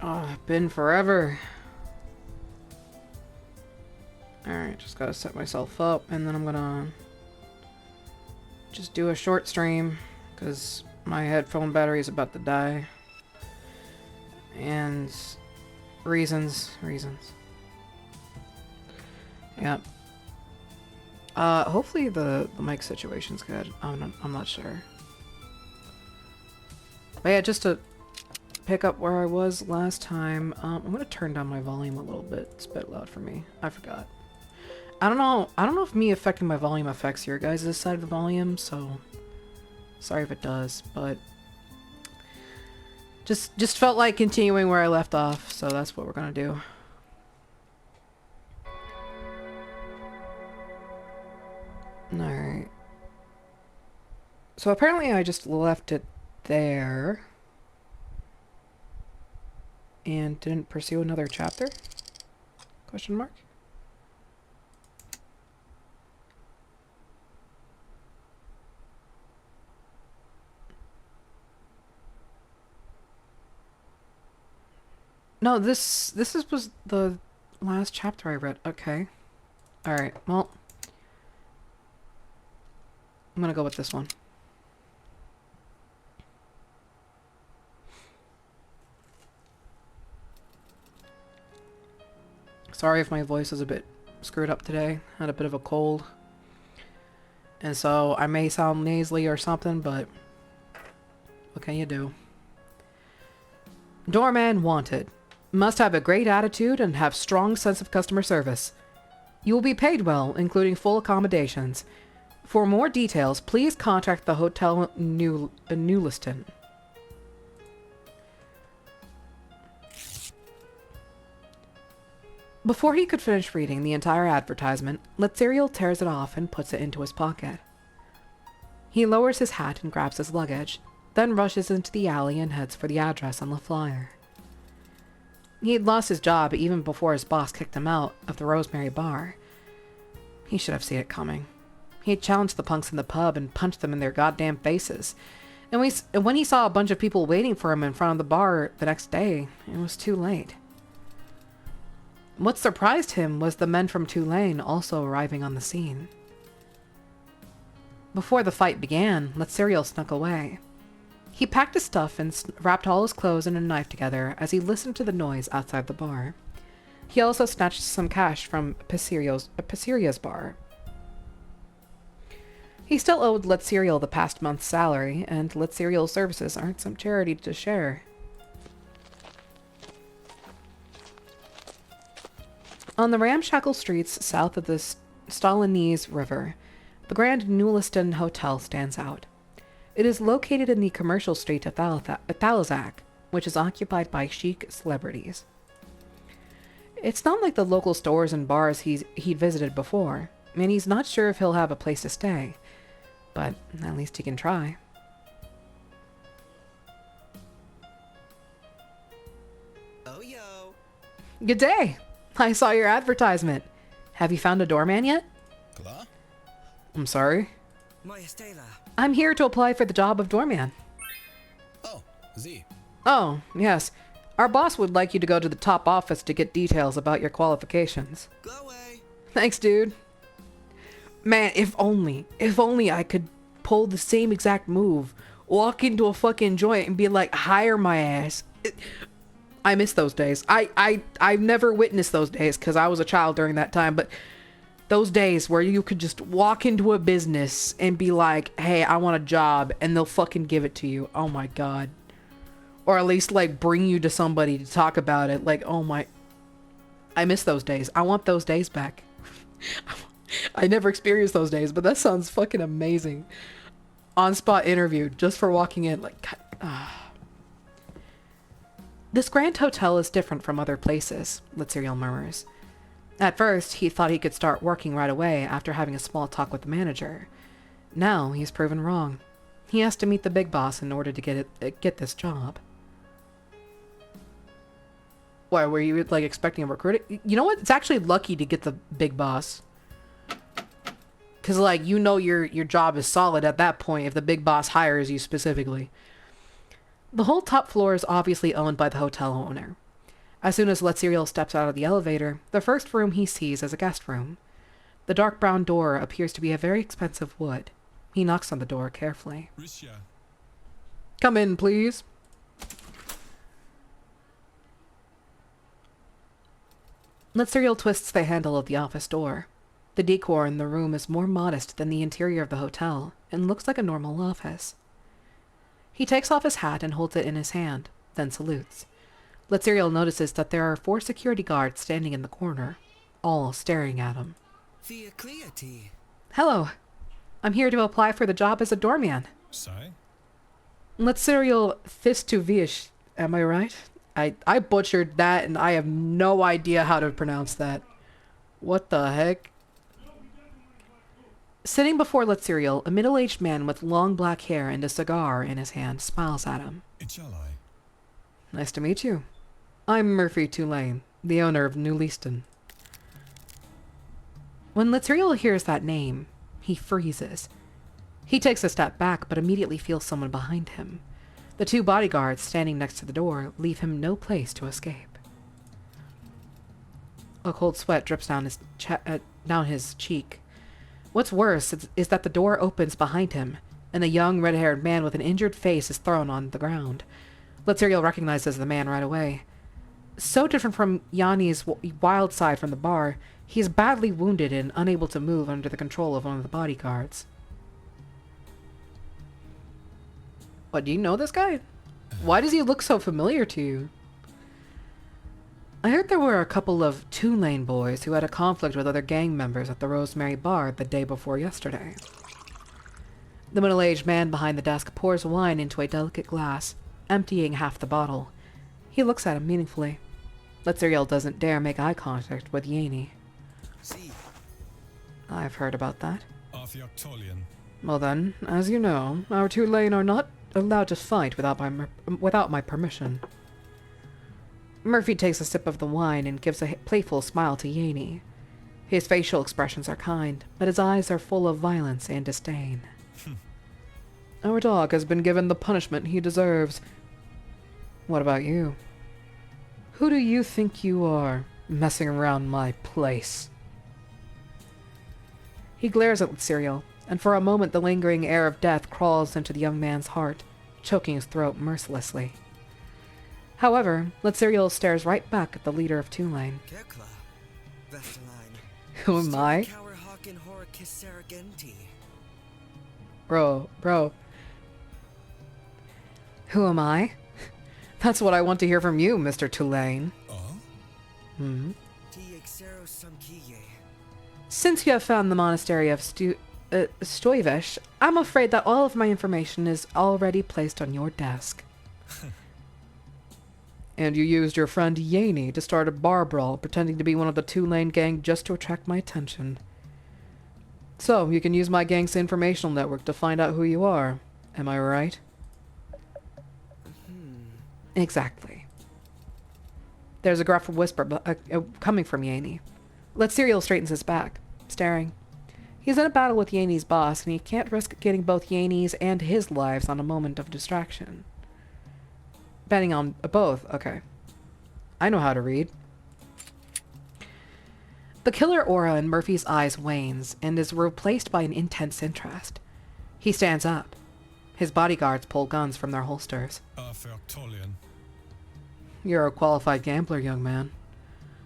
Oh, been forever. Alright, just gotta set myself up, and then I'm gonna just do a short stream, because my headphone battery is about to die. And reasons. Yep. Hopefully the mic situation's good. I'm not sure. But yeah, just to pick up where I was last time, I'm gonna turn down my volume a little bit. It's a bit loud for me. I forgot. I don't know if me affecting my volume affects your guys' side of the volume, so sorry if it does, but just felt like continuing where I left off, so that's what we're gonna do. Alright. So apparently I just left it there and didn't pursue another chapter? Question mark? No, was the last chapter I read. Okay. Alright, well, I'm gonna go with this one. Sorry if my voice is a bit screwed up today. I had a bit of a cold. And so I may sound nasally or something, but what can you do? Doorman wanted. Must have a great attitude and have strong sense of customer service. You will be paid well, including full accommodations. For more details, please contact the Hotel Newliston. Before he could finish reading the entire advertisement, Letzeriel tears it off and puts it into his pocket. He lowers his hat and grabs his luggage, then rushes into the alley and heads for the address on the flyer. He had lost his job even before his boss kicked him out of the Rosemary Bar. He should have seen it coming. He had challenged the punks in the pub and punched them in their goddamn faces. And when he saw a bunch of people waiting for him in front of the bar the next day, it was too late. What surprised him was the men from Tulane also arriving on the scene. Before the fight began, Letzeriel snuck away. He packed his stuff and wrapped all his clothes and a knife together as he listened to the noise outside the bar. He also snatched some cash from Pisseria's bar. He still owed Letzeriel the past month's salary, and Letzeriel's services aren't some charity to share. On the ramshackle streets south of the Stalinese River, the Grand Newliston Hotel stands out. It is located in the commercial street of Thalazac, which is occupied by chic celebrities. It's not like the local stores and bars he'd visited before, and he's not sure if he'll have a place to stay, but at least he can try. Oh, yo. Good day! I saw your advertisement. Have you found a doorman yet? Klar? I'm sorry? Moje Stela. I'm here to apply for the job of doorman. Oh, Sie. Oh, yes. Our boss would like you to go to the top office to get details about your qualifications. Go away. Thanks, dude. Man, if only I could pull the same exact move. Walk into a fucking joint and be like, hire my ass. I miss those days. I've never witnessed those days because I was a child during that time, but those days where you could just walk into a business and be like, hey, I want a job, and they'll fucking give it to you. Oh my god. Or at least like bring you to somebody to talk about it. Like, oh my, I miss those days. I want those days back. I never experienced those days, but that sounds fucking amazing. On-spot interview just for walking in. Like, God, This grand hotel is different from other places, Letzeriel murmurs. At first, he thought he could start working right away after having a small talk with the manager. Now, he's proven wrong. He has to meet the big boss in order to get this job. Why, were you, like, expecting a recruiter? You know what? It's actually lucky to get the big boss. Because, like, you know your job is solid at that point if the big boss hires you specifically. The whole top floor is obviously owned by the hotel owner. As soon as Letzeriel steps out of the elevator, the first room he sees is a guest room. The dark brown door appears to be a very expensive wood. He knocks on the door carefully. Risha. Come in, please. Letzeriel twists the handle of the office door. The decor in the room is more modest than the interior of the hotel and looks like a normal office. He takes off his hat and holds it in his hand, then salutes. Letzeriel notices that there are 4 security guards standing in the corner, all staring at him. Via Cleati. Hello. I'm here to apply for the job as a doorman. Sai? Letzeriel Thistuvish, am I right? I butchered that and I have no idea how to pronounce that. What the heck? Sitting before Letzeriel, a middle-aged man with long black hair and a cigar in his hand smiles at him. Ichalai. Nice to meet you. I'm Murphy Tulane, the owner of New Leaston. When Letzeriel hears that name, he freezes. He takes a step back, but immediately feels someone behind him. The 2 bodyguards standing next to the door leave him no place to escape. A cold sweat drips down his cheek. What's worse is that the door opens behind him, and a young red-haired man with an injured face is thrown on the ground. Letzeriel recognizes the man right away. So different from Yanni's wild side from the bar, he is badly wounded and unable to move under the control of one of the bodyguards. What, do you know this guy? Why does he look so familiar to you? I heard there were a couple of Tulane boys who had a conflict with other gang members at the Rosemary Bar the day before yesterday. The middle-aged man behind the desk pours wine into a delicate glass, emptying half the bottle. He looks at him meaningfully. Letzeriel doesn't dare make eye contact with Yanni. See. I've heard about that. Artheoctolian. Well then, as you know, our Tulane are not allowed to fight without my permission. Murphy takes a sip of the wine and gives a playful smile to Yanni. His facial expressions are kind, but his eyes are full of violence and disdain. Our dog has been given the punishment he deserves. What about you? Who do you think you are, messing around my place? He glares at Letzeriel, and for a moment the lingering air of death crawls into the young man's heart, choking his throat mercilessly. However, Letzeriel stares right back at the leader of Tulane. Kekla. Vestaline. Who am I? Bro. Who am I? That's what I want to hear from you, Mr. Tulane. Oh? Since you have found the monastery of Stoivish, I'm afraid that all of my information is already placed on your desk. And you used your friend Yanni to start a bar brawl, pretending to be one of the Tulane gang just to attract my attention. So, you can use my gang's informational network to find out who you are. Am I right? Exactly. There's a gruff whisper coming from Yanni. Letzeriel straightens his back, staring. He's in a battle with Yanni's boss, and he can't risk getting both Yanni's and his lives on a moment of distraction. Betting on both, okay. I know how to read. The killer aura in Murphy's eyes wanes and is replaced by an intense interest. He stands up. His bodyguards pull guns from their holsters. Artheoctolian. You're a qualified gambler, young man.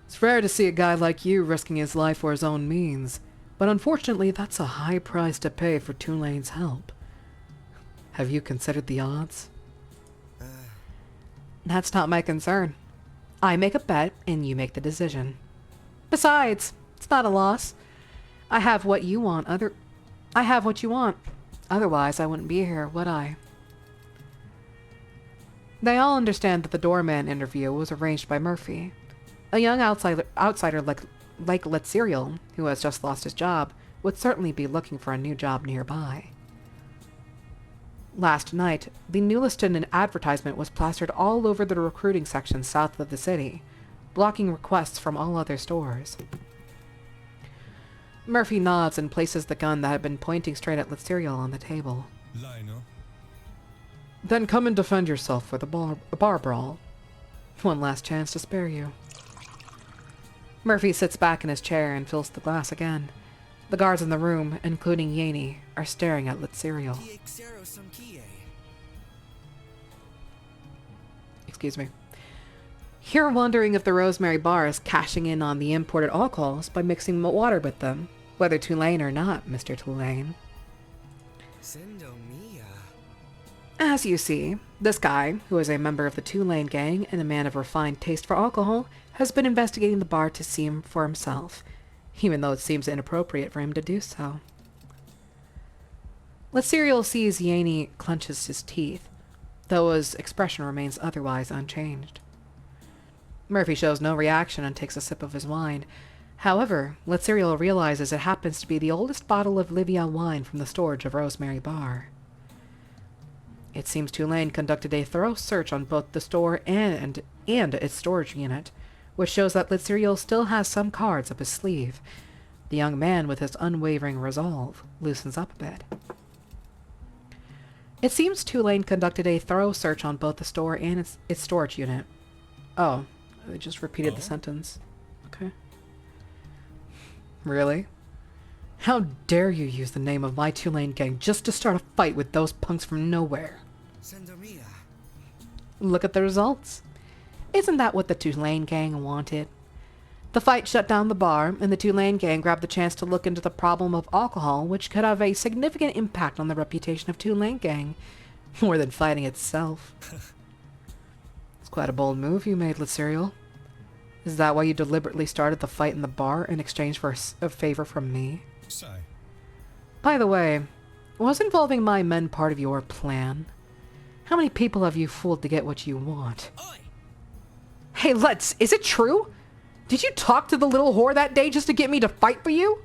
It's rare to see a guy like you risking his life for his own means, but unfortunately that's a high price to pay for Tulane's help. Have you considered the odds? That's not my concern. I make a bet, and you make the decision. Besides, it's not a loss. I have what you want. Otherwise, I wouldn't be here, would I? They all understand that the doorman interview was arranged by Murphy. A young outsider like Letzeriel, who has just lost his job, would certainly be looking for a new job nearby. Last night, the New Leaston advertisement was plastered all over the recruiting section south of the city, blocking requests from all other stores. Murphy nods and places the gun that had been pointing straight at Letzeriel on the table. Lino. Then come and defend yourself with a bar brawl. One last chance to spare you. Murphy sits back in his chair and fills the glass again. The guards in the room, including Yaney, are staring at lit cereal. Excuse me. You're wondering if the Rosemary Bar is cashing in on the imported alcohols by mixing water with them, whether Tulane or not, Mr. Tulane. As you see, this guy, who is a member of the Tulane gang and a man of refined taste for alcohol, has been investigating the bar to see for himself, even though it seems inappropriate for him to do so. Laserial sees Yaney clenches his teeth, though his expression remains otherwise unchanged. Murphy shows no reaction and takes a sip of his wine. However, Laserial realizes it happens to be the oldest bottle of Livia wine from the storage of Rosemary Bar. It seems Tulane conducted a thorough search on both the store and its storage unit, which shows that Laserial still has some cards up his sleeve. The young man, with his unwavering resolve, loosens up a bit. It seems Tulane conducted a thorough search on both the store and its storage unit. Oh, I just repeated the sentence. Okay. Really? How dare you use the name of my Tulane gang just to start a fight with those punks from nowhere? Look at the results. Isn't that what the Tulane gang wanted? The fight shut down the bar, and the Tulane gang grabbed the chance to look into the problem of alcohol, which could have a significant impact on the reputation of Tulane gang, more than fighting itself. It's quite a bold move you made, Laserial. Is that why you deliberately started the fight in the bar in exchange for a favor from me? Say. By the way, was involving my men part of your plan? How many people have you fooled to get what you want? Oi. Hey, is it true? Did you talk to the little whore that day just to get me to fight for you?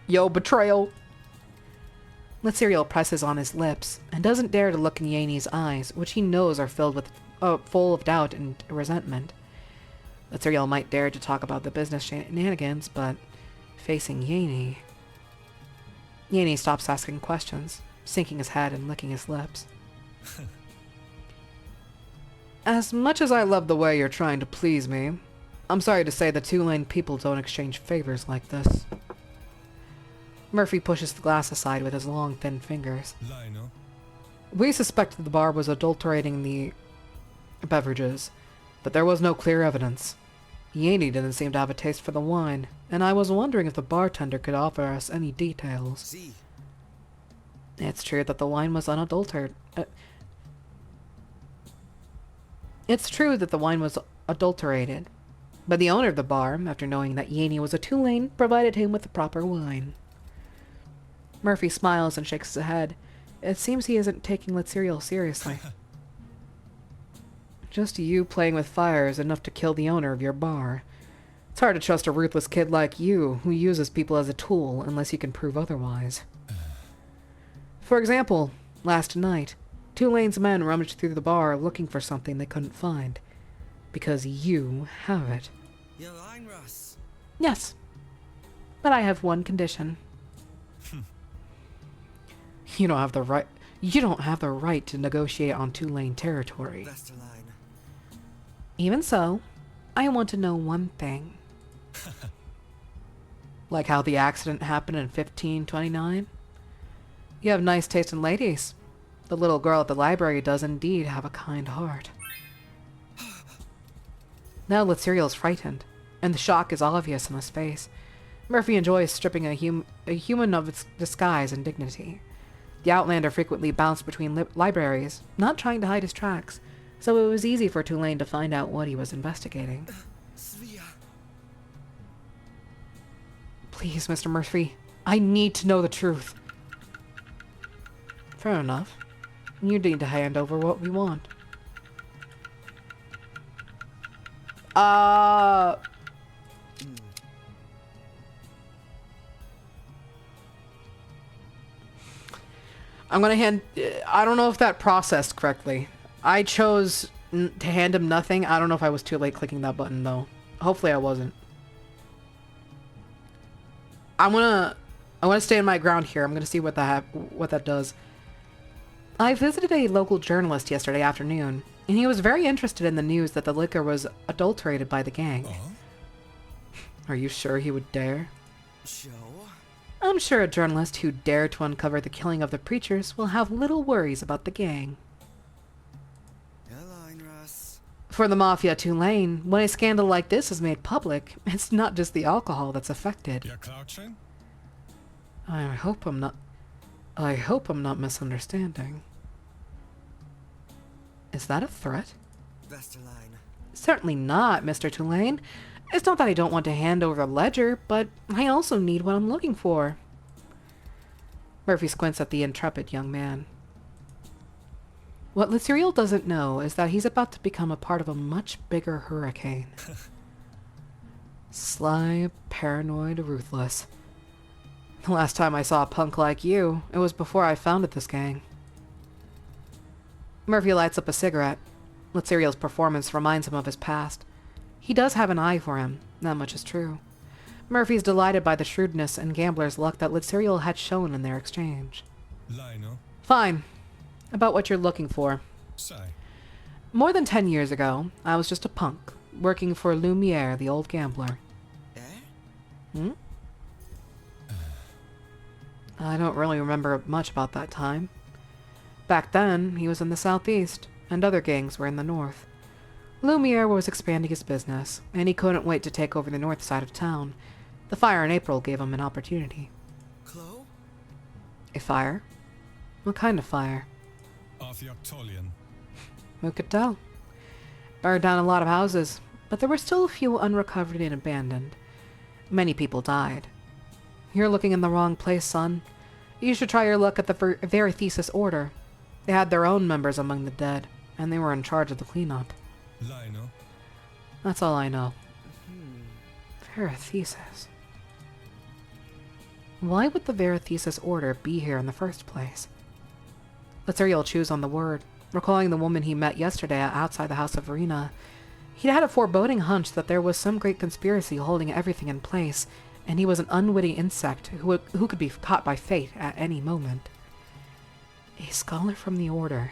Yo, betrayal. Laserial presses on his lips and doesn't dare to look in Yaney's eyes, which he knows are filled with full of doubt and resentment. Laserial might dare to talk about the business shenanigans, but facing Yaney stops asking questions, sinking his head and licking his lips. As much as I love the way you're trying to please me, I'm sorry to say the Tulane people don't exchange favors like this. Murphy pushes the glass aside with his long, thin fingers. Lionel. We suspected the bar was adulterating the beverages, but there was no clear evidence. Yaney didn't seem to have a taste for the wine, and I was wondering if the bartender could offer us any details. See. It's true that the wine was unadulterated. It's true that the wine was adulterated, but the owner of the bar, after knowing that Yaney was a Tulane, provided him with the proper wine. Murphy smiles and shakes his head. It seems he isn't taking Laserial seriously. Just you playing with fire is enough to kill the owner of your bar. It's hard to trust a ruthless kid like you, who uses people as a tool unless you can prove otherwise. For example, last night, Tulane's men rummaged through the bar looking for something they couldn't find. Because you have it. You're lying, Russ. Yes. But I have one condition. You don't have the right to negotiate on Tulane territory. Even so, I want to know one thing. Like how the accident happened in 1529? You have nice taste in ladies. The little girl at the library does indeed have a kind heart. Now Laserial is frightened, and the shock is obvious in his face. Murphy enjoys stripping a human of its disguise and dignity. The Outlander frequently bounced between libraries, not trying to hide his tracks, so it was easy for Tulane to find out what he was investigating. Please, Mr. Murphy, I need to know the truth. Fair enough. You need to hand over what we want. I'm gonna hand... I don't know if that processed correctly. I chose to hand him nothing. I don't know if I was too late clicking that button, though. Hopefully I wasn't. I wanna stay in my ground here. I'm gonna see what that does. I visited a local journalist yesterday afternoon, and he was very interested in the news that the liquor was adulterated by the gang. Oh? Are you sure he would dare? Show? I'm sure a journalist who dared to uncover the killing of the preachers will have little worries about the gang. Airline Russ. For the Mafia Tulane, when a scandal like this is made public, it's not just the alcohol that's affected. You're crouching? I hope I'm not misunderstanding. Is that a threat? Vesterline. Certainly not, Mr. Tulane. It's not that I don't want to hand over the ledger, but I also need what I'm looking for. Murphy squints at the intrepid young man. What Luceriel doesn't know is that he's about to become a part of a much bigger hurricane. Sly, paranoid, ruthless. The last time I saw a punk like you, it was before I founded this gang. Murphy lights up a cigarette. Luceriel's performance reminds him of his past. He does have an eye for him, that much is true. Murphy's delighted by the shrewdness and gambler's luck that Luceriel had shown in their exchange. Lionel. Fine. About what you're looking for. Say. More than 10 years ago, I was just a punk, working for Lumiere, the old gambler. Eh? I don't really remember much about that time. Back then, he was in the southeast, and other gangs were in the north. Lumiere was expanding his business, and he couldn't wait to take over the north side of town. The fire in April gave him an opportunity. Chloe? A fire? What kind of fire? Off Yoctolian. Who could tell? Burned down a lot of houses, but there were still a few unrecovered and abandoned. Many people died. You're looking in the wrong place, son. You should try your luck at the Verethesis Order. They had their own members among the dead, and they were in charge of the cleanup. Lionel. That's all I know. Verethesis. Why would the Verethesis Order be here in the first place? Luceriel chews on the word, recalling the woman he met yesterday outside the House of Verena. He'd had a foreboding hunch that there was some great conspiracy holding everything in place, and he was an unwitting insect who could be caught by fate at any moment. A scholar from the Order.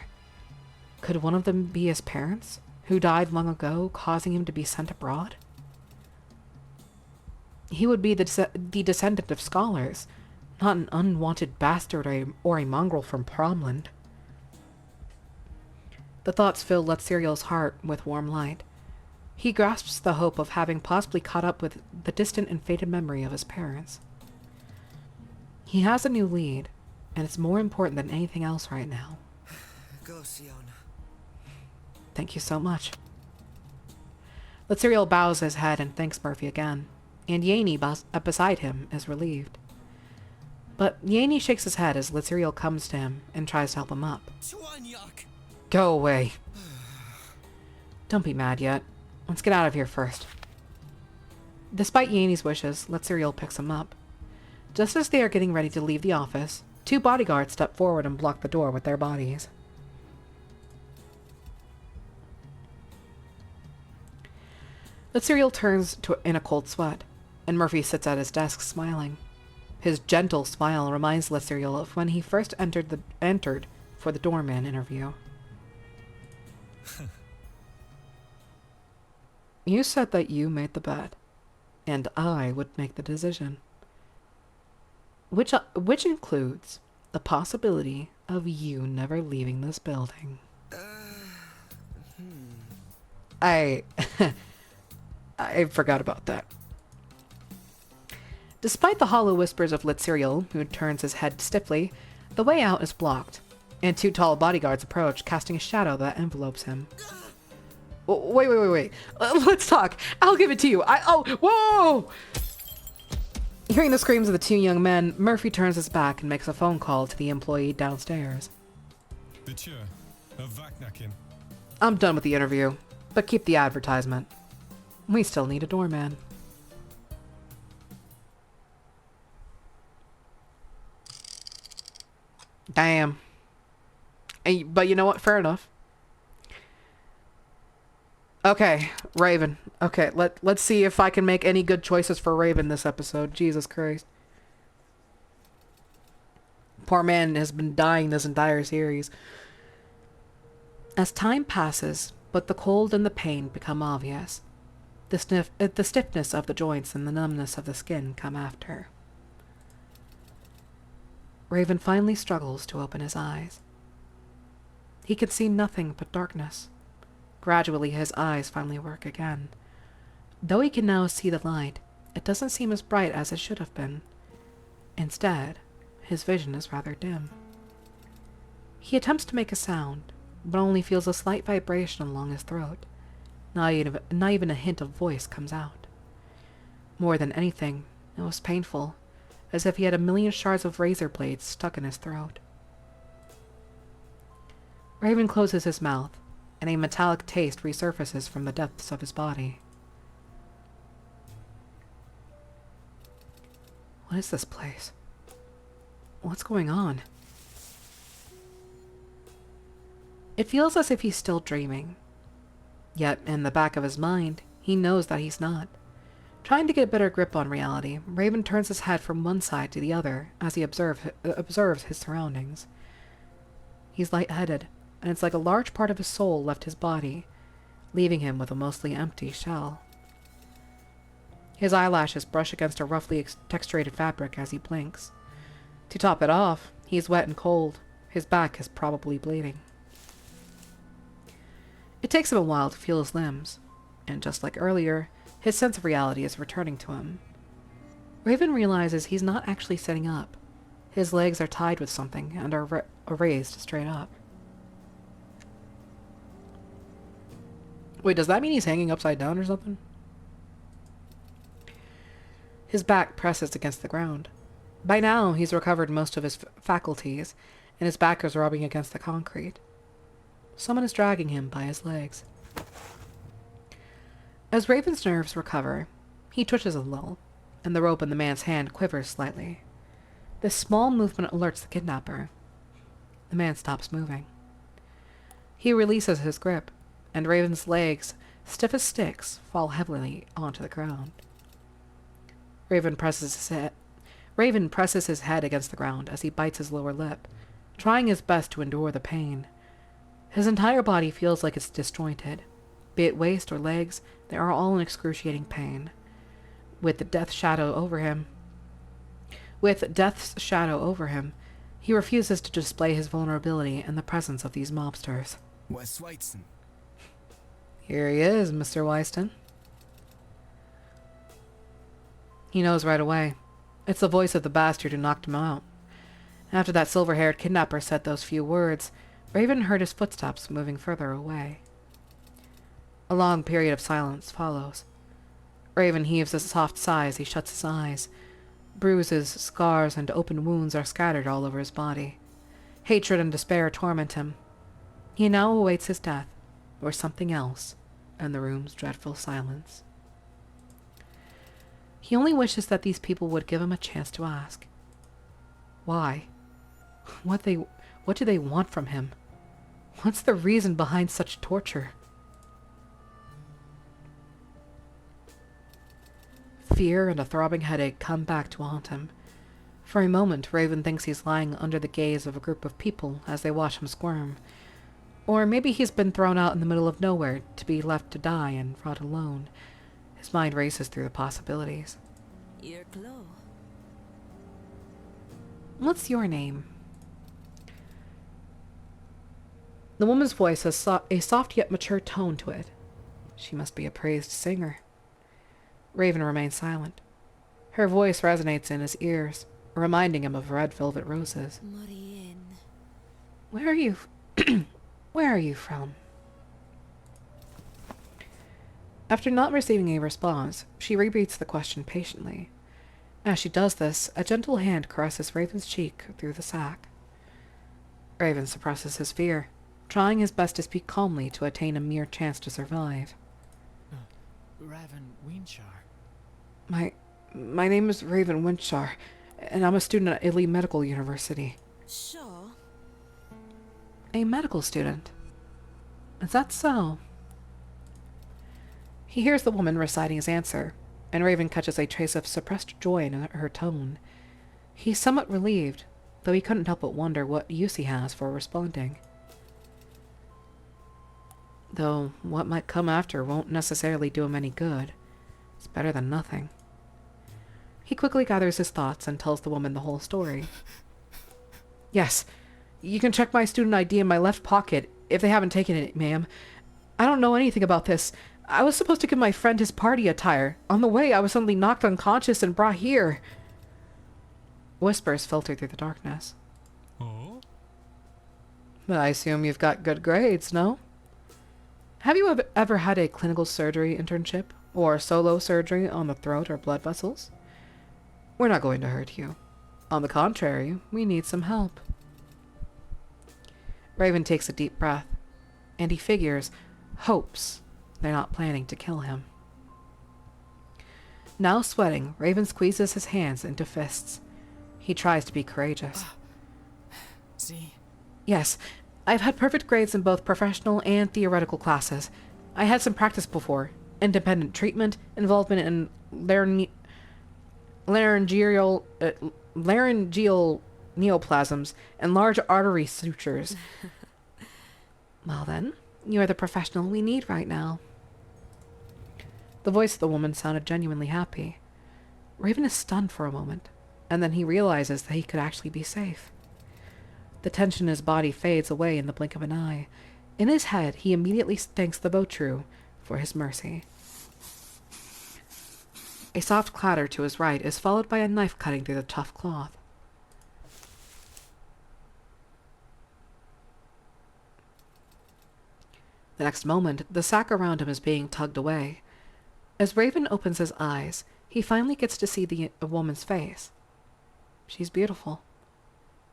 Could one of them be his parents, who died long ago, causing him to be sent abroad? He would be the descendant of scholars, not an unwanted bastard or a mongrel from Promland. The thoughts fill Luceriel's heart with warm light. He grasps the hope of having possibly caught up with the distant and faded memory of his parents. He has a new lead, and it's more important than anything else right now. Go, Sion. Thank you so much. Luceriel bows his head and thanks Murphy again, and Yaney beside him is relieved. But Yaney shakes his head as Luceriel comes to him and tries to help him up. Go away. Don't be mad yet. Let's get out of here first. Despite Yaney's wishes, Luceriel picks him up. Just as they are getting ready to leave the office, two bodyguards step forward and block the door with their bodies. Luceriel turns in a cold sweat, and Murphy sits at his desk smiling. His gentle smile reminds Luceriel of when he first entered for the doorman interview. You said that you made the bet, and I would make the decision. Which includes the possibility of you never leaving this building. I forgot about that. Despite the hollow whispers of Luceriel, who turns his head stiffly, the way out is blocked, and two tall bodyguards approach, casting a shadow that envelopes him. Wait. Let's talk. I'll give it to you. Whoa! Hearing the screams of the two young men, Murphy turns his back and makes a phone call to the employee downstairs. I'm done with the interview, but keep the advertisement. We still need a doorman. Damn. But you know what? Fair enough. Okay, Raven. Okay, let's see if I can make any good choices for Raven this episode. Jesus Christ. Poor man has been dying this entire series. As time passes, but the cold and the pain become obvious. The stiffness of the joints and the numbness of the skin come after. Raven finally struggles to open his eyes. He can see nothing but darkness. Gradually, his eyes finally work again. Though he can now see the light, it doesn't seem as bright as it should have been. Instead, his vision is rather dim. He attempts to make a sound, but only feels a slight vibration along his throat. Not even a hint of voice comes out. More than anything, it was painful, as if he had a million shards of razor blades stuck in his throat. Raven closes his mouth, and a metallic taste resurfaces from the depths of his body. What is this place? What's going on? It feels as if he's still dreaming. Yet, in the back of his mind, he knows that he's not. Trying to get a better grip on reality, Raven turns his head from one side to the other as he observes his surroundings. He's lightheaded, and it's like a large part of his soul left his body, leaving him with a mostly empty shell. His eyelashes brush against a roughly texturated fabric as he blinks. To top it off, he's wet and cold. His back is probably bleeding. It takes him a while to feel his limbs, and just like earlier, his sense of reality is returning to him. Raven realizes he's not actually sitting up. His legs are tied with something and are raised straight up. Wait, does that mean he's hanging upside down or something? His back presses against the ground. By now, he's recovered most of his faculties, and his back is rubbing against the concrete. Someone is dragging him by his legs. As Raven's nerves recover, he twitches a little, and the rope in the man's hand quivers slightly. This small movement alerts the kidnapper. The man stops moving. He releases his grip, and Raven's legs, stiff as sticks, fall heavily onto the ground. Raven presses his head against the ground as he bites his lower lip, trying his best to endure the pain. His entire body feels like it's disjointed. Be it waist or legs, they are all in excruciating pain. With death's shadow over him, he refuses to display his vulnerability in the presence of these mobsters. Wes Whiteson. Here he is, Mr. Wyston. He knows right away. It's the voice of the bastard who knocked him out. After that silver-haired kidnapper said those few words, Raven heard his footsteps moving further away. A long period of silence follows. Raven heaves a soft sigh as he shuts his eyes. Bruises, scars, and open wounds are scattered all over his body. Hatred and despair torment him. He now awaits his death, or something else, and the room's dreadful silence. He only wishes that these people would give him a chance to ask. Why? What do they want from him? What's the reason behind such torture? Fear and a throbbing headache come back to haunt him. For a moment, Raven thinks he's lying under the gaze of a group of people as they watch him squirm. Or maybe he's been thrown out in the middle of nowhere to be left to die and rot alone. His mind races through the possibilities. Your glow. What's your name? The woman's voice has a soft yet mature tone to it. She must be a praised singer. Raven remains silent. Her voice resonates in his ears, reminding him of red velvet roses. Morien. Where are you? Where are you from? After not receiving a response, she repeats the question patiently. As she does this, a gentle hand caresses Raven's cheek through the sack. Raven suppresses his fear, trying his best to speak calmly to attain a mere chance to survive. Raven Winchar. My name is Raven Winchar, and I'm a student at Ely Medical University. Sure. A medical student? Is that so? He hears the woman reciting his answer, and Raven catches a trace of suppressed joy in her tone. He's somewhat relieved, though he couldn't help but wonder what use he has for responding. Though what might come after won't necessarily do him any good. It's better than nothing. He quickly gathers his thoughts and tells the woman the whole story. Yes, you can check my student ID in my left pocket if they haven't taken it, ma'am. I don't know anything about this. I was supposed to give my friend his party attire. On the way, I was suddenly knocked unconscious and brought here. Whispers filter through the darkness. Oh? But I assume you've got good grades, no? Have you ever had a clinical surgery internship? Or solo surgery on the throat or blood vessels? We're not going to hurt you. On the contrary, we need some help. Raven takes a deep breath, and he hopes, they're not planning to kill him. Now sweating, Raven squeezes his hands into fists. He tries to be courageous. See? Yes, I've had perfect grades in both professional and theoretical classes. I had some practice before. Independent treatment, involvement in laryngeal neoplasms, and large artery sutures. Well then, you are the professional we need right now. The voice of the woman sounded genuinely happy. Raven is stunned for a moment, and then he realizes that he could actually be safe. The tension in his body fades away in the blink of an eye. In his head, he immediately thanks the Botru for his mercy. A soft clatter to his right is followed by a knife cutting through the tough cloth. The next moment, the sack around him is being tugged away. As Raven opens his eyes, he finally gets to see a woman's face. She's beautiful.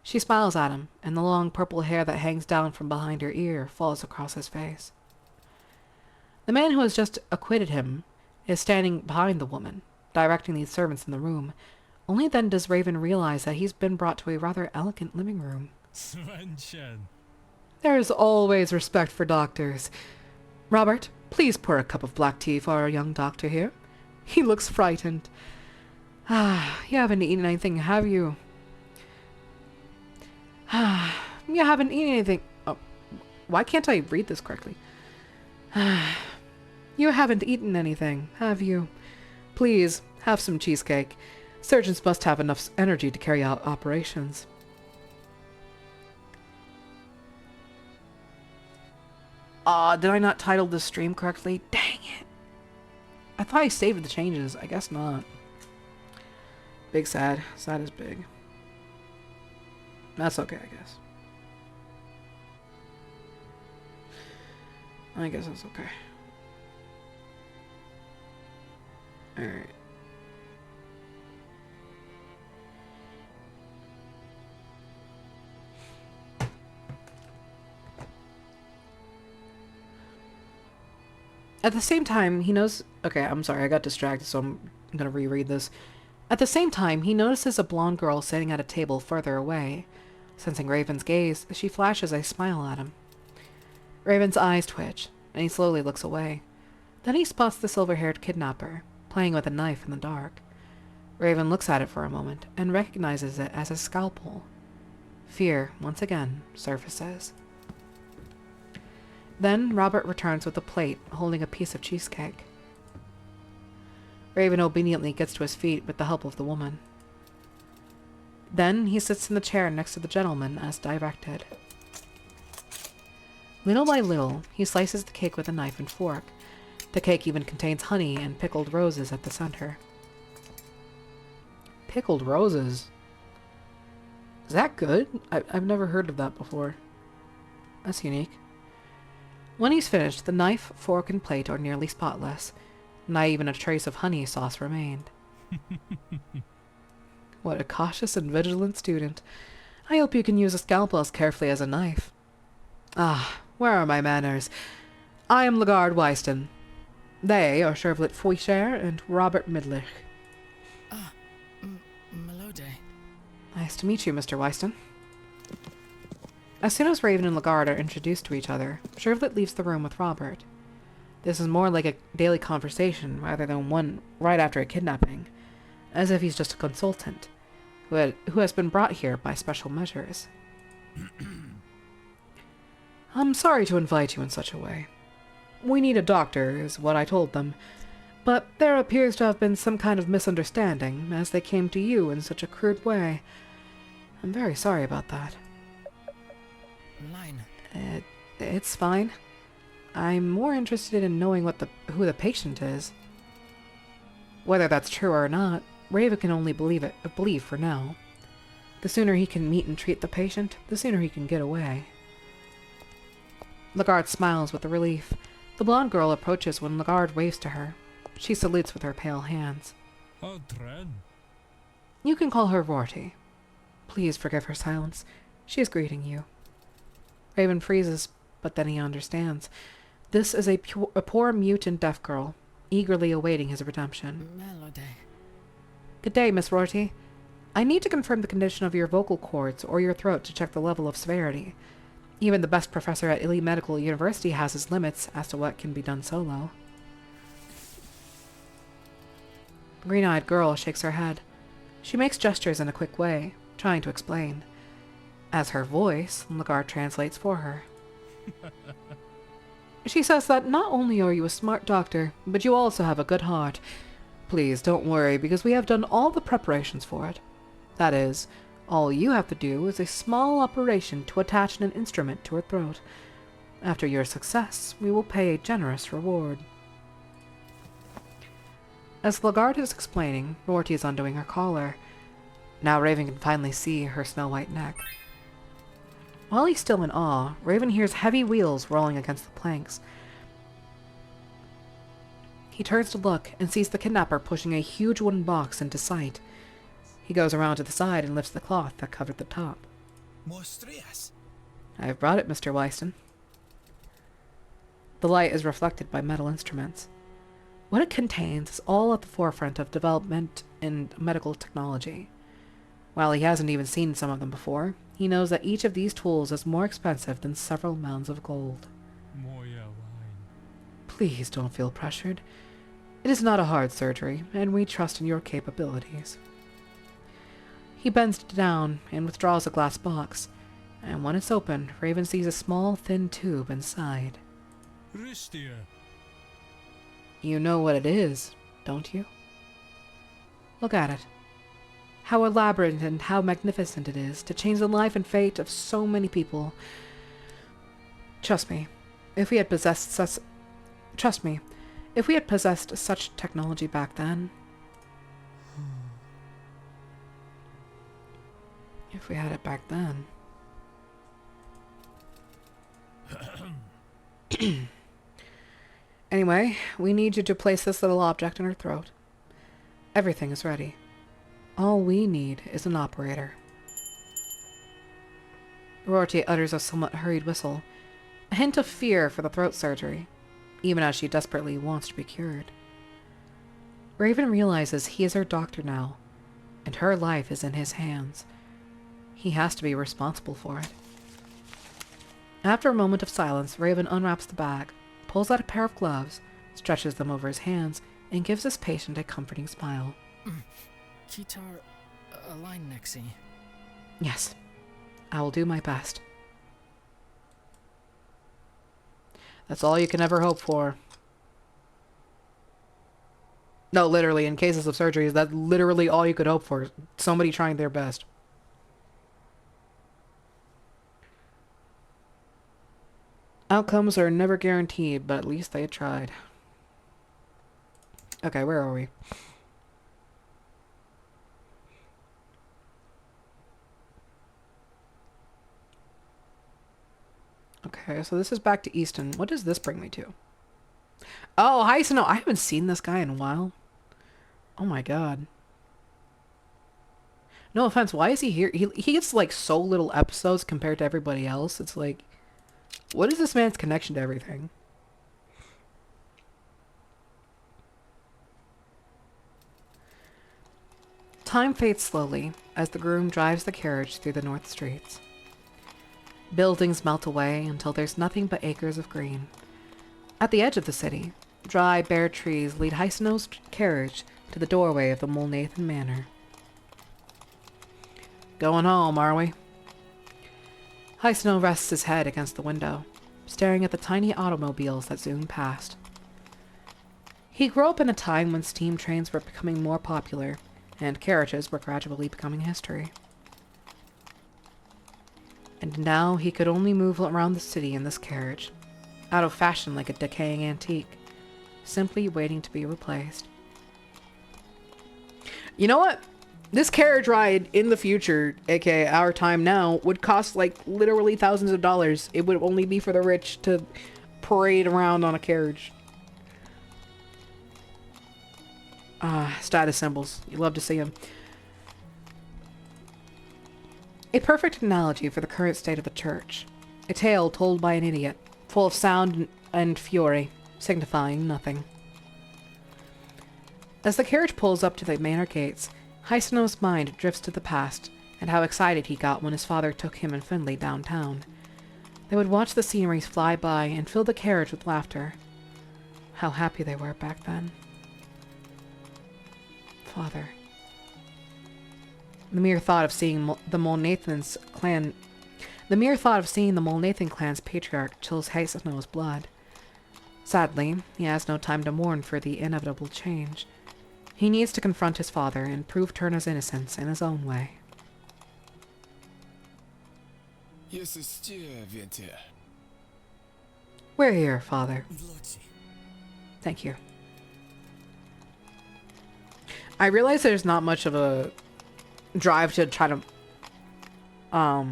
She smiles at him, and the long purple hair that hangs down from behind her ear falls across his face. The man who has just acquitted him is standing behind the woman, directing the servants in the room. Only then does Raven realize that he's been brought to a rather elegant living room. Svenchen. There is always respect for doctors. Robert, please pour a cup of black tea for our young doctor here. He looks frightened. You haven't eaten anything, have you? You haven't eaten anything. Oh, why can't I read this correctly? You haven't eaten anything, have you? Please, have some cheesecake. Surgeons must have enough energy to carry out operations. Did I not title this stream correctly? Dang it. I thought I saved the changes. I guess not. Big sad. Sad is big. That's okay, I guess. I guess that's okay. Alright. At the same time, he knows... Okay, I'm sorry, I got distracted, so I'm gonna reread this. At the same time, he notices a blonde girl sitting at a table further away. Sensing Raven's gaze, she flashes a smile at him. Raven's eyes twitch, and he slowly looks away. Then he spots the silver-haired kidnapper, playing with a knife in the dark. Raven looks at it for a moment, and recognizes it as a scalpel. Fear, once again, surfaces. Then Robert returns with a plate, holding a piece of cheesecake. Raven obediently gets to his feet with the help of the woman. Then he sits in the chair next to the gentleman as directed. Little by little, he slices the cake with a knife and fork. The cake even contains honey and pickled roses at the center. Pickled roses? Is that good? I've never heard of that before. That's unique. When he's finished, the knife, fork, and plate are nearly spotless. Not even a trace of honey sauce remained. What a cautious and vigilant student. I hope you can use a scalpel as carefully as a knife. Ah, where are my manners? I am Lagarde Weiston. They are Charlotte Foucher and Robert Midlich. Melode. Nice to meet you, Mr. Weiston. As soon as Raven and Lagarde are introduced to each other, Charlotte leaves the room with Robert. This is more like a daily conversation rather than one right after a kidnapping, as if he's just a consultant. who has been brought here by special measures. I'm sorry to invite you in such a way. We need a doctor, is what I told them. But there appears to have been some kind of misunderstanding, as they came to you in such a crude way. I'm very sorry about that. Line. It's fine. I'm more interested in knowing who the patient is. Whether that's true or not, Raven can only believe for now. The sooner he can meet and treat the patient, the sooner he can get away. Lagarde smiles with relief. The blonde girl approaches when Lagarde waves to her. She salutes with her pale hands. Odren. You can call her Rorty. Please forgive her silence. She is greeting you. Raven freezes, but then he understands. This is a poor mute and deaf girl, eagerly awaiting his redemption. Melody. Good day, Miss Rorty. I need to confirm the condition of your vocal cords or your throat to check the level of severity. Even the best professor at Elite Medical University has his limits as to what can be done solo. The green-eyed girl shakes her head. She makes gestures in a quick way, trying to explain. As her voice, Lagarde translates for her. She says that not only are you a smart doctor, but you also have a good heart. Please don't worry, because we have done all the preparations for it. That is, all you have to do is a small operation to attach an instrument to her throat. After your success, we will pay a generous reward. As Lagarde is explaining, Rorty is undoing her collar. Now Raven can finally see her snow-white neck. While he's still in awe, Raven hears heavy wheels rolling against the planks. He turns to look and sees the kidnapper pushing a huge wooden box into sight. He goes around to the side and lifts the cloth that covered the top. Mostrias. I've brought it, Mr. Wyston. The light is reflected by metal instruments. What it contains is all at the forefront of development in medical technology. While he hasn't even seen some of them before, he knows that each of these tools is more expensive than several mounds of gold. Moya wine. Please don't feel pressured. It is not a hard surgery, and we trust in your capabilities. He bends down and withdraws a glass box, and when it's open, Raven sees a small, thin tube inside. Ristia. You know what it is, don't you? Look at it. How elaborate and how magnificent it is to change the life and fate of so many people. Trust me, if we had possessed such technology back then, if we had it back then. Anyway, we need you to place this little object in her throat. Everything is ready. All we need is an operator. Rorty utters a somewhat hurried whistle, a hint of fear for the throat surgery, even as she desperately wants to be cured. Raven realizes he is her doctor now, and her life is in his hands. He has to be responsible for it. After a moment of silence, Raven unwraps the bag, pulls out a pair of gloves, stretches them over his hands, and gives his patient a comforting smile. Kitar Align Nexi. Yes, I will do my best. That's all you can ever hope for. No, literally, in cases of surgeries, that's literally all you could hope for. Somebody trying their best. Outcomes are never guaranteed, but at least they tried. Okay, where are we? Okay, so this is back to Easton. What does this bring me to? Oh, hi, Snow. I haven't seen this guy in a while. Oh my god. No offense, why is he here? He gets like so little episodes compared to everybody else. It's like, what is this man's connection to everything? Time fades slowly as the groom drives the carriage through the north streets. Buildings melt away until there's nothing but acres of green. At the edge of the city, dry, bare trees lead Hyseno's carriage to the doorway of the Mulnathan Manor. Going home, are we? Hysno rests his head against the window, staring at the tiny automobiles that zoom past. He grew up in a time when steam trains were becoming more popular, and carriages were gradually becoming history. And now he could only move around the city in this carriage, out of fashion like a decaying antique, simply waiting to be replaced. You know what? This carriage ride in the future, aka our time now, would cost like literally thousands of dollars. It would only be for the rich to parade around on a carriage. Status symbols. You love to see them. A perfect analogy for the current state of the church. A tale told by an idiot, full of sound and fury, signifying nothing. As the carriage pulls up to the manor gates, Hyseno's mind drifts to the past, and how excited he got when his father took him and Finley downtown. They would watch the sceneries fly by and fill the carriage with laughter. How happy they were back then. Father. The mere thought of seeing the Mulnathan's clan... The mere thought of seeing the Mulnathan clan's patriarch chills Hyseno's blood. Sadly, he has no time to mourn for the inevitable change. He needs to confront his father and prove Turner's innocence in his own way. We're here, Father. Thank you. I realize there's not much of a drive to try to, I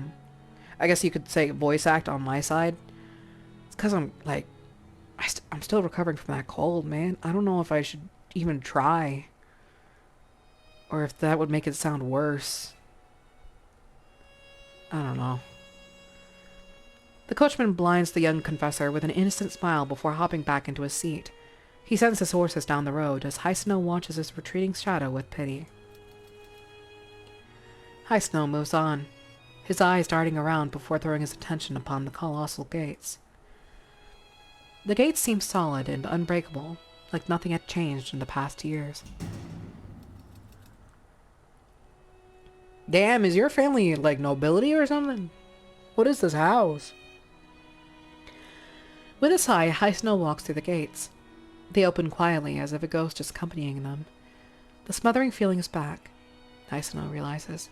guess you could say voice act on my side. It's because I'm, like, I'm still recovering from that cold, man. I don't know if I should even try. Or if that would make it sound worse. I don't know. The coachman blinds the young confessor with an innocent smile before hopping back into his seat. He sends his horses down the road as Hyseno watches his retreating shadow with pity. Hyseno moves on, his eyes darting around before throwing his attention upon the colossal gates. The gates seem solid and unbreakable, like nothing had changed in the past years. Damn, is your family like nobility or something? What is this house? With a sigh, Hyseno walks through the gates. They open quietly, as if a ghost is accompanying them. The smothering feeling is back, Hyseno realizes.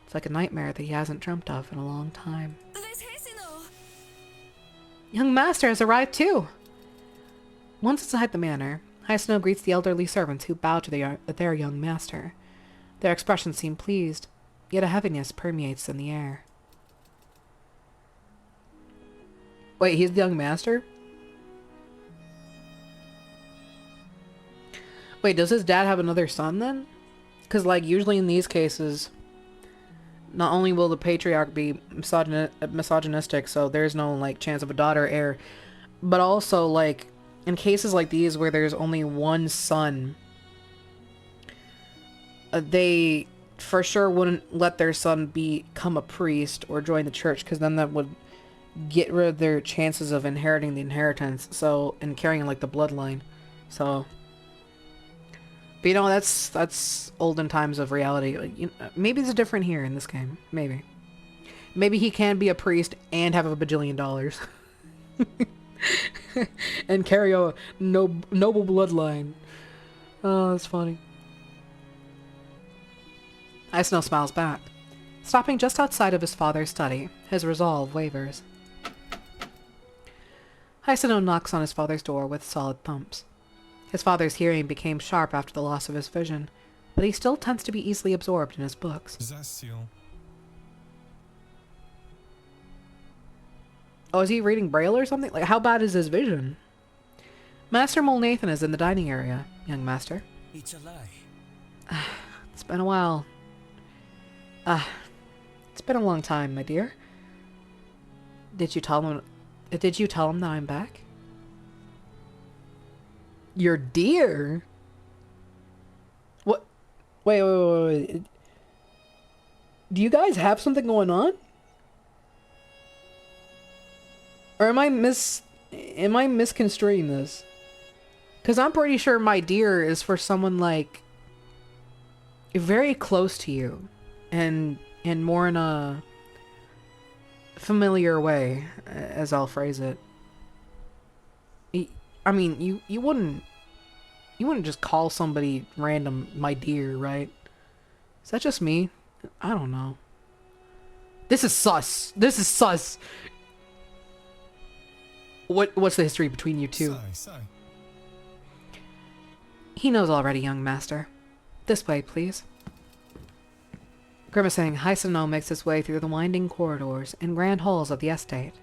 It's like a nightmare that he hasn't dreamt of in a long time. Young master has arrived too! Once inside the manor, Hyseno greets the elderly servants who bow to their young master. Their expressions seem pleased, yet a heaviness permeates in the air. Wait, he's the young master? Wait, does his dad have another son then? Because, like, usually in these cases, not only will the patriarch be misogynistic, so there's no, like, chance of a daughter heir, but also, like, in cases like these where there's only one son, they for sure wouldn't let their son become a priest or join the church, because then that would get rid of their chances of inheriting the inheritance, so, and carrying, like, the bloodline, so... But, you know, that's olden times of reality. You know, maybe it's different here in this game. Maybe. Maybe he can be a priest and have a bajillion dollars. And carry a noble bloodline. Oh, that's funny. Hyseno smiles back. Stopping just outside of his father's study, his resolve wavers. Hyseno knocks on his father's door with solid thumps. His father's hearing became sharp after the loss of his vision, but he still tends to be easily absorbed in his books. Zasio. Oh, is he reading Braille or something? Like, how bad is his vision? Master Mulnathan is in the dining area, young master. It's a lie. It's been a while. It's been a long time, my dear. Did you tell him that I'm back? Your dear? What? Wait. Do you guys have something going on? Or am I misconstruing this? Because I'm pretty sure my dear is for someone, like, very close to you. And and more in a familiar way, as I'll phrase it. I mean, you wouldn't just call somebody random my dear, right? Is that just me? I don't know. This is sus. This is sus. What's the history between you two? Sigh. He knows already, young master. This way, please. Grimacing, Hysanel makes his way through the winding corridors and grand halls of the estate.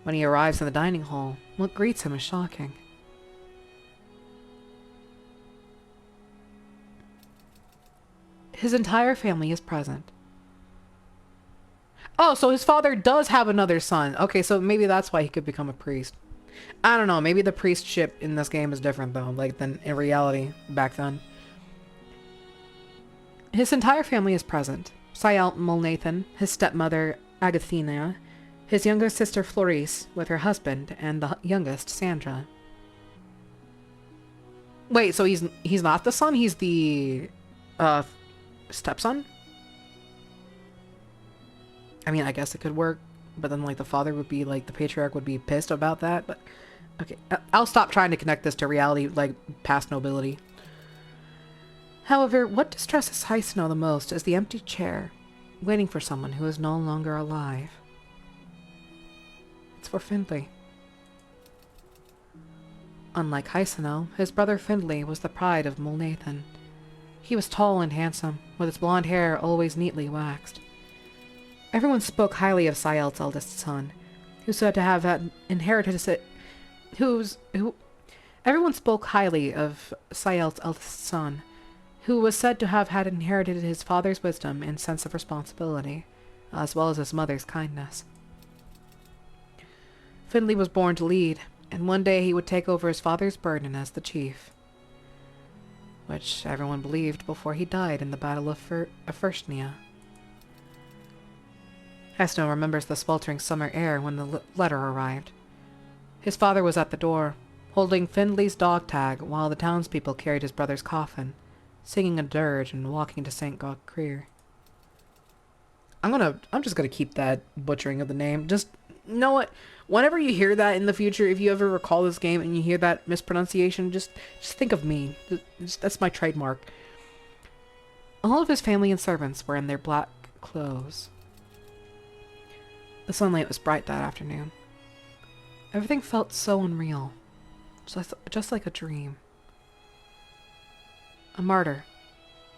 When he arrives in the dining hall, what greets him is shocking. His entire family is present. Oh, so his father does have another son. Okay, so maybe that's why he could become a priest. I don't know. Maybe the priestship in this game is different, though, like, than in reality back then. His entire family is present. Sayalt Mulnathan, his stepmother Agathina, his younger sister Florice with her husband, and the youngest Sandra. Wait, so he's not the son? He's the stepson? I mean, I guess it could work, but then like the father would be like the patriarch would be pissed about that. But okay, I'll stop trying to connect this to reality, like past nobility. However, what distresses Hysanel the most is the empty chair, waiting for someone who is no longer alive. It's for Findlay. Unlike Hysanel, his brother Findlay was the pride of Mulnathan. He was tall and handsome, with his blonde hair always neatly waxed. Everyone spoke highly of Sayalt's eldest son, who said to have had inherited it. Everyone spoke highly of Sayalt's eldest son, who was said to have had inherited his father's wisdom and sense of responsibility, as well as his mother's kindness. Findlay was born to lead, and one day he would take over his father's burden as the chief, which everyone believed before he died in the Battle of Firstnia. Hysanel remembers the sweltering summer air when the letter arrived. His father was at the door, holding Findlay's dog tag while the townspeople carried his brother's coffin, singing a dirge and walking to St. Godhrkar. I'm just gonna keep that butchering of the name. Just, you know what? Whenever you hear that in the future, if you ever recall this game and you hear that mispronunciation, just think of me. That's my trademark. All of his family and servants were in their black clothes. The sunlight was bright that afternoon. Everything felt so unreal, just like a dream. A martyr.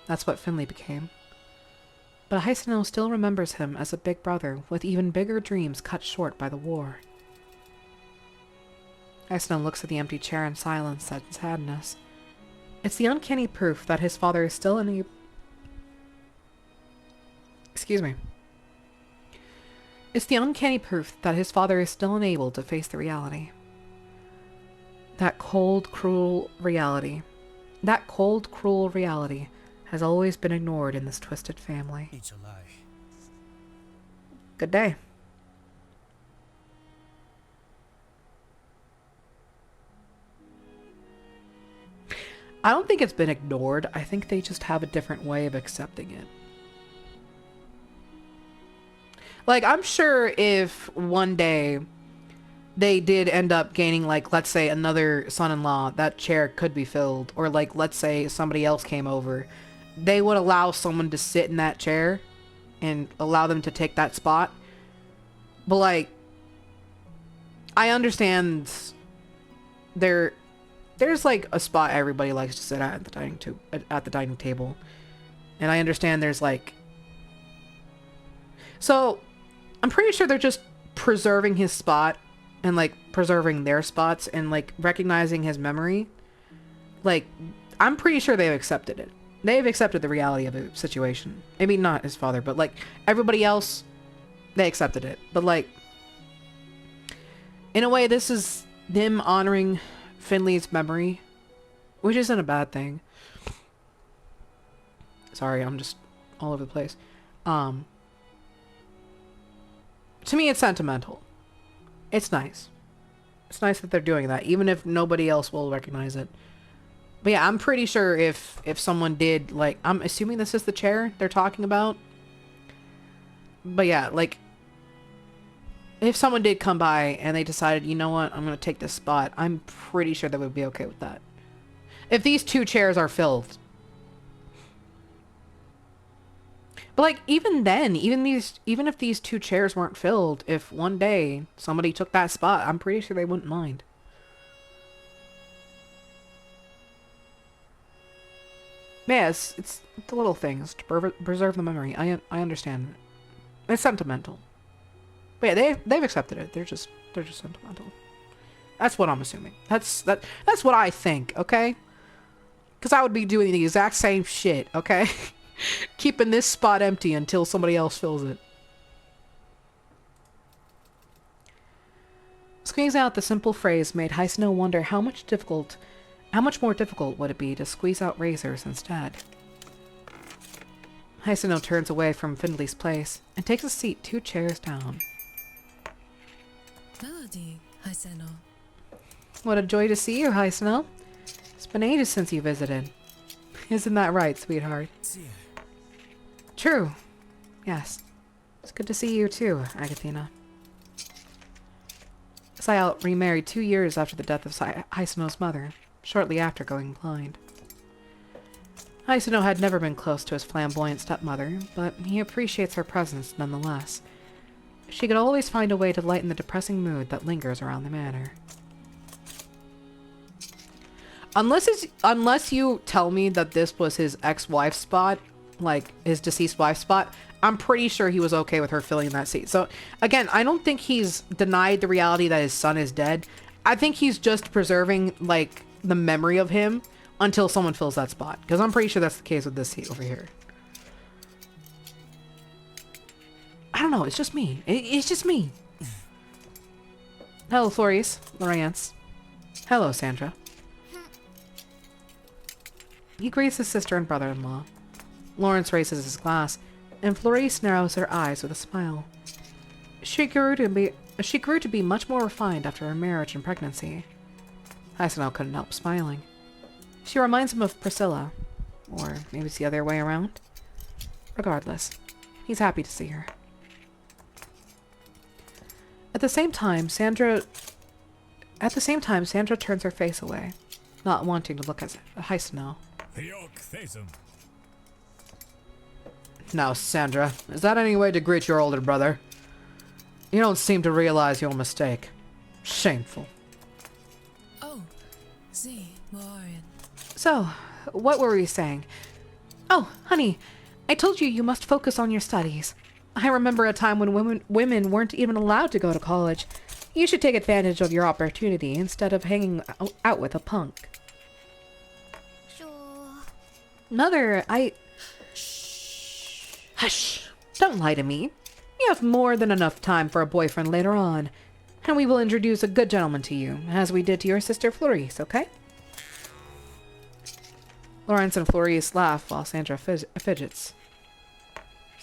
That's what Findlay became. But Hysanel still remembers him as a big brother with even bigger dreams cut short by the war. Hysanel looks at the empty chair in silence and sadness. It's the uncanny proof that his father is still It's the uncanny proof that his father is still unable to face the reality. That cold, cruel reality has always been ignored in this twisted family. It's a lie. Good day. I don't think it's been ignored. I think they just have a different way of accepting it. Like, I'm sure if one day they did end up gaining, like, let's say another son-in-law, that chair could be filled. Or, like, let's say somebody else came over. They would allow someone to sit in that chair and allow them to take that spot. But, like, I understand there's, like, a spot everybody likes to sit at the dining table. And I understand there's, like... So... I'm pretty sure they're just preserving his spot and like preserving their spots and like recognizing his memory. Like, I'm pretty sure they've accepted it. They've accepted the reality of the situation. I mean, not his father, but like everybody else, they accepted it. But like, in a way, this is them honoring Findlay's memory, which isn't a bad thing. Sorry, I'm just all over the place. To me, it's sentimental. It's nice. It's nice that they're doing that, even if nobody else will recognize it. But yeah, I'm pretty sure if someone did, like, I'm assuming this is the chair they're talking about. But yeah, like, if someone did come by and they decided, you know what, I'm going to take this spot, I'm pretty sure they would be okay with that. If these 2 chairs are filled. But like, even then, even if these 2 chairs weren't filled, if one day somebody took that spot, I'm pretty sure they wouldn't mind. Yeah, it's the little things to preserve the memory. I understand. It's sentimental. But yeah, they've accepted it. They're just sentimental. That's what I'm assuming. That's what I think, okay? Because I would be doing the exact same shit, okay? Keeping this spot empty until somebody else fills it. Squeezing out the simple phrase made Hisano wonder how much more difficult would it be to squeeze out razors instead. Hisano turns away from Findley's place and takes a seat 2 chairs down. Melody, Hisano. What a joy to see you, Hisano. It's been ages since you visited. Isn't that right, sweetheart? Seer. True. Yes. It's good to see you too, Agathina. Sayal remarried 2 years after the death of Hisano's mother, shortly after going blind. Hisano had never been close to his flamboyant stepmother, but he appreciates her presence nonetheless. She could always find a way to lighten the depressing mood that lingers around the manor. Unless you tell me that this was his ex-wife's spot, like his deceased wife's spot, I'm pretty sure he was okay with her filling that seat. So again, I don't think he's denied the reality that his son is dead. I think he's just preserving like the memory of him until someone fills that spot, because I'm pretty sure that's the case with this seat over here. I don't know, it's just me. It's just me. Hello, Florius, Lawrence. Hello, Sandra. He greets his sister and brother-in-law. Lawrence raises his glass, and Florice narrows her eyes with a smile. She grew to be much more refined after her marriage and pregnancy. Hisano couldn't help smiling. She reminds him of Priscilla. Or maybe it's the other way around. Regardless, he's happy to see her. At the same time, Sandra turns her face away, not wanting to look at Hisano. Now, Sandra, is that any way to greet your older brother? You don't seem to realize your mistake. Shameful. Oh, see, Warren. So, what were we saying? Oh, honey, I told you must focus on your studies. I remember a time when women weren't even allowed to go to college. You should take advantage of your opportunity instead of hanging out with a punk. Sure. Mother, Hush! Don't lie to me. You have more than enough time for a boyfriend later on. And we will introduce a good gentleman to you, as we did to your sister Florice, okay? Lawrence and Florice laugh while Sandra fidgets.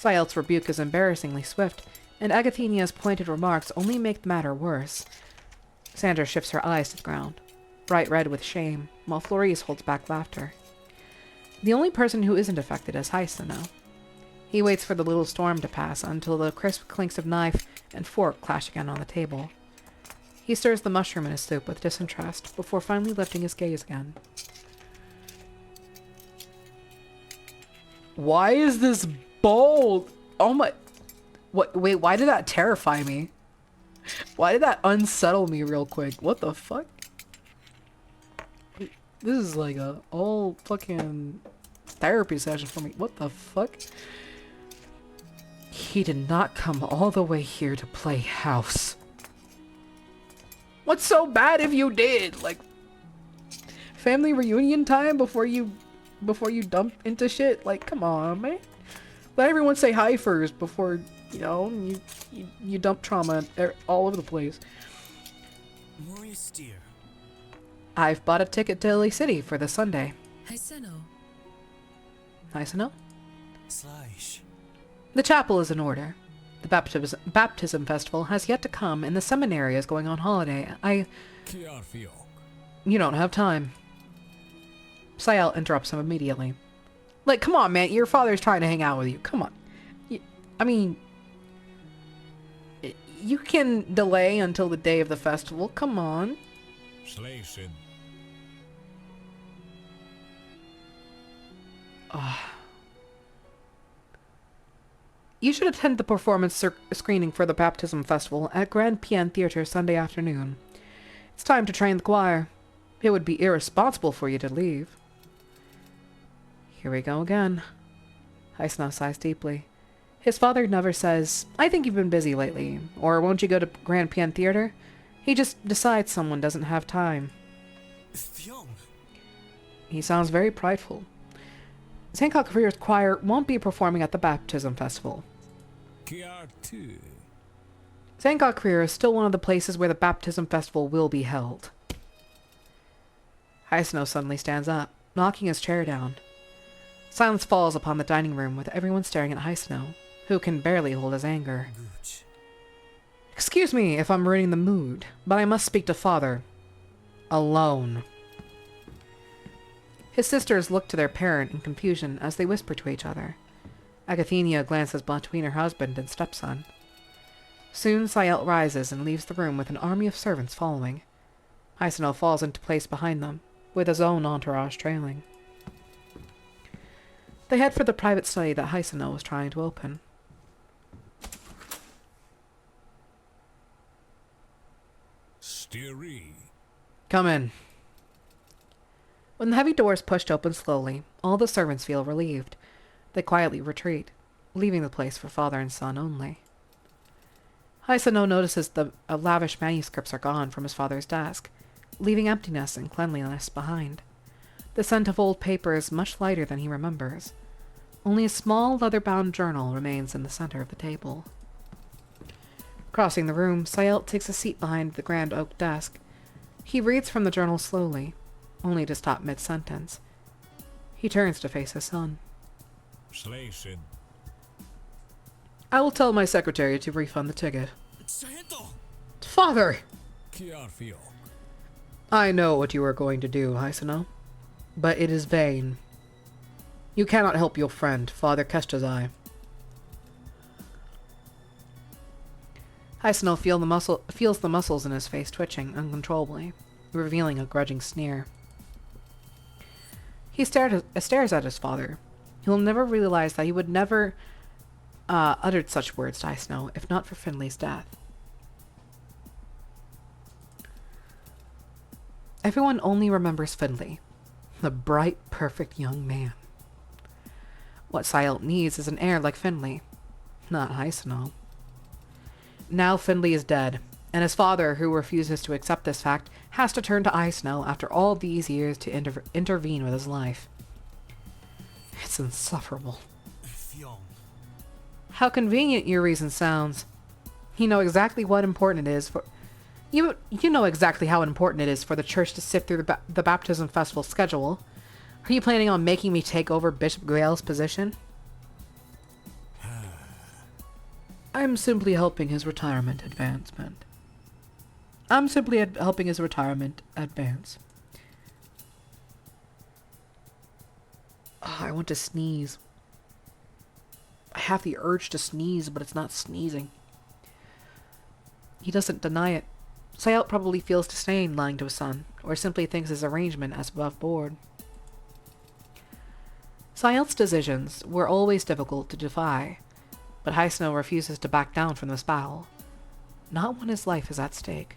Sayal's rebuke is embarrassingly swift, and Agathinia's pointed remarks only make the matter worse. Sandra shifts her eyes to the ground, bright red with shame, while Florice holds back laughter. The only person who isn't affected is Hisano. He waits for the little storm to pass until the crisp clinks of knife and fork clash again on the table. He stirs the mushroom in his soup with disinterest before finally lifting his gaze again. Why is this bold? Oh my... Wait, why did that terrify me? Why did that unsettle me real quick? What the fuck? This is like a whole fucking therapy session for me. What the fuck? He did not come all the way here to play house. What's so bad if you did? Like, family reunion time before you dump into shit? Like, come on, man. Let everyone say hi first before, you know, you dump trauma all over the place. Maurice dear. I've bought a ticket to Illy City for this Sunday. Hisano. Hisano? Slash. The chapel is in order. The baptism festival has yet to come, and the seminary is going on holiday. You don't have time. Sayal interrupts him immediately. Like, come on, man. Your father's trying to hang out with you. Come on. I mean, You can delay until the day of the festival. Come on. Slaysin. You should attend the performance screening for the baptism festival at Grand Pian Theatre Sunday afternoon. It's time to train the choir. It would be irresponsible for you to leave. Here we go again. Haisno sighs deeply. His father never says, I think you've been busy lately, or won't you go to Grand Pian Theatre? He just decides someone doesn't have time. Fyong. He sounds very prideful. St. Godhrkar's choir won't be performing at the baptism festival. Kiar tu. St. Godhrkar is still one of the places where the baptism festival will be held. Haisno suddenly stands up, knocking his chair down. Silence falls upon the dining room, with everyone staring at Haisno, who can barely hold his anger. Gooch. Excuse me if I'm ruining the mood, but I must speak to Father. Alone. His sisters look to their parent in confusion as they whisper to each other. Agathenia glances between her husband and stepson. Soon Sayelt rises and leaves the room with an army of servants following. Haisno falls into place behind them, with his own entourage trailing. They head for the private study that Haisno was trying to open. Steery. Come in. When the heavy doors pushed open slowly, all the servants feel relieved. They quietly retreat, leaving the place for father and son only. Haisno notices the lavish manuscripts are gone from his father's desk, leaving emptiness and cleanliness behind. The scent of old paper is much lighter than he remembers. Only a small leather-bound journal remains in the center of the table. Crossing the room, Sayelt takes a seat behind the grand oak desk. He reads from the journal slowly, only to stop mid-sentence. He turns to face his son. Slaysin. I will tell my secretary to refund the ticket. Sargento. Father! Kiar fio. I know what you are going to do, Haisno, but it is vain. You cannot help your friend, Father Kestazai. Haisno feels the muscles in his face twitching uncontrollably, revealing a grudging sneer. He stares at his father. He'll never realize that he would never uttered such words to Haisno if not for Finley's death. Everyone only remembers Finley, the bright, perfect young man. What Sayelt needs is an heir like Finley, not Haisno. Now Finley is dead, and his father, who refuses to accept this fact, has to turn to Haisno after all these years to intervene with his life. It's insufferable. Fyong. How convenient your reason sounds. You know exactly what important it is for... You know exactly how important it is for the church to sift through the baptism festival schedule. Are you planning on making me take over Bishop Grael's position? I'm simply helping his retirement advancement. Helping his retirement advance. Oh, I want to sneeze. I have the urge to sneeze, but it's not sneezing. He doesn't deny it. Sayelt probably feels disdain lying to his son, or simply thinks his arrangement as above board. Sayelt's decisions were always difficult to defy, but Haisno refuses to back down from this battle, not when his life is at stake.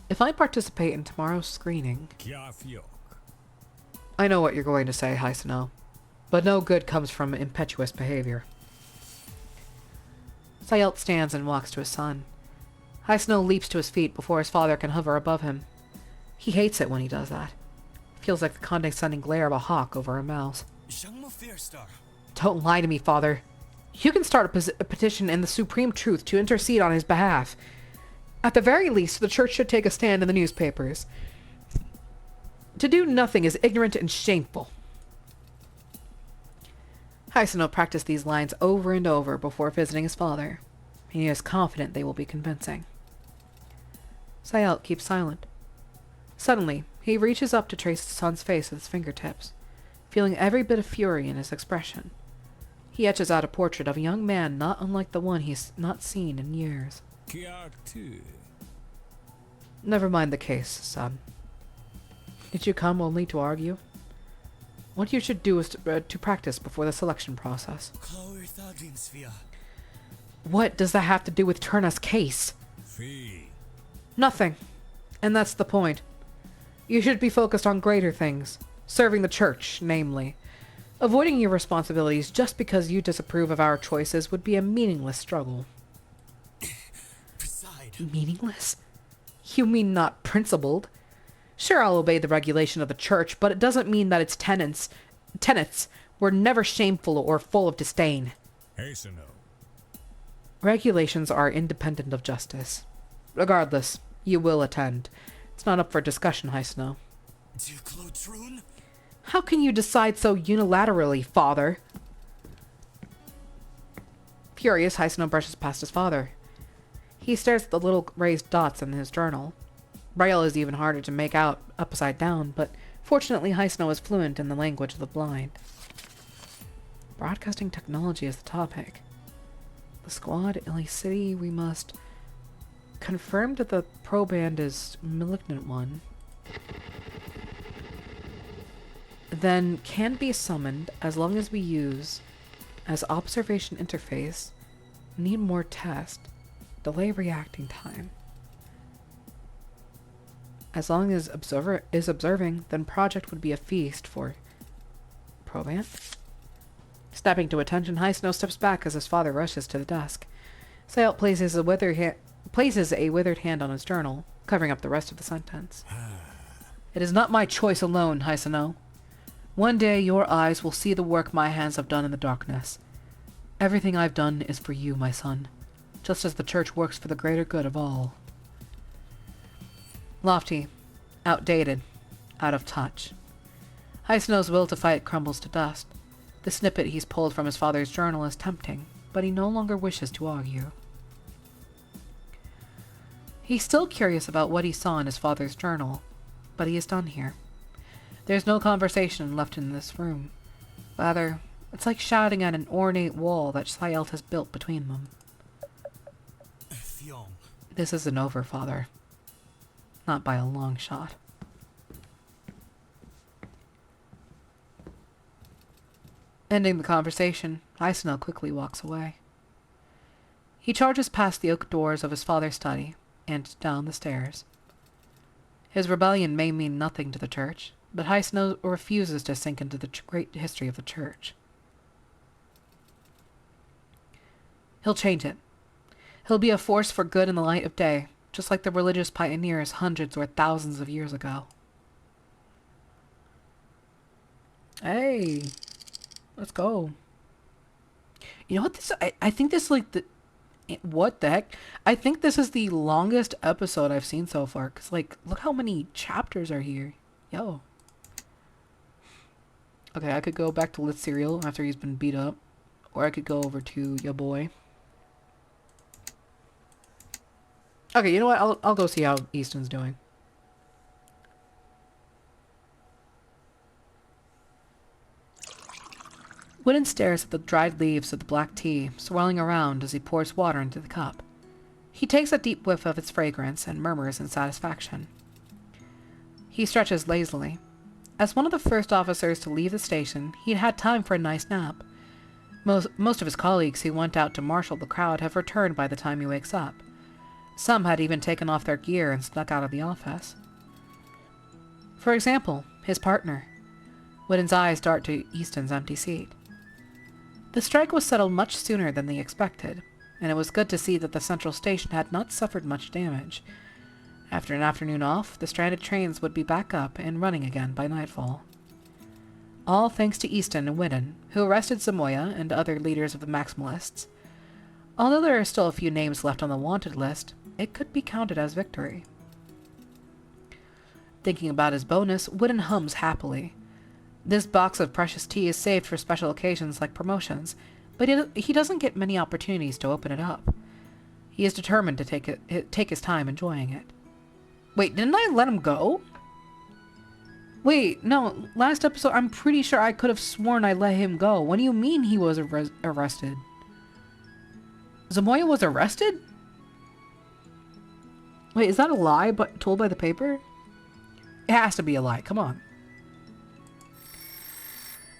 If I participate in tomorrow's screening... Kiar fio. I know what you're going to say, Haisno, but no good comes from impetuous behavior. Sayelt stands and walks to his son. Haisno leaps to his feet before his father can hover above him. He hates it when he does that. It feels like the condescending glare of a hawk over a mouse. Shangmo Fierstar. Don't lie to me, father. You can start a petition in the Supreme Truth to intercede on his behalf. At the very least, the church should take a stand in the newspapers. To do nothing is ignorant and shameful. Haisno practiced these lines over and over before visiting his father. He is confident they will be convincing. Sayelt keeps silent. Suddenly, he reaches up to trace his son's face with his fingertips, feeling every bit of fury in his expression. He etches out a portrait of a young man not unlike the one he's not seen in years. Kiar 2. Never mind the case, son. Did you come only to argue? What you should do is to practice before the selection process. What does that have to do with Turna's case? Fee. Nothing. And that's the point. You should be focused on greater things. Serving the church, namely. Avoiding your responsibilities just because you disapprove of our choices would be a meaningless struggle. Meaningless? You mean not principled? Sure, I'll obey the regulation of the church, but it doesn't mean that its tenets were never shameful or full of disdain. Haseno. Regulations are independent of justice. Regardless, you will attend. It's not up for discussion, Hysno. How can you decide so unilaterally, father? Furious, Hysno brushes past his father. He stares at the little raised dots in his journal. Braille is even harder to make out upside down, but fortunately Hysno is fluent in the language of the blind. Broadcasting technology is the topic. The squad, Illy City, we must confirm that the proband is malignant one. Then can be summoned as long as we use as observation interface. Need more test. Delay reacting time. As long as observer is observing, then project would be a feast for proband. Snapping to attention, Hysno steps back as his father rushes to the desk. Sayalt places a withered hand on his journal, covering up the rest of the sentence. It is not my choice alone, Hysno. One day your eyes will see the work my hands have done in the darkness. Everything I've done is for you, my son, just as the church works for the greater good of all. Lofty, outdated, out of touch. Hysno's will to fight crumbles to dust. The snippet he's pulled from his father's journal is tempting, but he no longer wishes to argue. He's still curious about what he saw in his father's journal, but he is done here. There's no conversation left in this room. Rather, it's like shouting at an ornate wall that Sayalt has built between them. This isn't over, father. Not by a long shot. Ending the conversation, Hysno quickly walks away. He charges past the oak doors of his father's study and down the stairs. His rebellion may mean nothing to the church, but Hysno refuses to sink into the great history of the church. He'll change it. He'll be a force for good in the light of day, just like the religious pioneers hundreds or thousands of years ago. Hey, let's go. You know what this? I think this is like the. What the heck? I think this is the longest episode I've seen so far. Cause like, look how many chapters are here. Yo. Okay, I could go back to Lit Serial after he's been beat up, or I could go over to your boy. Okay, you know what? I'll go see how Easton's doing. Wooden stares at the dried leaves of the black tea swirling around as he pours water into the cup. He takes a deep whiff of its fragrance and murmurs in satisfaction. He stretches lazily. As one of the first officers to leave the station, he'd had time for a nice nap. Most of his colleagues who went out to marshal the crowd have returned by the time he wakes up. Some had even taken off their gear and snuck out of the office. For example, his partner. Wooden's eyes dart to Easton's empty seat. The strike was settled much sooner than they expected, and it was good to see that the central station had not suffered much damage. After an afternoon off, the stranded trains would be back up and running again by nightfall. All thanks to Easton and Wooden, who arrested Zamoya and other leaders of the Maximalists. Although there are still a few names left on the wanted list, it could be counted as victory. Thinking about his bonus, Wooden hums happily. This box of precious tea is saved for special occasions like promotions, but he doesn't get many opportunities to open it up. He is determined to take his time enjoying it. Wait, didn't I let him go? Wait, no. Last episode, I'm pretty sure I could have sworn I let him go. What do you mean he was arrested? Zamoya was arrested? Wait, is that a lie but told by the paper? It has to be a lie. Come on.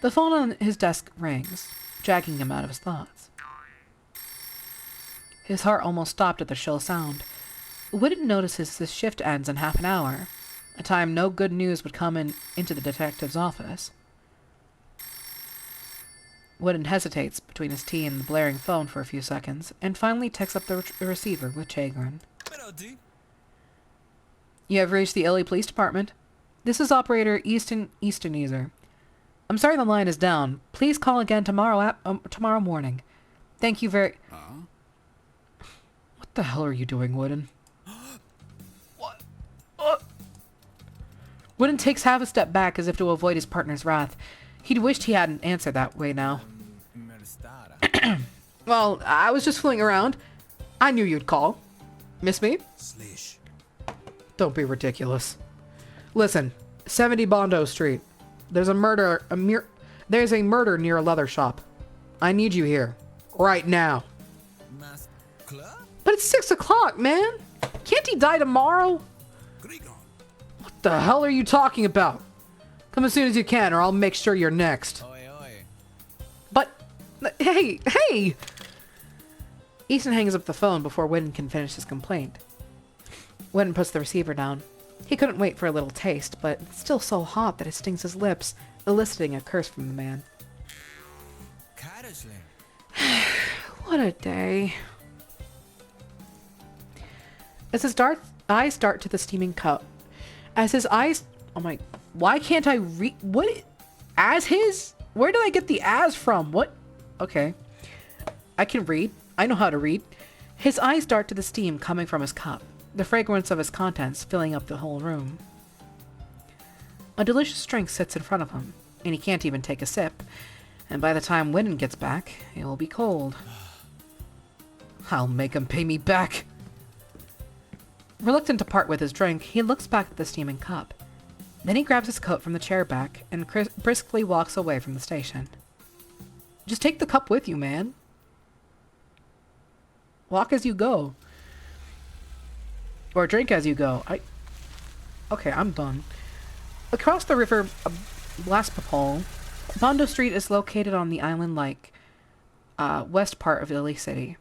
The phone on his desk rings, dragging him out of his thoughts. His heart almost stopped at the shrill sound. Wouldn't notice his shift ends in half an hour, a time no good news would come into the detective's office. Wooden hesitates between his tea and the blaring phone for a few seconds, and finally takes up the receiver with chagrin. You have reached the LA Police Department. This is Operator Easterneser. I'm sorry the line is down. Please call again tomorrow morning. Thank you very... What the hell are you doing, Wooden? What? Wooden takes half a step back as if to avoid his partner's wrath. He'd wished he hadn't answered that way now. Well, I was just fooling around. I knew you'd call. Miss me? Slish. Don't be ridiculous. Listen, 70 Bondo Street. There's a murder near a leather shop. I need you here. Right now. But it's 6 o'clock, man. Can't he die tomorrow? What the hell are you talking about? Come as soon as you can, or I'll make sure you're next. But, hey! Easton hangs up the phone before Witten can finish his complaint. Witten puts the receiver down. He couldn't wait for a little taste, but it's still so hot that it stings his lips, eliciting a curse from the man. What a day. As his eyes dart to the steaming cup. As his eyes... Oh my... Why can't I read... What? As his? Where did I get the as from? What? Okay. I can read. I know how to read. His eyes dart to the steam coming from his cup. The fragrance of its contents filling up the whole room. A delicious drink sits in front of him, and he can't even take a sip. And by the time Witten gets back, it will be cold. I'll make him pay me back. Reluctant to part with his drink, he looks back at the steaming cup. Then he grabs his coat from the chair back and briskly walks away from the station. Just take the cup with you, man. Walk as you go. Or drink as you go. Okay, I'm done. Across the river Blaspapol, Bondo Street is located on the island-like west part of Italy City.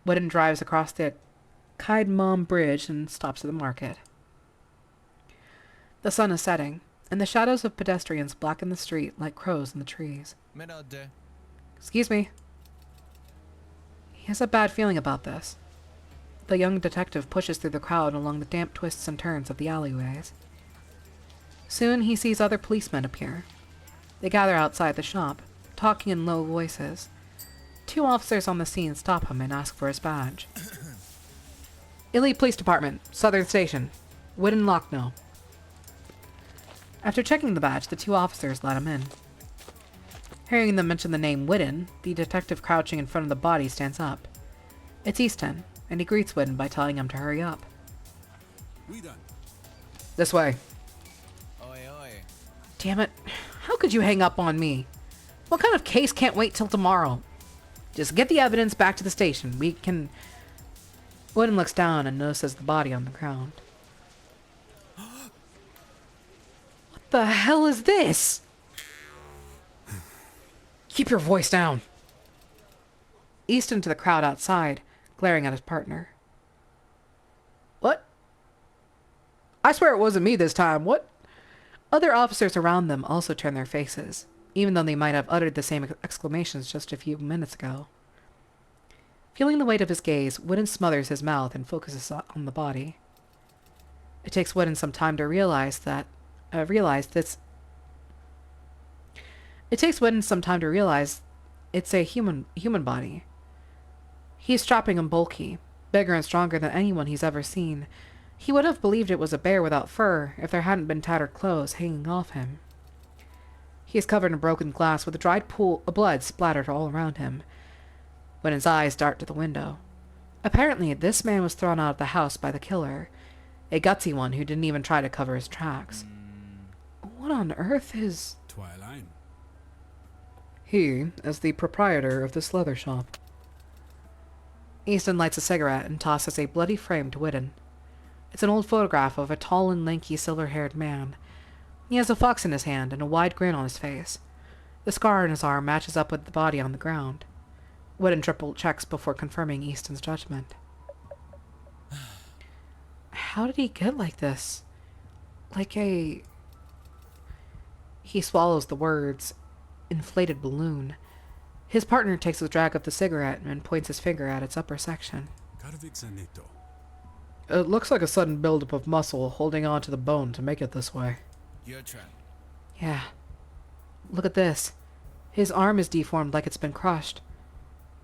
Witten drives across the Kaidmom Bridge and stops at the market. The sun is setting, and the shadows of pedestrians blacken the street like crows in the trees. Excuse me. He has a bad feeling about this. The young detective pushes through the crowd along the damp twists and turns of the alleyways. Soon he sees other policemen appear. They gather outside the shop, talking in low voices. 2 officers on the scene stop him and ask for his badge. Italy Police Department, Southern Station. Witten Lockno. After checking the badge, the 2 officers let him in. Hearing them mention the name Witten, the detective crouching in front of the body stands up. It's Easton, and he greets Witten by telling him to hurry up. We done. This way. Oi, oi. Damn it. How could you hang up on me? What kind of case can't wait till tomorrow? Just get the evidence back to the station. We can... Witten looks down and notices the body on the ground. What the hell is this? Keep your voice down. Easton to the crowd outside, glaring at his partner. What? I swear it wasn't me this time. What? Other officers around them also turn their faces, even though they might have uttered the same exclamations just a few minutes ago. Feeling the weight of his gaze, Witten smothers his mouth and focuses on the body. It takes Witten some time to realize it's a human body. He's strapping and bulky, bigger and stronger than anyone he's ever seen. He would have believed it was a bear without fur if there hadn't been tattered clothes hanging off him. He is covered in broken glass with a dried pool of blood splattered all around him. When his eyes dart to the window. Apparently, this man was thrown out of the house by the killer, a gutsy one who didn't even try to cover his tracks. What on earth is... Twiline. He is the proprietor of this leather shop. Easton lights a cigarette and tosses a bloody frame to Whitten. It's an old photograph of a tall and lanky silver-haired man. He has a fox in his hand and a wide grin on his face. The scar on his arm matches up with the body on the ground. Whitten triple checks before confirming Easton's judgment. How did he get like this? Like a... He swallows the words. Inflated balloon. His partner takes a drag of the cigarette and points his finger at its upper section. Godhrkar. It looks like a sudden buildup of muscle holding on to the bone to make it this way. Your turn. Yeah. Look at this. His arm is deformed like it's been crushed.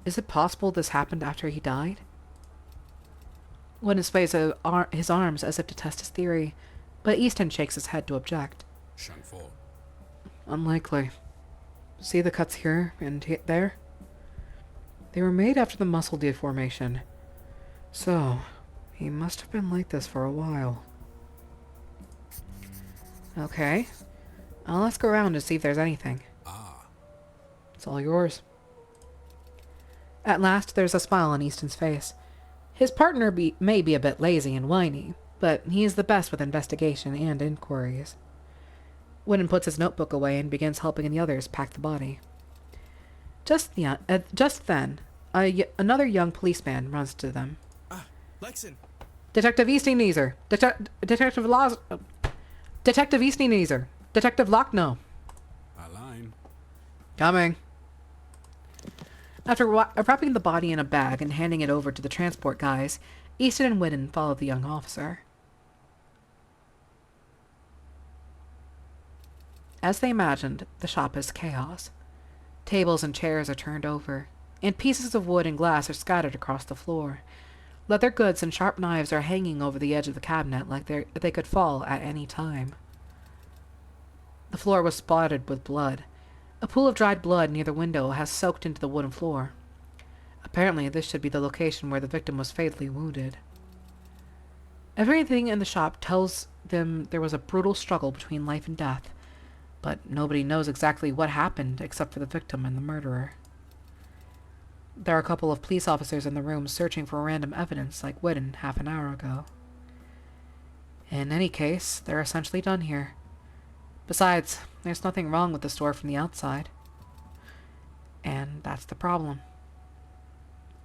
Is it possible this happened after he died? Whitten sways his arms as if to test his theory, but Easton shakes his head to object. Shanfor. Unlikely. See the cuts here and there? They were made after the muscle deformation. So, he must have been like this for a while. Okay. I'll ask around to see if there's anything. Ah. It's all yours. At last, there's a smile on Easton's face. His partner may be a bit lazy and whiny, but he is the best with investigation and inquiries. Whitten puts his notebook away and begins helping the others pack the body. Just then, another young policeman runs to them. Ah, Lexin. Detective Eastneezer. Detective Eastneezer. Detective Lochno. Align. Coming. After wrapping the body in a bag and handing it over to the transport guys, Easton and Whitten follow the young officer. As they imagined, the shop is chaos. Tables and chairs are turned over, and pieces of wood and glass are scattered across the floor. Leather goods and sharp knives are hanging over the edge of the cabinet like they could fall at any time. The floor was spotted with blood. A pool of dried blood near the window has soaked into the wooden floor. Apparently, this should be the location where the victim was fatally wounded. Everything in the shop tells them there was a brutal struggle between life and death, but nobody knows exactly what happened except for the victim and the murderer. There are a couple of police officers in the room searching for random evidence like Whitten half an hour ago. In any case, they're essentially done here. Besides, there's nothing wrong with the store from the outside. And that's the problem.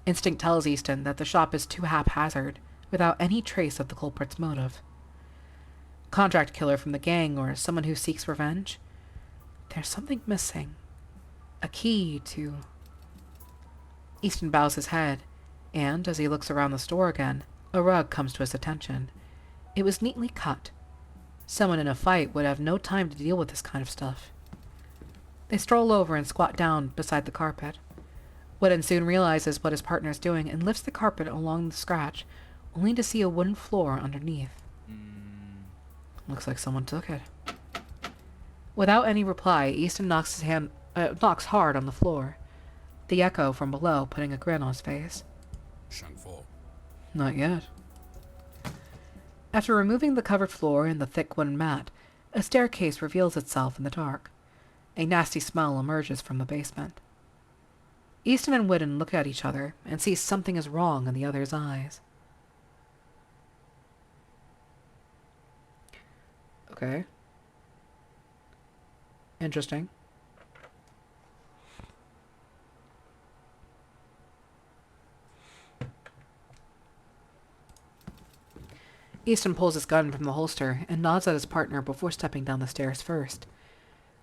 Instinct tells Easton that the shop is too haphazard, without any trace of the culprit's motive. Contract killer from the gang or someone who seeks revenge? There's something missing. A key to... Easton bows his head, and as he looks around the store again, a rug comes to his attention. It was neatly cut. Someone in a fight would have no time to deal with this kind of stuff. They stroll over and squat down beside the carpet. Whitten soon realizes what his partner is doing and lifts the carpet along the scratch, only to see a wooden floor underneath. Looks like someone took it. Without any reply, Easton knocks hard on the floor, the echo from below putting a grin on his face. Shanfor. Not yet. After removing the covered floor and the thick wooden mat, a staircase reveals itself in the dark. A nasty smell emerges from the basement. Easton and Whitten look at each other and see something is wrong in the other's eyes. Okay. Interesting. Easton pulls his gun from the holster and nods at his partner before stepping down the stairs first.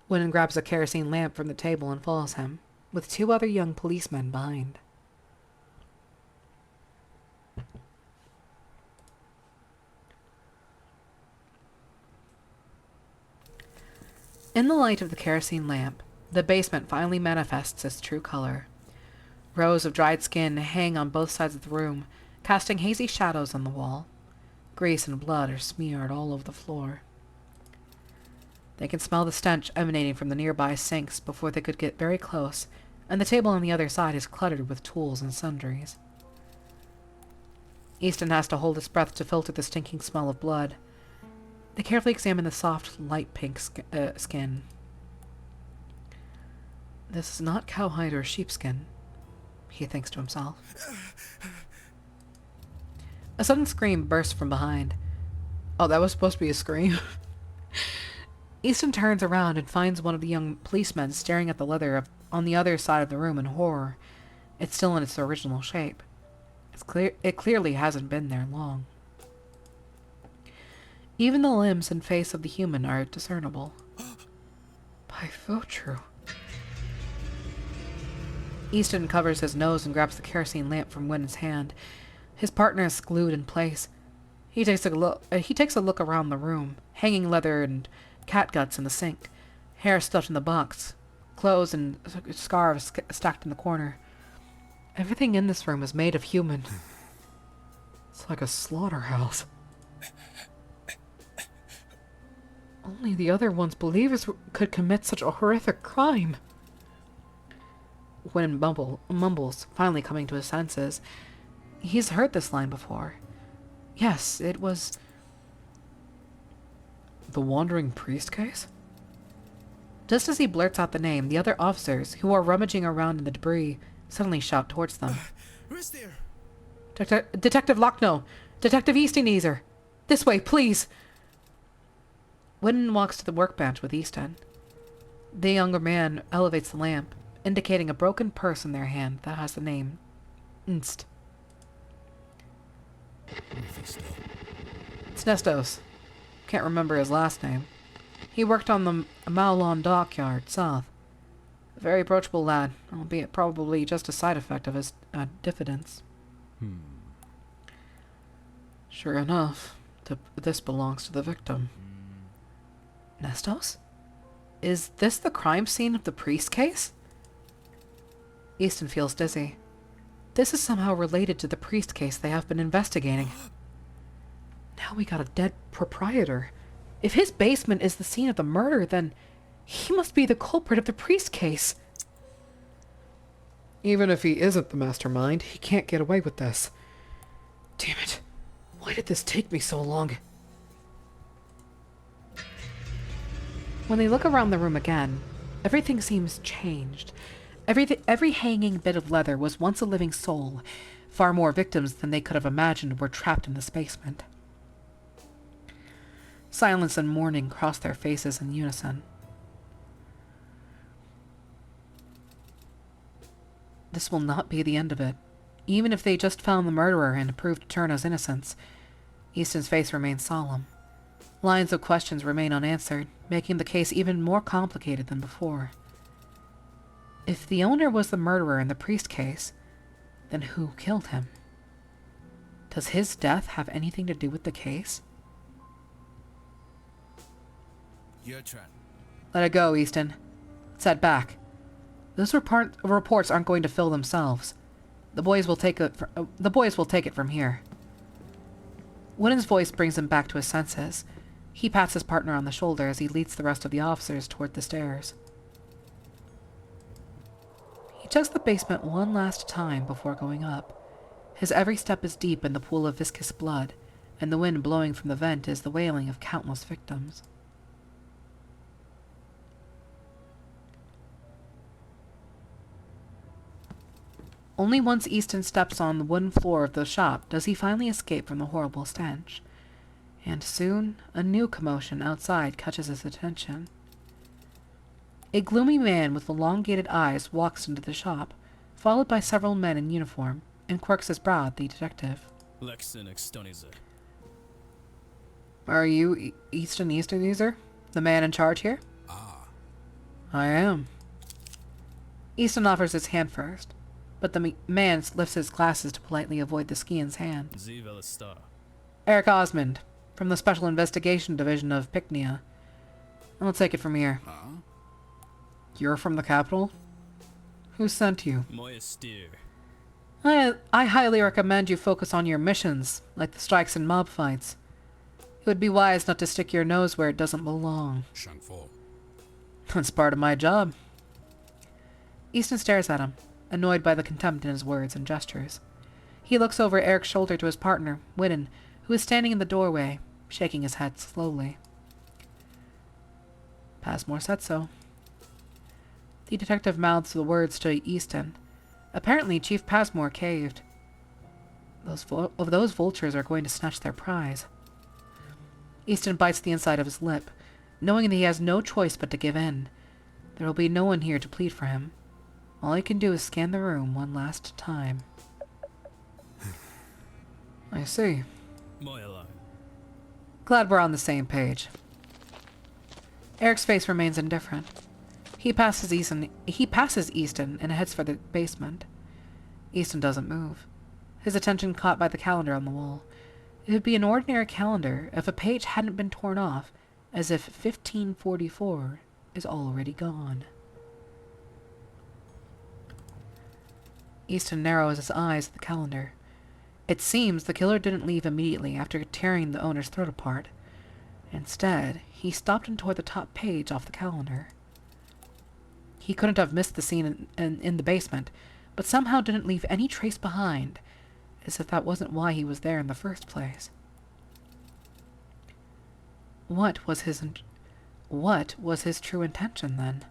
Whitten grabs a kerosene lamp from the table and follows him, with two other young policemen behind. In the light of the kerosene lamp, the basement finally manifests its true color. Rows of dried skin hang on both sides of the room, casting hazy shadows on the wall. Grease and blood are smeared all over the floor. They can smell the stench emanating from the nearby sinks before they could get very close, and the table on the other side is cluttered with tools and sundries. Easton has to hold his breath to filter the stinking smell of blood. They carefully examine the soft, light pink skin. This is not cowhide or sheepskin, he thinks to himself. A sudden scream bursts from behind. Oh, that was supposed to be a scream. Easton turns around and finds one of the young policemen staring at the leather on the other side of the room in horror. It's still in its original shape. It clearly hasn't been there long. Even the limbs and face of the human are discernible. By Votru. Easton covers his nose and grabs the kerosene lamp from Wynn's hand. His partner is glued in place. He takes a look around the room. Hanging leather and catguts in the sink. Hair stuffed in the box. Clothes and scarves stacked in the corner. Everything in this room is made of human. It's like a slaughterhouse. Only the other one's believers could commit such a horrific crime. Wynn mumbles, finally coming to his senses. He's heard this line before. Yes, it was... The Wandering Priest case? Just as he blurts out the name, the other officers, who are rummaging around in the debris, suddenly shout towards them. Who's there? Detective Lochno! Detective Easteneaser! This way, please! Wynn walks to the workbench with Easton. The younger man elevates the lamp, indicating a broken purse in their hand that has the name Nst. It's Nestos. Can't remember his last name. He worked on the Maulon dockyard south. A very approachable lad, albeit probably just a side effect of his diffidence. Sure enough, this belongs to the victim. Nestos? Is this the crime scene of the priest case? Easton feels dizzy. This is somehow related to the priest case they have been investigating. Now we got a dead proprietor. If his basement is the scene of the murder, then he must be the culprit of the priest case. Even if he isn't the mastermind, he can't get away with this. Damn it. Why did this take me so long? When they look around the room again, everything seems changed. Every hanging bit of leather was once a living soul. Far more victims than they could have imagined were trapped in this basement. Silence and mourning cross their faces in unison. This will not be the end of it. Even if they just found the murderer and proved Turner's innocence, Easton's face remains solemn. Lines of questions remain unanswered, making the case even more complicated than before. If the owner was the murderer in the priest case, then who killed him? Does his death have anything to do with the case? Your turn. Let it go, Easton. Let's head back. Those reports aren't going to fill themselves. The boys will take it from here. Wynn's voice brings him back to his senses. He pats his partner on the shoulder as he leads the rest of the officers toward the stairs. He checks the basement one last time before going up. His every step is deep in the pool of viscous blood, and the wind blowing from the vent is the wailing of countless victims. Only once Easton steps on the wooden floor of the shop does he finally escape from the horrible stench. And soon, a new commotion outside catches his attention. A gloomy man with elongated eyes walks into the shop, followed by several men in uniform, and quirks his brow at the detective. Are you Easteneaser, the man in charge here? Ah, I am. Easton offers his hand first, but the man lifts his glasses to politely avoid the skian's hand. Eric Osmond, from the Special Investigation Division of Picnia. I'll take it from here. huh? You're from the capital? Who sent you? I highly recommend you focus on your missions, like the strikes and mob fights. It would be wise not to stick your nose where it doesn't belong. Shanfo. That's part of my job. Easton stares at him, annoyed by the contempt in his words and gestures. He looks over Eric's shoulder to his partner, Wynn, who is standing in the doorway, shaking his head slowly. Passmore said so. The detective mouths the words to Easton. Apparently, Chief Passmore caved. Those vultures are going to snatch their prize. Easton bites the inside of his lip, knowing that he has no choice but to give in. There will be no one here to plead for him. All he can do is scan the room one last time. I see. Glad we're on the same page. Eric's face remains indifferent. He passes Easton and heads for the basement. Easton doesn't move, his attention caught by the calendar on the wall. It would be an ordinary calendar if a page hadn't been torn off, as if 1544 is already gone. Easton narrows his eyes at the calendar. It seems the killer didn't leave immediately after tearing the owner's throat apart. Instead, he stopped and tore the top page off the calendar. He couldn't have missed the scene in the basement, but somehow didn't leave any trace behind, as if that wasn't why he was there in the first place. What was his true intention, then?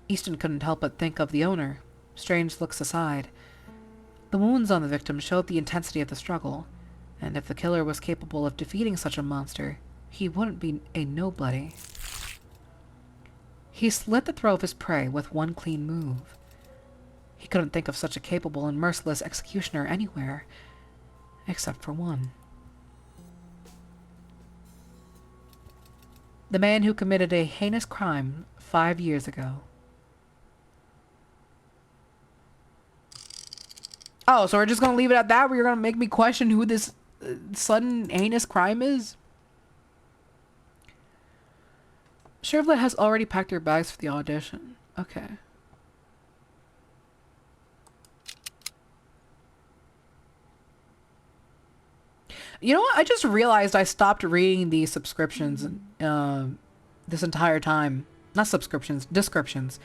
Easton couldn't help but think of the owner, strange looks aside. The wounds on the victim showed the intensity of the struggle, and if the killer was capable of defeating such a monster, he wouldn't be a nobody. He slit the throat of his prey with one clean move. He couldn't think of such a capable and merciless executioner anywhere, except for one. The man who committed a heinous crime 5 years ago. Oh, so we're just gonna leave it at that? Where you're gonna make me question who this sudden heinous crime is? Chervlet has already packed her bags for the audition. Okay. You know what? I just realized I stopped reading the subscriptions this entire time. Not subscriptions, descriptions.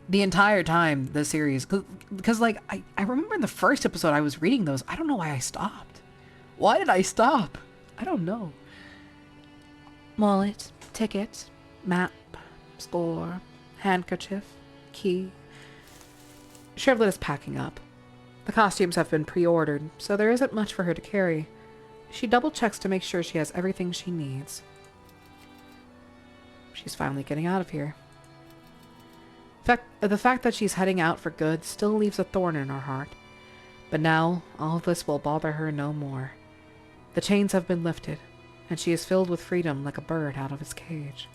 The entire time, the series. Because, like, I remember in the first episode I was reading those. I don't know why I stopped. Why did I stop? I don't know. Wallet, ticket, map, score, handkerchief, key. Chervlet is packing up. The costumes have been pre-ordered, so there isn't much for her to carry. She double-checks to make sure she has everything she needs. She's finally getting out of here. The fact that she's heading out for good still leaves a thorn in her heart. But now, all of this will bother her no more. The chains have been lifted, and she is filled with freedom like a bird out of its cage.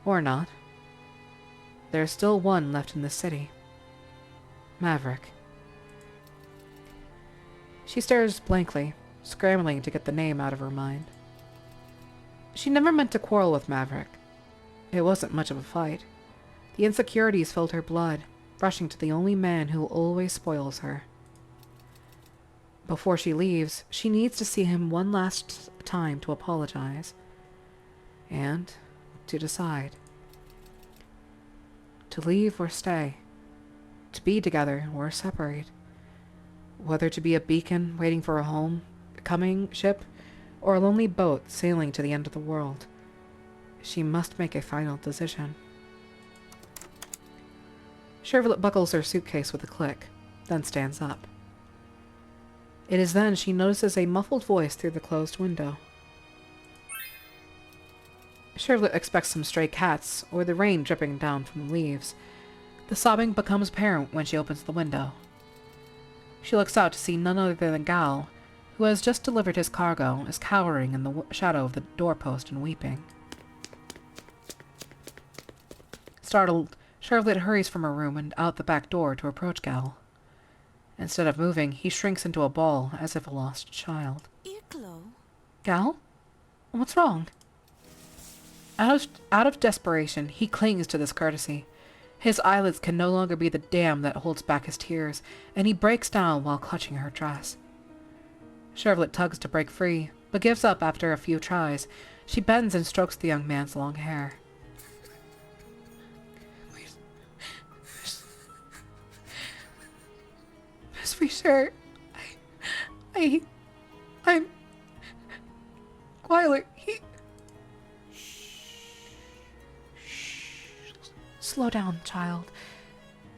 Or not. There is still one left in the city. Maverick. She stares blankly, scrambling to get the name out of her mind. She never meant to quarrel with Maverick. It wasn't much of a fight. The insecurities filled her blood, rushing to the only man who always spoils her. Before she leaves, she needs to see him one last time to apologize. And to decide. To leave or stay. To be together or separate. Whether to be a beacon waiting for a home, a coming ship, or a lonely boat sailing to the end of the world. She must make a final decision. Chervlet buckles her suitcase with a click, then stands up. It is then she notices a muffled voice through the closed window. Chervlet expects some stray cats, or the rain dripping down from the leaves. The sobbing becomes apparent when she opens the window. She looks out to see none other than Gal, who has just delivered his cargo, is cowering in the shadow of the doorpost and weeping. Startled, Chervlet hurries from her room and out the back door to approach Gal. Instead of moving, he shrinks into a ball, as if a lost child. Gal? What's wrong? Out of desperation, he clings to this courtesy. His eyelids can no longer be the dam that holds back his tears, and he breaks down while clutching her dress. Chervlet tugs to break free, but gives up after a few tries. She bends and strokes the young man's long hair. Miss Richard, I'm... Wyler, he... Shh. Slow down, child.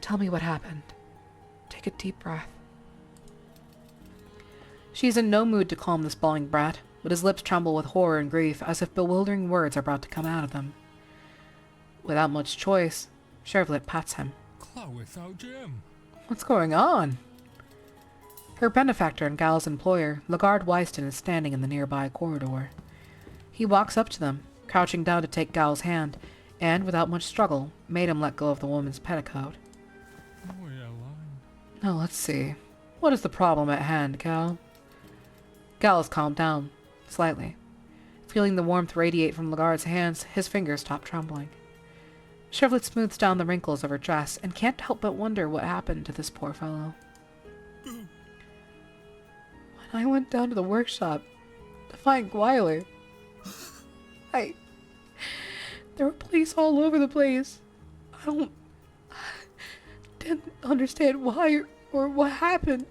Tell me what happened. Take a deep breath. She is in no mood to calm this bawling brat, but his lips tremble with horror and grief as if bewildering words are about to come out of them. Without much choice, Chervlet pats him. Claw without Jim. What's going on? Her benefactor and Gal's employer, Lagarde Wyston, is standing in the nearby corridor. He walks up to them, crouching down to take Gal's hand, and, without much struggle, made him let go of the woman's petticoat. Now let's see. What is the problem at hand, Gal? Gal has calmed down, slightly. Feeling the warmth radiate from Lagarde's hands, his fingers stop trembling. Chervlet smooths down the wrinkles of her dress and can't help but wonder what happened to this poor fellow. When I went down to the workshop to find Gwyler, there were police all over the place. I didn't understand why or what happened.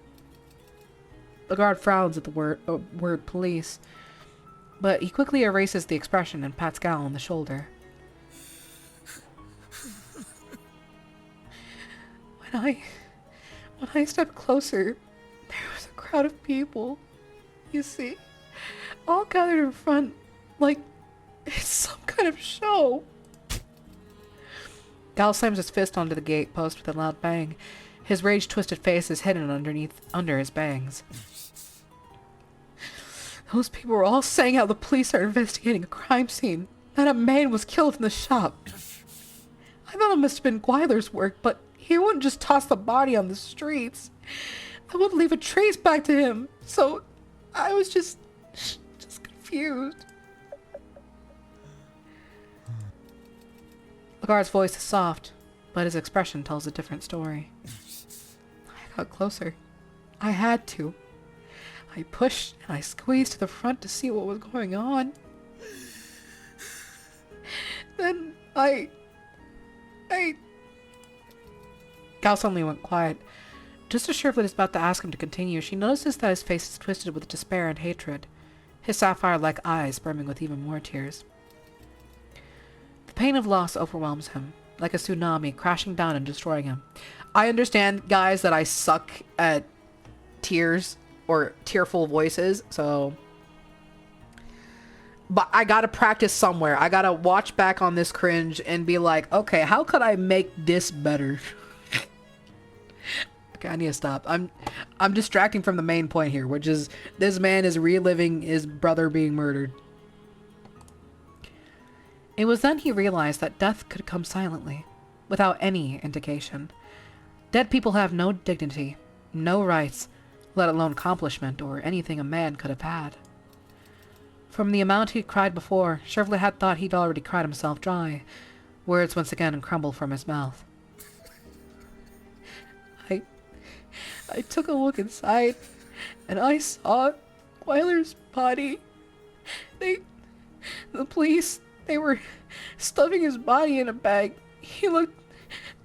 Lagarde frowns at the word police, but he quickly erases the expression and pats Gal on the shoulder. When I stepped closer, there was a crowd of people, you see, all gathered in front, like it's some kind of show. Gal slams his fist onto the gate post with a loud bang. His rage-twisted face is hidden under his bangs. Those people were all saying how the police are investigating a crime scene, that a man was killed in the shop. I thought it must have been Gwyler's work, but he wouldn't just toss the body on the streets. That would leave a trace back to him. So I was just confused. Lagarde's voice is soft, but his expression tells a different story. I got closer. I had to. I pushed and I squeezed to the front to see what was going on. Then Gal suddenly went quiet. Just as Chervlet is about to ask him to continue, she notices that his face is twisted with despair and hatred, his sapphire-like eyes brimming with even more tears. The pain of loss overwhelms him, like a tsunami crashing down and destroying him. I understand, guys, that I suck at tears or tearful voices, so... But I gotta practice somewhere. I gotta watch back on this cringe and be like, okay, how could I make this better? Okay, I need to stop. I'm distracting from the main point here, which is this man is reliving his brother being murdered. It was then he realized that death could come silently, without any indication. Dead people have no dignity, no rights, let alone accomplishment or anything a man could have had. From the amount he'd cried before, Chervlet had thought he'd already cried himself dry. Words once again crumbled from his mouth. I took a look inside, and I saw Gwyler's body. The police, they were stuffing his body in a bag. He looked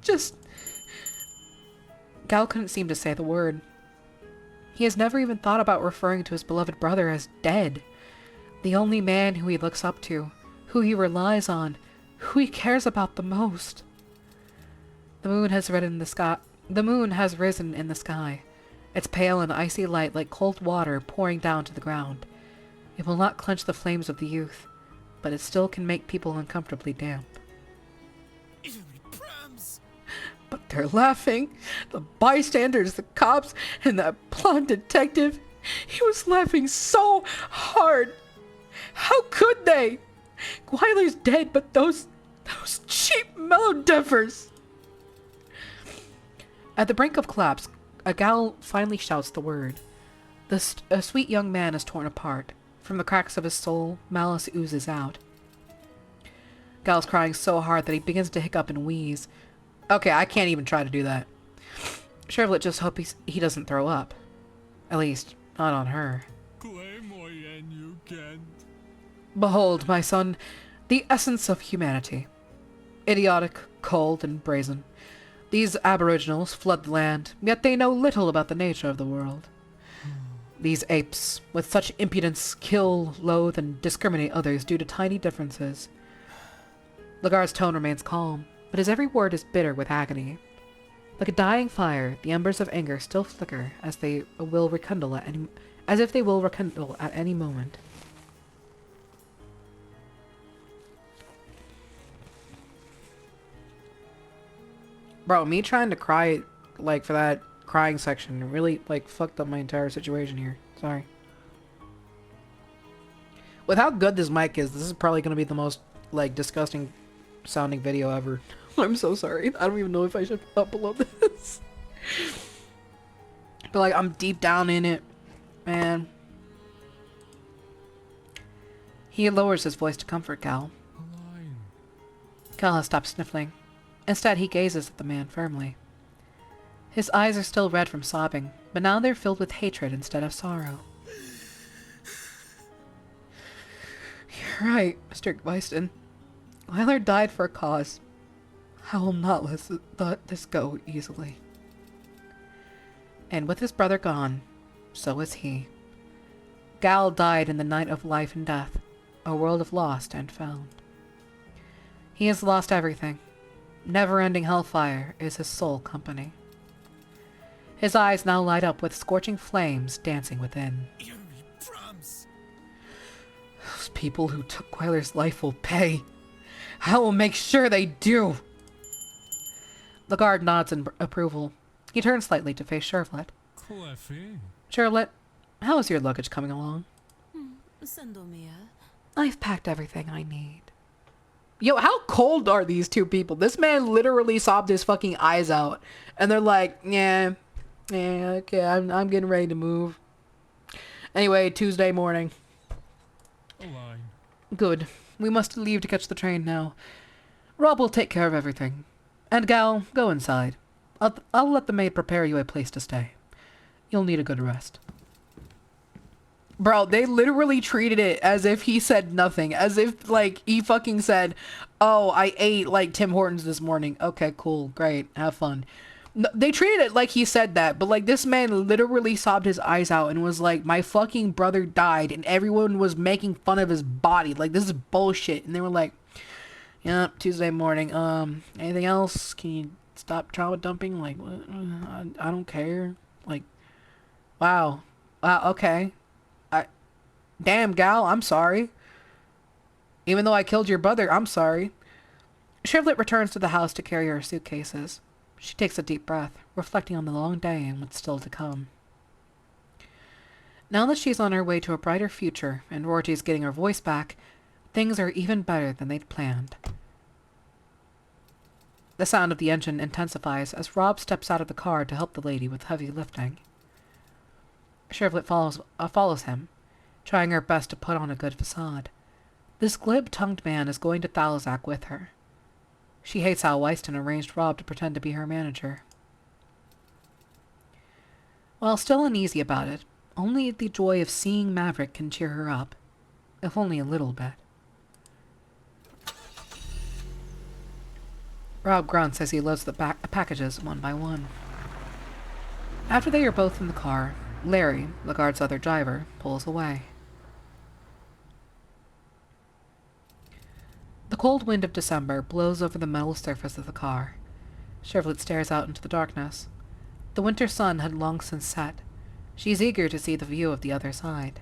just... Gal couldn't seem to say the word. He has never even thought about referring to his beloved brother as dead. The only man who he looks up to, who he relies on, who he cares about the most. The moon has risen in the sky, its pale and icy light like cold water pouring down to the ground. It will not quench the flames of the youth, but it still can make people uncomfortably damp. But they're laughing. The bystanders, the cops, and that blonde detective. He was laughing so hard. How could they? Gwyler's dead, but those cheap melodephers. At the brink of collapse, a gal finally shouts the word. A sweet young man is torn apart. From the cracks of his soul, malice oozes out. Gal's crying so hard that he begins to hiccup and wheeze. Okay, I can't even try to do that. Chervlet just hopes he doesn't throw up. At least, not on her. Clamoyen you can. Behold, my son, the essence of humanity. Idiotic, cold, and brazen. These aboriginals flood the land, yet they know little about the nature of the world. These apes, with such impudence, kill, loathe, and discriminate others due to tiny differences. Lagarde's tone remains calm, but his every word is bitter with agony. Like a dying fire, the embers of anger still flicker as if they will rekindle at any moment. Bro, me trying to cry, like, for that crying section really, like, fucked up my entire situation here. Sorry. With how good this mic is, this is probably going to be the most, like, disgusting sounding video ever. I'm so sorry. I don't even know if I should upload this. But, like, I'm deep down in it, man. He lowers his voice to comfort Gal. Align. Gal has stopped sniffling. Instead, he gazes at the man firmly. His eyes are still red from sobbing, but now they're filled with hatred instead of sorrow. You're right, Mr. Weiston. Wyler died for a cause. I will not let this go easily. And with his brother gone, so is he. Gal died in the night of life and death, a world of lost and found. He has lost everything. Never-ending hellfire is his sole company. His eyes now light up with scorching flames dancing within. Those people who took Wyler's life will pay. I will make sure they do. The guard nods in approval. He turns slightly to face Shervlet. Cleffy. Shervlet, how is your luggage coming along? Sandomia. I've packed everything I need. Yo, how cold are these two people? This man literally sobbed his fucking eyes out. And they're like, yeah, okay, I'm getting ready to move. Anyway, Tuesday morning. Align. Good. We must leave to catch the train now. Rob will take care of everything. And Gal, go inside. I'll let the maid prepare you a place to stay. You'll need a good rest. Bro, they literally treated it as if he said nothing. As if, like, he fucking said, oh, I ate, like, Tim Hortons this morning. Okay, cool, great, have fun. No, they treated it like he said that, but, like, this man literally sobbed his eyes out and was like, my fucking brother died, and everyone was making fun of his body. Like, this is bullshit. And they were like, yeah, Tuesday morning, anything else? Can you stop trauma dumping? Like, what? I don't care. Like, wow, okay. Damn, Gal, I'm sorry. Even though I killed your brother, I'm sorry. Shervlet returns to the house to carry her suitcases. She takes a deep breath, reflecting on the long day and what's still to come. Now that she's on her way to a brighter future and Rorty's getting her voice back, things are even better than they'd planned. The sound of the engine intensifies as Rob steps out of the car to help the lady with heavy lifting. Shervlet follows him, trying her best to put on a good facade. This glib-tongued man is going to Thalazak with her. She hates how Weiston arranged Rob to pretend to be her manager. While still uneasy about it, only the joy of seeing Maverick can cheer her up, if only a little bit. Rob grunts as he loads the packages one by one. After they are both in the car, Larry, the guard's other driver, pulls away. The cold wind of December blows over the metal surface of the car. Shervlet stares out into the darkness. The winter sun had long since set. She's eager to see the view of the other side.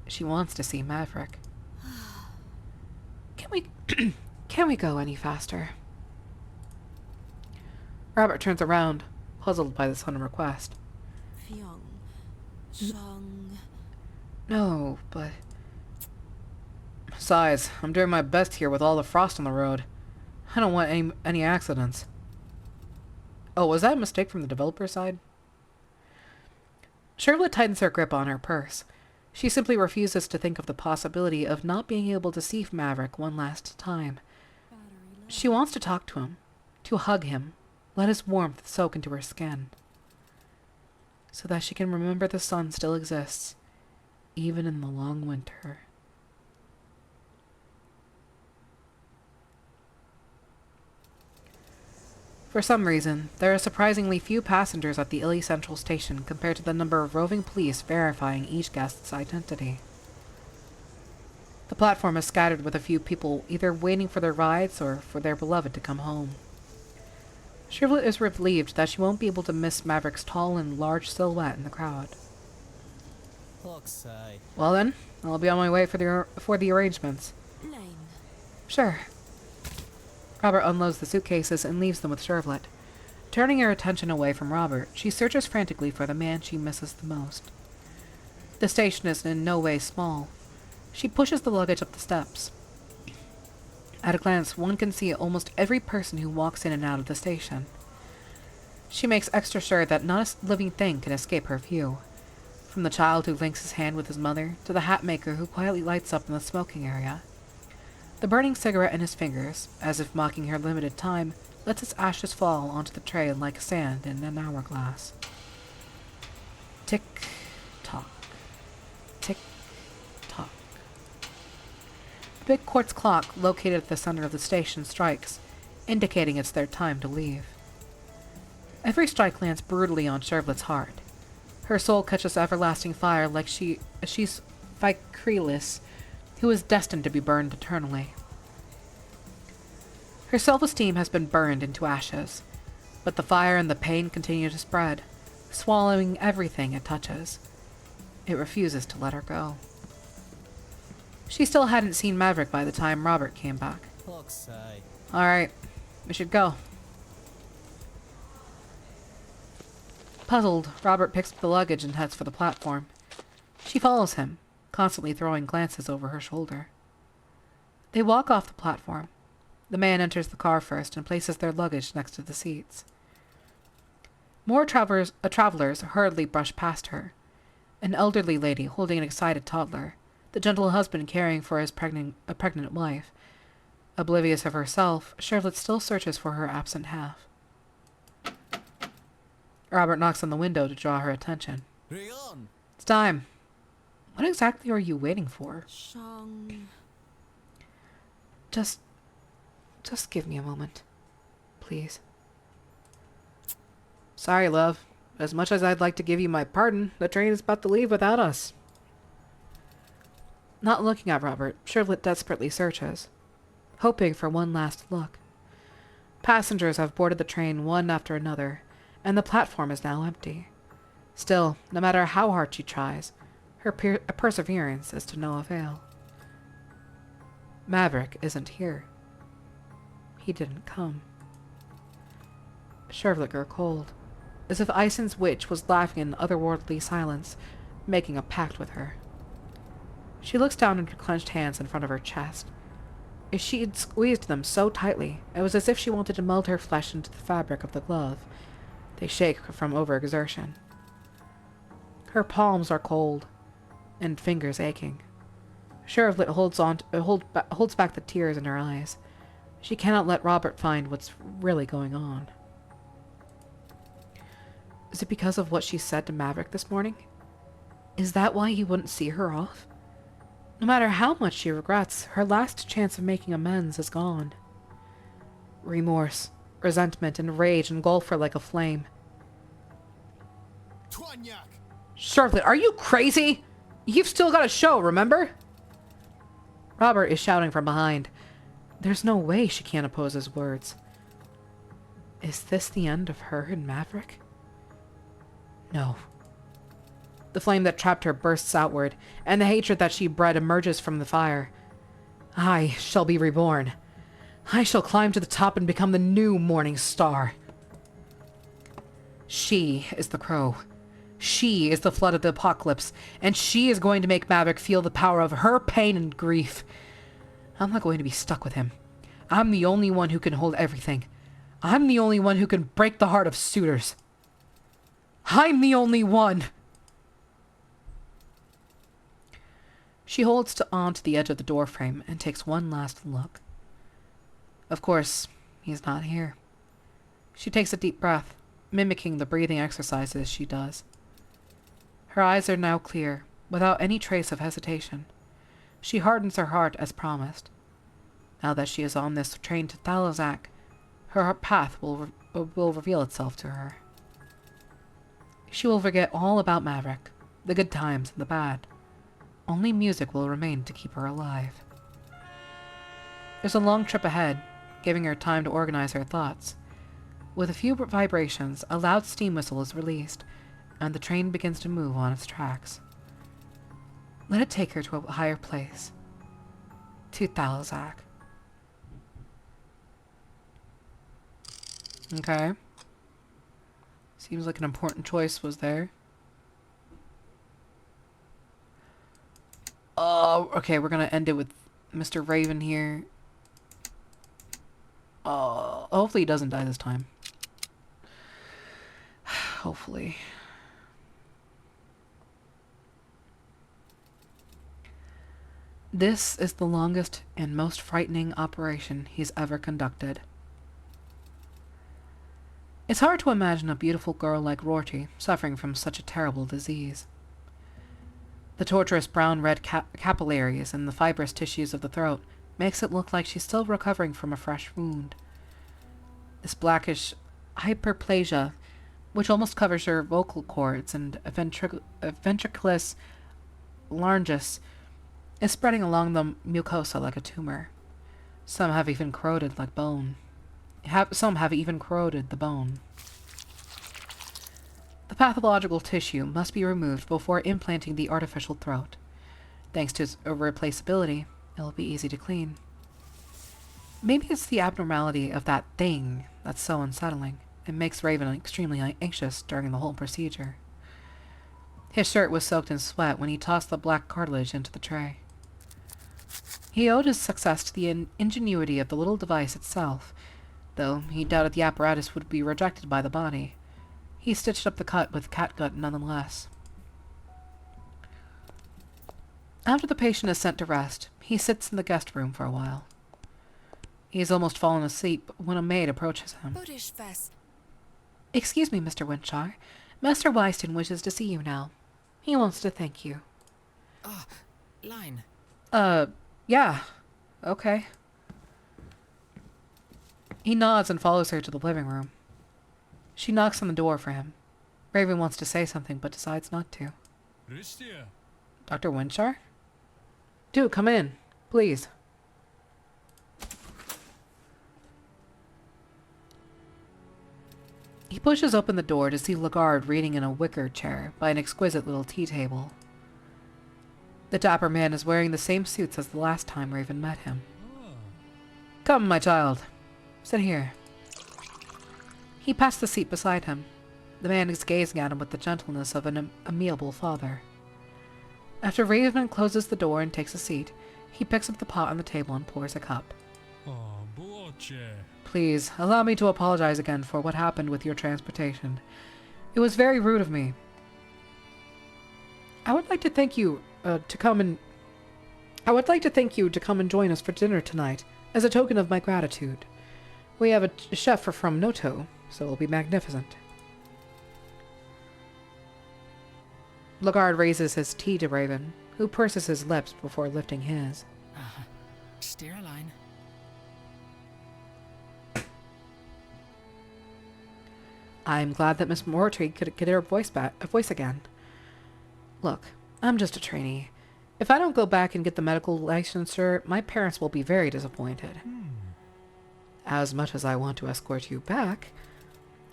She wants to see Maverick. Can we go any faster? Robert turns around, puzzled by the sudden request. Fyong. Shang. No, but... Besides, I'm doing my best here with all the frost on the road. I don't want any accidents. Oh, was that a mistake from the developer side? Shervlet tightens her grip on her purse. She simply refuses to think of the possibility of not being able to see Maverick one last time. She wants to talk to him, to hug him, let his warmth soak into her skin, so that she can remember the sun still exists, even in the long winter. For some reason, there are surprisingly few passengers at the Illy Central Station compared to the number of roving police verifying each guest's identity. The platform is scattered with a few people either waiting for their rides or for their beloved to come home. Shrivelet is relieved that she won't be able to miss Maverick's tall and large silhouette in the crowd. Fuck's sake. Well then, I'll be on my way for the arrangements. Lane. Sure. Robert unloads the suitcases and leaves them with Shrivelet. Turning her attention away from Robert, she searches frantically for the man she misses the most. The station is in no way small. She pushes the luggage up the steps. At a glance, one can see almost every person who walks in and out of the station. She makes extra sure that not a living thing can escape her view. From the child who links his hand with his mother, to the hat maker who quietly lights up in the smoking area. The burning cigarette in his fingers, as if mocking her limited time, lets its ashes fall onto the tray like sand in an hourglass. Tick-tock. Tick-tock. The big quartz clock located at the center of the station strikes, indicating it's their time to leave. Every strike lands brutally on Shrivelet's heart. Her soul catches everlasting fire like she's Vicrelis, who is destined to be burned eternally. Her self-esteem has been burned into ashes, but the fire and the pain continue to spread, swallowing everything it touches. It refuses to let her go. She still hadn't seen Maverick by the time Robert came back. Fuck's sake. Alright, we should go. Puzzled, Robert picks up the luggage and heads for the platform. She follows him, constantly throwing glances over her shoulder. They walk off the platform. The man enters the car first and places their luggage next to the seats. More travelers hurriedly brush past her. An elderly lady holding an excited toddler, the gentle husband caring for a pregnant wife. Oblivious of herself, Shrivelet still searches for her absent half. Robert knocks on the window to draw her attention. Bring on. It's time. What exactly are you waiting for? Shang. Just give me a moment. Please. Sorry, love. As much as I'd like to give you my pardon, the train is about to leave without us. Not looking at Robert, Shrivelet desperately searches, hoping for one last look. Passengers have boarded the train one after another, and the platform is now empty. Still, no matter how hard she tries, her perseverance is to no avail. Maverick isn't here. He didn't come. Shrivelet grew cold, as if Ison's witch was laughing in otherworldly silence, making a pact with her. She looks down at her clenched hands in front of her chest. If she had squeezed them so tightly, it was as if she wanted to melt her flesh into the fabric of the glove. They shake from overexertion. Her palms are cold, and fingers aching. Shrivelet holds back the tears in her eyes. She cannot let Robert find what's really going on. Is it because of what she said to Maverick this morning? Is that why he wouldn't see her off? No matter how much she regrets, her last chance of making amends is gone. Remorse, resentment, and rage engulf her like a flame. Twanyak. Shrivelet, are you crazy? You've still got a show, remember? Robert is shouting from behind. There's no way she can't oppose his words. Is this the end of her and Maverick? No. The flame that trapped her bursts outward, and the hatred that she bred emerges from the fire. I shall be reborn. I shall climb to the top and become the new morning star. She is the crow. She is the flood of the apocalypse, and she is going to make Maverick feel the power of her pain and grief. I'm not going to be stuck with him. I'm the only one who can hold everything. I'm the only one who can break the heart of suitors. I'm the only one! She holds on to the edge of the doorframe and takes one last look. Of course, he's not here. She takes a deep breath, mimicking the breathing exercises she does. Her eyes are now clear, without any trace of hesitation. She hardens her heart as promised. Now that she is on this train to Thalazak, her path will reveal itself to her. She will forget all about Maverick, the good times and the bad. Only music will remain to keep her alive. There's a long trip ahead, giving her time to organize her thoughts. With a few vibrations, a loud steam whistle is released, and the train begins to move on its tracks. Let it take her to a higher place. To Thalazak. Okay. Seems like an important choice was there. Oh, okay, we're gonna end it with Mr. Raven here. Hopefully he doesn't die this time. Hopefully. This is the longest and most frightening operation he's ever conducted. It's hard to imagine a beautiful girl like Rorty suffering from such a terrible disease. The torturous brown-red capillaries and the fibrous tissues of the throat makes it look like she's still recovering from a fresh wound. This blackish hyperplasia, which almost covers her vocal cords and ventriculus laryngeus, is spreading along the mucosa like a tumor. Some have even corroded like bone. Some have even corroded the bone. The pathological tissue must be removed before implanting the artificial throat. Thanks to its replaceability, it'll be easy to clean. Maybe it's the abnormality of that thing that's so unsettling. It makes Raven extremely anxious during the whole procedure. His shirt was soaked in sweat when he tossed the black cartilage into the tray. He owed his success to the ingenuity of the little device itself, though he doubted the apparatus would be rejected by the body. He stitched up the cut with catgut nonetheless. After the patient is sent to rest, he sits in the guest room for a while. He has almost fallen asleep when a maid approaches him. Excuse me, Mr. Winchar. Master Wyston wishes to see you now. He wants to thank you. Line. Yeah. Okay. He nods and follows her to the living room. She knocks on the door for him. Raven wants to say something, but decides not to. Rustia. Dr. Winchar? Do come in, please. He pushes open the door to see Lagarde reading in a wicker chair by an exquisite little tea table. The dapper man is wearing the same suits as the last time Raven met him. Come, my child. Sit here. He passed the seat beside him. The man is gazing at him with the gentleness of an amiable father. After Raven closes the door and takes a seat, he picks up the pot on the table and pours a cup. Oh, Boche. Please, allow me to apologize again for what happened with your transportation. It was very rude of me. I would like to thank you to come and join us for dinner tonight, as a token of my gratitude. We have a chef from Noto, so it'll be magnificent. Lagarde raises his tea to Raven, who purses his lips before lifting his. Steer a line. I'm glad that Miss Mortree could get her voice again. Look, I'm just a trainee. If I don't go back and get the medical licensure, my parents will be very disappointed. As much as I want to escort you back,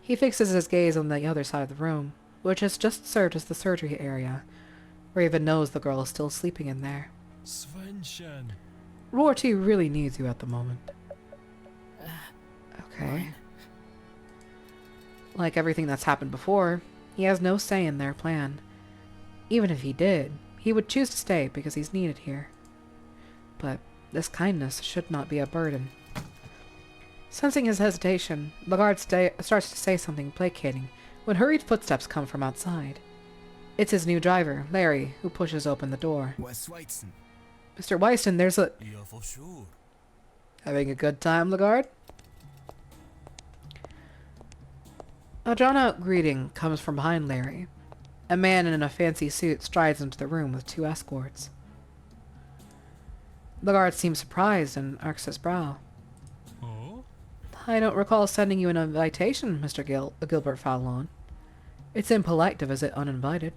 he fixes his gaze on the other side of the room, which has just served as the surgery area. Raven knows the girl is still sleeping in there. Svenchen. Rorty really needs you at the moment. Okay. Like everything that's happened before, he has no say in their plan. Even if he did, he would choose to stay because he's needed here. But this kindness should not be a burden. Sensing his hesitation, Lagarde starts to say something placating when hurried footsteps come from outside. It's his new driver, Larry, who pushes open the door. Mr. Wyston, there's a... Yeah, for sure. Having a good time, Lagarde? A drawn-out greeting comes from behind Larry. A man in a fancy suit strides into the room with two escorts. Lagarde seems surprised and arcs his brow. Oh? I don't recall sending you an invitation, Mr. Gilbert Fallon. It's impolite to visit uninvited.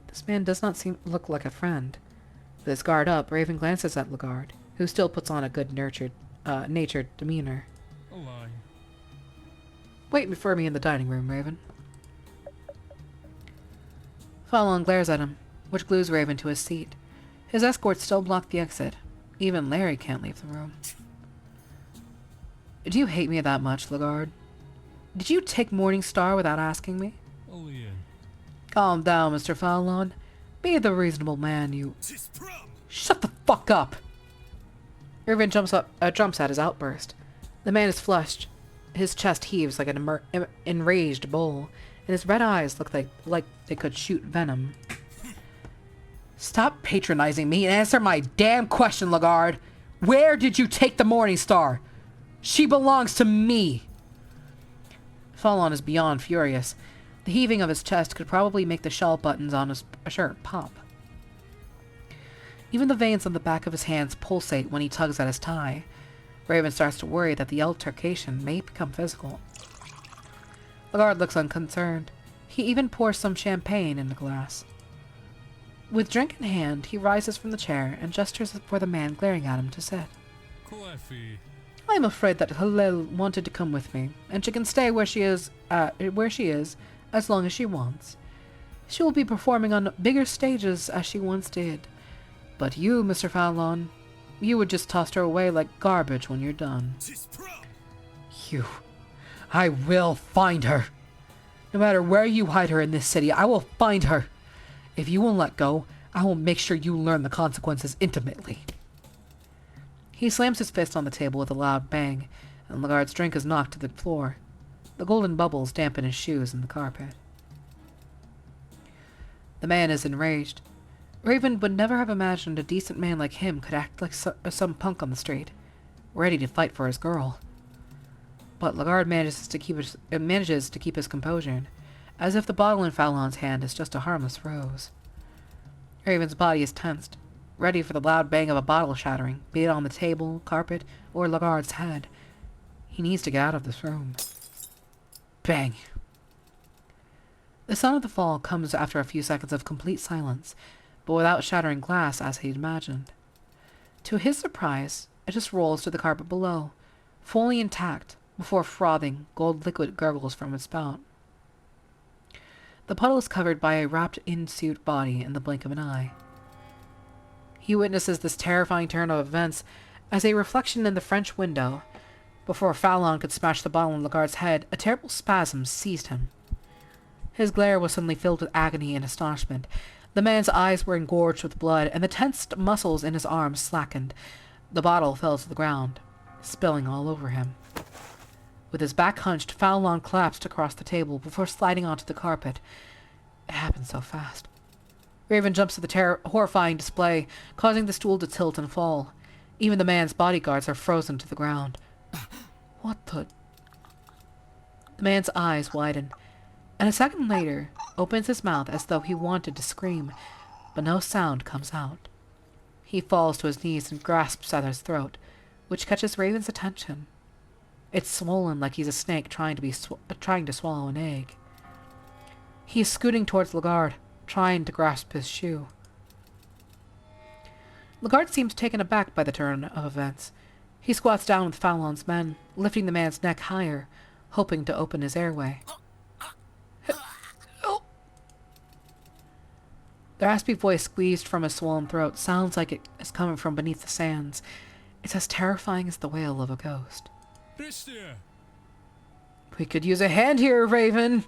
This man does not look like a friend. With his guard up, Raven glances at Lagarde. who still puts on a good natured demeanor. A line. Wait for me in the dining room, Raven. Fallon glares at him, which glues Raven to his seat. His escorts still block the exit. Even Larry can't leave the room. Do you hate me that much, Lagarde? Did you take Morning Star without asking me? Alien. Calm down, Mr. Fallon. Be the reasonable man you... Shut the fuck up! Irvin jumps at his outburst. The man is flushed. His chest heaves like an enraged bull, and his red eyes look like they could shoot venom. Stop patronizing me and answer my damn question, Lagarde. Where did you take the Morning Star? She belongs to me. Fallon is beyond furious. The heaving of his chest could probably make the shell buttons on his shirt pop. Even the veins on the back of his hands pulsate when he tugs at his tie. Raven starts to worry that the altercation may become physical. Lagarde looks unconcerned. He even pours some champagne in the glass. With drink in hand, he rises from the chair and gestures for the man glaring at him to sit. Coffee. I am afraid that Hillel wanted to come with me, and she can stay where she is as long as she wants. She will be performing on bigger stages as she once did. But you, Mr. Fallon, you would just toss her away like garbage when you're done. You. I will find her. No matter where you hide her in this city, I will find her. If you won't let go, I will make sure you learn the consequences intimately. He slams his fist on the table with a loud bang, and Lagarde's drink is knocked to the floor. The golden bubbles dampen his shoes and the carpet. The man is enraged. Raven would never have imagined a decent man like him could act like some punk on the street, ready to fight for his girl. But Lagarde manages to keep his composure, as if the bottle in Fallon's hand is just a harmless rose. Raven's body is tensed, ready for the loud bang of a bottle shattering, be it on the table, carpet, or Lagarde's head. He needs to get out of this room. Bang! The sound of the fall comes after a few seconds of complete silence, but without shattering glass as he'd imagined. To his surprise, it just rolls to the carpet below, fully intact, before frothing, gold liquid gurgles from its spout. The puddle is covered by a wrapped-in suit body in the blink of an eye. He witnesses this terrifying turn of events as a reflection in the French window. Before Fallon could smash the bottle on Lagarde's head, a terrible spasm seized him. His glare was suddenly filled with agony and astonishment. The man's eyes were engorged with blood, and the tensed muscles in his arms slackened. The bottle fell to the ground, spilling all over him. With his back hunched, Fallon collapsed across the table before sliding onto the carpet. It happened so fast. Raven jumps to the horrifying display, causing the stool to tilt and fall. Even the man's bodyguards are frozen to the ground. What the... The man's eyes widen, and a second later opens his mouth as though he wanted to scream, but no sound comes out. He falls to his knees and grasps at his throat, which catches Raven's attention. It's swollen like he's a snake trying to swallow an egg. He is scooting towards Lagarde, trying to grasp his shoe. Lagarde seems taken aback by the turn of events. He squats down with Fallon's men, lifting the man's neck higher, hoping to open his airway. The raspy voice squeezed from his swollen throat sounds like it is coming from beneath the sands. It's as terrifying as the wail of a ghost. Ristia. We could use a hand here, Raven!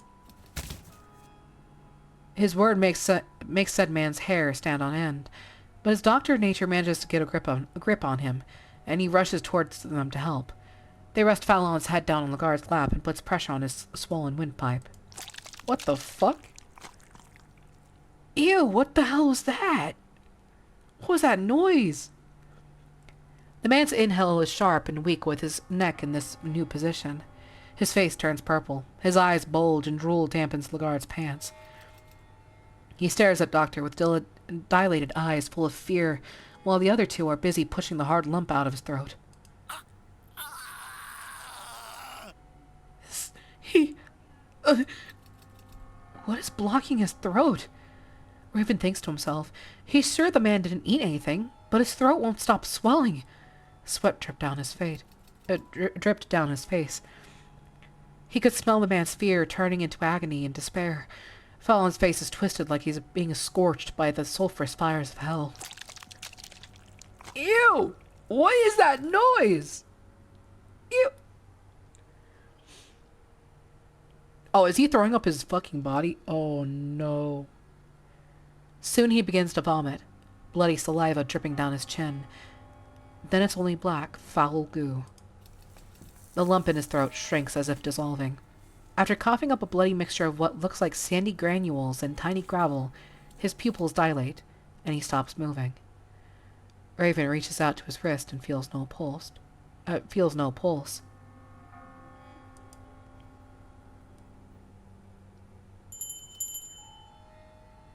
His word makes said man's hair stand on end, but his doctor nature manages to get a grip on him, and he rushes towards them to help. They rest Fallon's head down on Lagarde's lap and puts pressure on his swollen windpipe. What the fuck? Ew, what the hell was that? What was that noise? The man's inhale is sharp and weak with his neck in this new position. His face turns purple. His eyes bulge and drool dampens Lagarde's pants. He stares at Doctor with dilated eyes full of fear, while the other two are busy pushing the hard lump out of his throat. What is blocking his throat? Raven thinks to himself. He's sure the man didn't eat anything, but his throat won't stop swelling. Sweat dripped down his face. Dripped down his face. He could smell the man's fear turning into agony and despair. Fallon's face is twisted like he's being scorched by the sulphurous fires of hell. Ew! What is that noise? Ew! Oh, is he throwing up his fucking body? Oh no. Soon he begins to vomit, bloody saliva dripping down his chin. Then it's only black, foul goo. The lump in his throat shrinks as if dissolving. After coughing up a bloody mixture of what looks like sandy granules and tiny gravel, his pupils dilate, and he stops moving. Raven reaches out to his wrist and feels no pulse.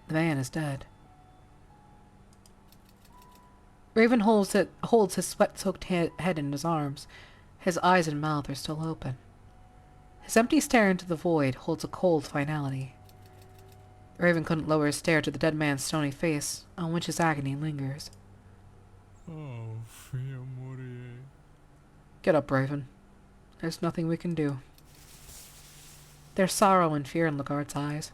The man is dead. Raven holds his sweat-soaked head in his arms. His eyes and mouth are still open. His empty stare into the void holds a cold finality. Raven couldn't lower his stare to the dead man's stony face, on which his agony lingers. Oh, Fia Morie. Get up, Raven. There's nothing we can do. There's sorrow and fear in Legard's eyes.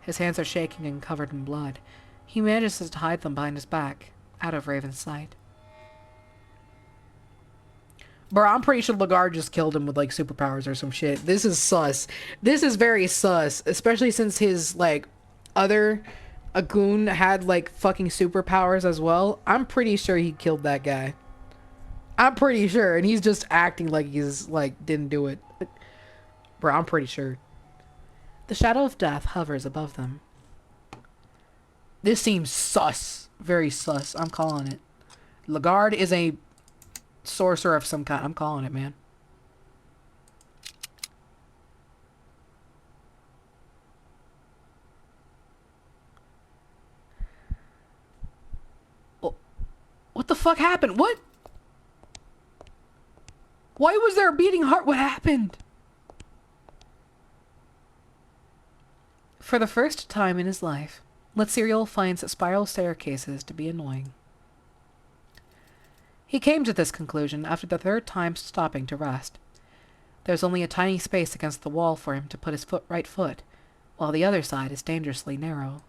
His hands are shaking and covered in blood. He manages to hide them behind his back, out of Raven's sight. Bro, I'm pretty sure Legard just killed him with, like, superpowers or some shit. This is sus. This is very sus. Especially since his, like, other Agoon had, like, fucking superpowers as well. I'm pretty sure he killed that guy. I'm pretty sure. And he's just acting like he's, like, didn't do it. Bro, I'm pretty sure. The shadow of death hovers above them. This seems sus. Very sus. I'm calling it. Legard is a sorcerer of some kind. I'm calling it, man. Oh, what the fuck happened? What? Why was there a beating heart? What happened? For the first time in his life, Letzeriel finds spiral staircases to be annoying. He came to this conclusion after the third time stopping to rest. There's only a tiny space against the wall for him to put his right foot, while the other side is dangerously narrow.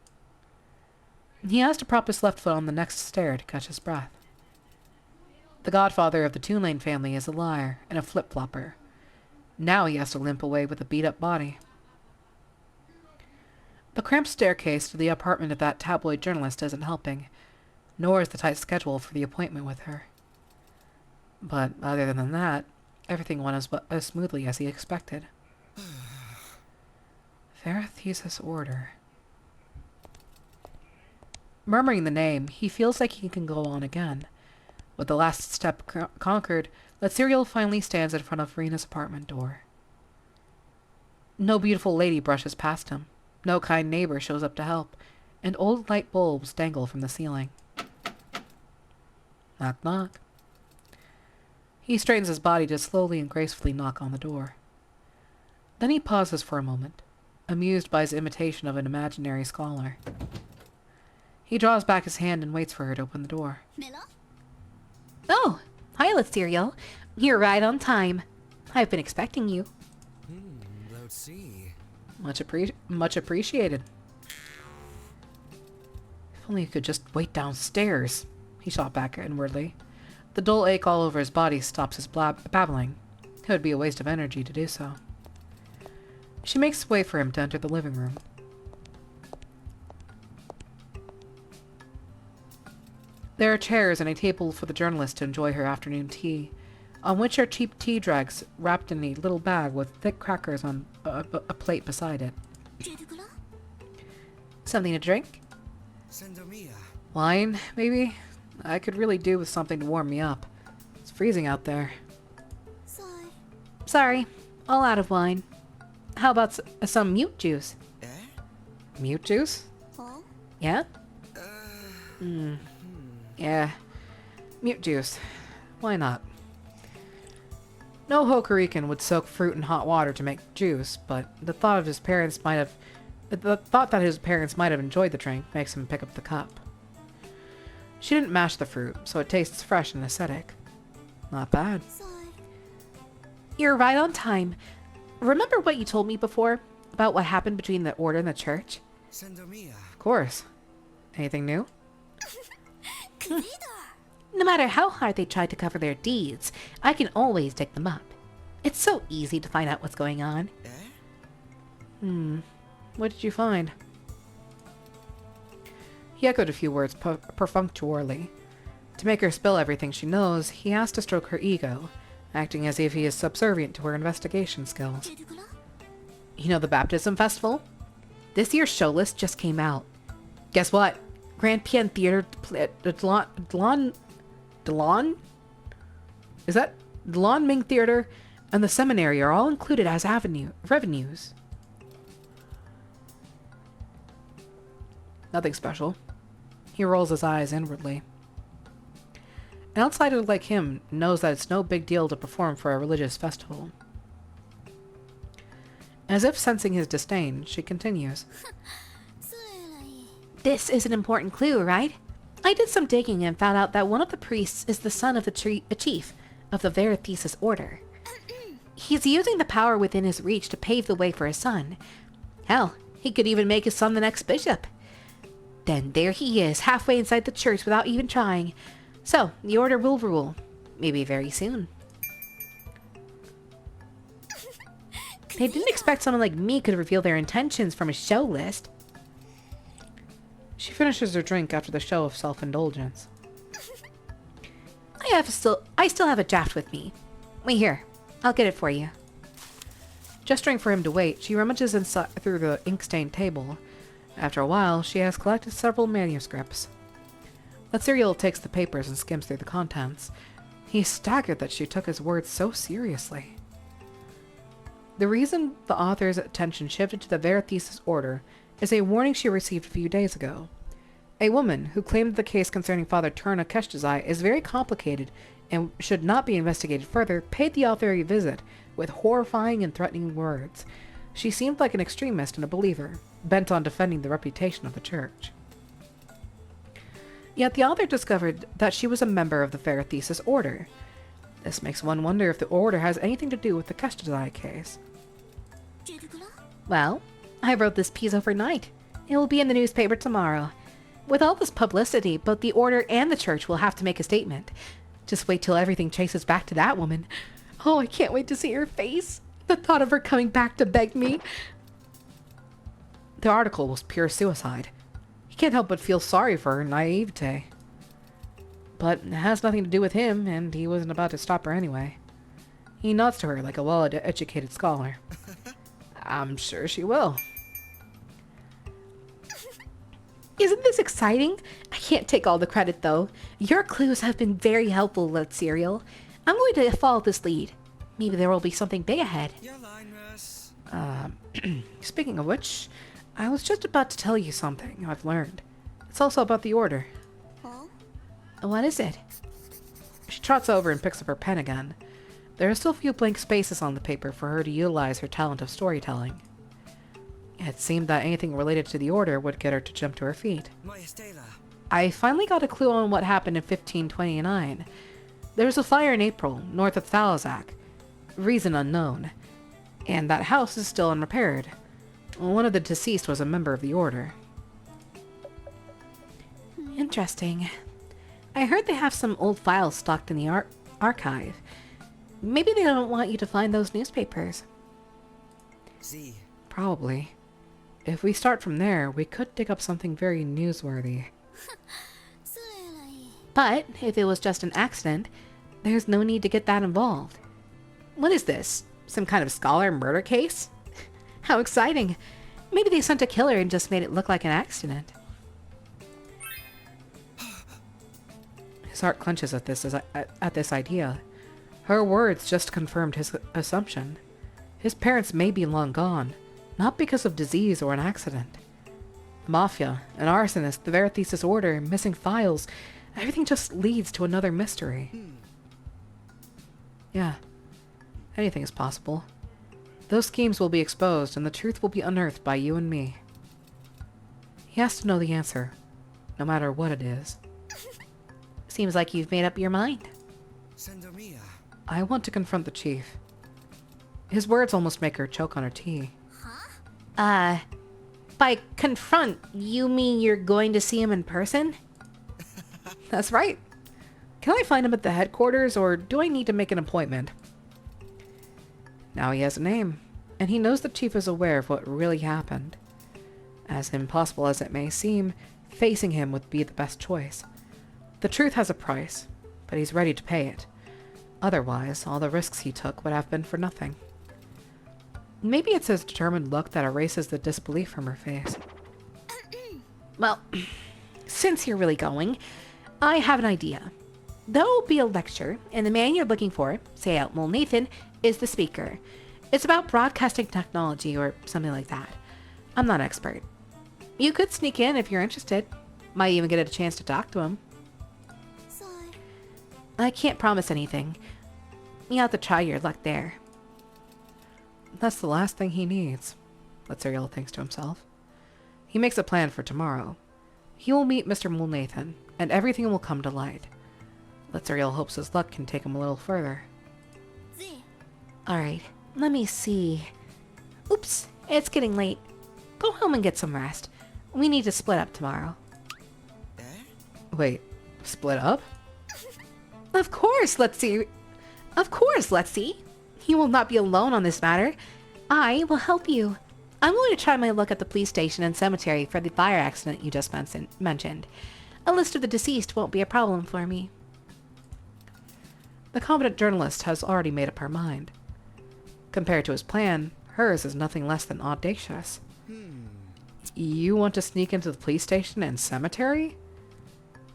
He has to prop his left foot on the next stair to catch his breath. The godfather of the Toon-Lane family is a liar and a flip-flopper. Now he has to limp away with a beat-up body. The cramped staircase to the apartment of that tabloid journalist isn't helping, nor is the tight schedule for the appointment with her. But other than that, everything went as smoothly as he expected. Verathesis Order. Murmuring the name, he feels like he can go on again. With the last step conquered, Letzeriel finally stands in front of Rena's apartment door. No beautiful lady brushes past him. No kind neighbor shows up to help, and old light bulbs dangle from the ceiling. Knock, knock. He straightens his body to slowly and gracefully knock on the door. Then he pauses for a moment, amused by his imitation of an imaginary scholar. He draws back his hand and waits for her to open the door. Miller? Oh, hi, Letzeriel. You're right on time. I've been expecting you. Let's see. Much appreciated. If only he could just wait downstairs, he shot back inwardly. The dull ache all over his body stops his babbling. It would be a waste of energy to do so. She makes way for him to enter the living room. There are chairs and a table for the journalist to enjoy her afternoon tea, on which are cheap tea dregs wrapped in a little bag with thick crackers on a plate beside it. Godhrkar? Something to drink? Sendomia. Wine, maybe? I could really do with something to warm me up. It's freezing out there. Sigh. Sorry, all out of wine. How about some mute juice? Eh? Mute juice? Huh? Yeah? Yeah. Mute juice. Why not? No Hokurikan would soak fruit in hot water to make juice, but the thought that his parents might have enjoyed the drink makes him pick up the cup. She didn't mash the fruit, so it tastes fresh and acidic. Not bad. Sigh. You're right on time. Remember what you told me before about what happened between the order and the church? Sendo mia. Of course. Anything new? Credo. No matter how hard they tried to cover their deeds, I can always dig them up. It's so easy to find out what's going on. Eh? What did you find? He echoed a few words perfunctorily. To make her spill everything she knows, he has to stroke her ego, acting as if he is subservient to her investigation skills. Godhrkar? You know the baptism festival? This year's show list just came out. Guess what? Grand Pian Theater, Delon? Is that Delon Ming Theater and the seminary are all included as revenues. Nothing special. He rolls his eyes inwardly. An outsider like him knows that it's no big deal to perform for a religious festival. As if sensing his disdain, she continues. それらいい。 This is an important clue, right? I did some digging and found out that one of the priests is the son of the chief of the Verathesis order. He's using the power within his reach to pave the way for his son. Hell, he could even make his son the next bishop. Then there he is, halfway inside the church without even trying. So, the order will rule. Maybe very soon. They didn't expect someone like me could reveal their intentions from a show list. She finishes her drink after the show of self-indulgence. I still have a draft with me. Wait here. I'll get it for you. Gesturing for him to wait, she rummages inside through the ink-stained table. After a while, she has collected several manuscripts. Latsiriel takes the papers and skims through the contents. He's staggered that she took his words so seriously. The reason the author's attention shifted to the Verathesis order is a warning she received a few days ago. A woman who claimed the case concerning Father Turna Keshtazai is very complicated and should not be investigated further paid the author a visit with horrifying and threatening words. She seemed like an extremist and a believer, bent on defending the reputation of the church. Yet the author discovered that she was a member of the Verathesis order. This makes one wonder if the order has anything to do with the Keshtazai case. ジェルグラ Well, I wrote this piece overnight. It will be in the newspaper tomorrow. With all this publicity, both the order and the church will have to make a statement. Just wait till everything traces back to that woman. Oh, I can't wait to see her face. The thought of her coming back to beg me. The article was pure suicide. He can't help but feel sorry for her naivete. But it has nothing to do with him, and he wasn't about to stop her anyway. He nods to her like a well-educated scholar. I'm sure she will. Isn't this exciting? I can't take all the credit, though. Your clues have been very helpful, Cereal. I'm going to follow this lead. Maybe there will be something big ahead. Your line, Russ. Speaking of which, I was just about to tell you something I've learned. It's also about the order. は What is it? She trots over and picks up her pen again. There are still a few blank spaces on the paper for her to utilize her talent of storytelling. It seemed that anything related to the order would get her to jump to her feet. My Estela. I finally got a clue on what happened in 1529. There was a fire in April, north of Thalazak. Reason unknown. And that house is still unrepaired. One of the deceased was a member of the order. Interesting. I heard they have some old files stocked in the archive. Maybe they don't want you to find those newspapers. Z. Probably. If we start from there, we could dig up something very newsworthy. それらいい。 But if it was just an accident, there's no need to get that involved. What is this? Some kind of scholar murder case? How exciting. Maybe they sent a killer and just made it look like an accident. His heart clenches at this idea. Her words just confirmed his assumption. His parents may be long gone, not because of disease or an accident. The Mafia, an arsonist, the Verathesis order, missing files, everything just leads to another mystery. Yeah, anything is possible. Those schemes will be exposed and the truth will be unearthed by you and me. He has to know the answer, no matter what it is. Seems like you've made up your mind. Sandomia. I want to confront the chief. His words almost make her choke on her tea. By confront, you mean you're going to see him in person? That's right. Can I find him at the headquarters, or do I need to make an appointment? Now he has a name, and he knows the chief is aware of what really happened. As impossible as it may seem, facing him would be the best choice. The truth has a price, but he's ready to pay it. Otherwise, all the risks he took would have been for nothing. Maybe it's his determined look that erases the disbelief from her face. Well, since you're really going, I have an idea. There will be a lecture, and the man you're looking for, say out Nathan, is the speaker. It's about broadcasting technology or something like that. I'm not expert. You could sneak in if you're interested. Might even get a chance to talk to him. So, I can't promise anything. You have to try your luck there. That's the last thing he needs, Latsuriel thinks to himself. He makes a plan for tomorrow. He will meet Mr. Mulnathan, and everything will come to light. Latsuriel hopes his luck can take him a little further. Z. Alright, let me see. Oops, it's getting late. Go home and get some rest. We need to split up tomorrow. Eh? Wait, split up? Of course, let's see. Of course, let's see. You will not be alone on this matter. I will help you. I'm going to try my luck at the police station and cemetery for the fire accident you just mentioned. A list of the deceased won't be a problem for me. The competent journalist has already made up her mind. Compared to his plan, hers is nothing less than audacious. You want to sneak into the police station and cemetery?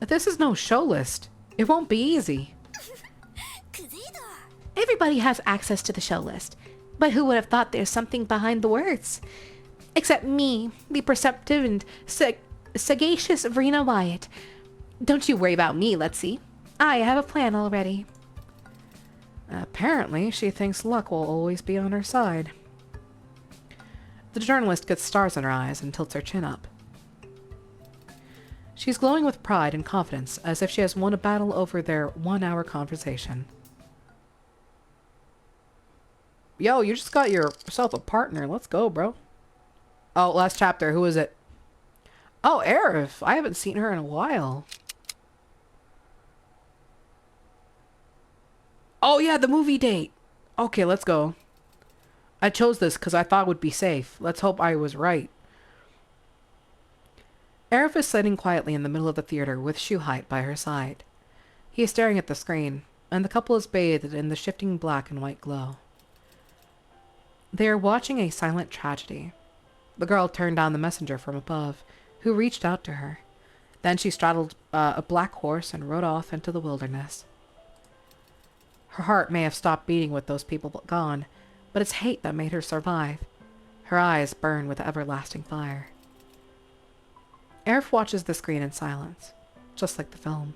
This is no show list. It won't be easy. 그대다. Everybody has access to the show list, but who would have thought there's something behind the words? Except me, the perceptive and sagacious Verena Wyatt. Don't you worry about me, let's see. I have a plan already. Apparently, she thinks luck will always be on her side. The journalist gets stars in her eyes and tilts her chin up. She's glowing with pride and confidence, as if she has won a battle over their 1-hour conversation. Yo, you just got yourself a partner. Let's go, bro. Oh, last chapter. Who is it? Oh, Aerith. I haven't seen her in a while. Oh, yeah, the movie date. Okay, let's go. I chose this because I thought it would be safe. Let's hope I was right. Aerith is sitting quietly in the middle of the theater with Shuhite by her side. He is staring at the screen, and the couple is bathed in the shifting black and white glow. They are watching a silent tragedy. The girl turned down the messenger from above, who reached out to her. Then she straddled a black horse and rode off into the wilderness. Her heart may have stopped beating with those people gone, but it's hate that made her survive. Her eyes burn with everlasting fire. Aerith watches the screen in silence, just like the film.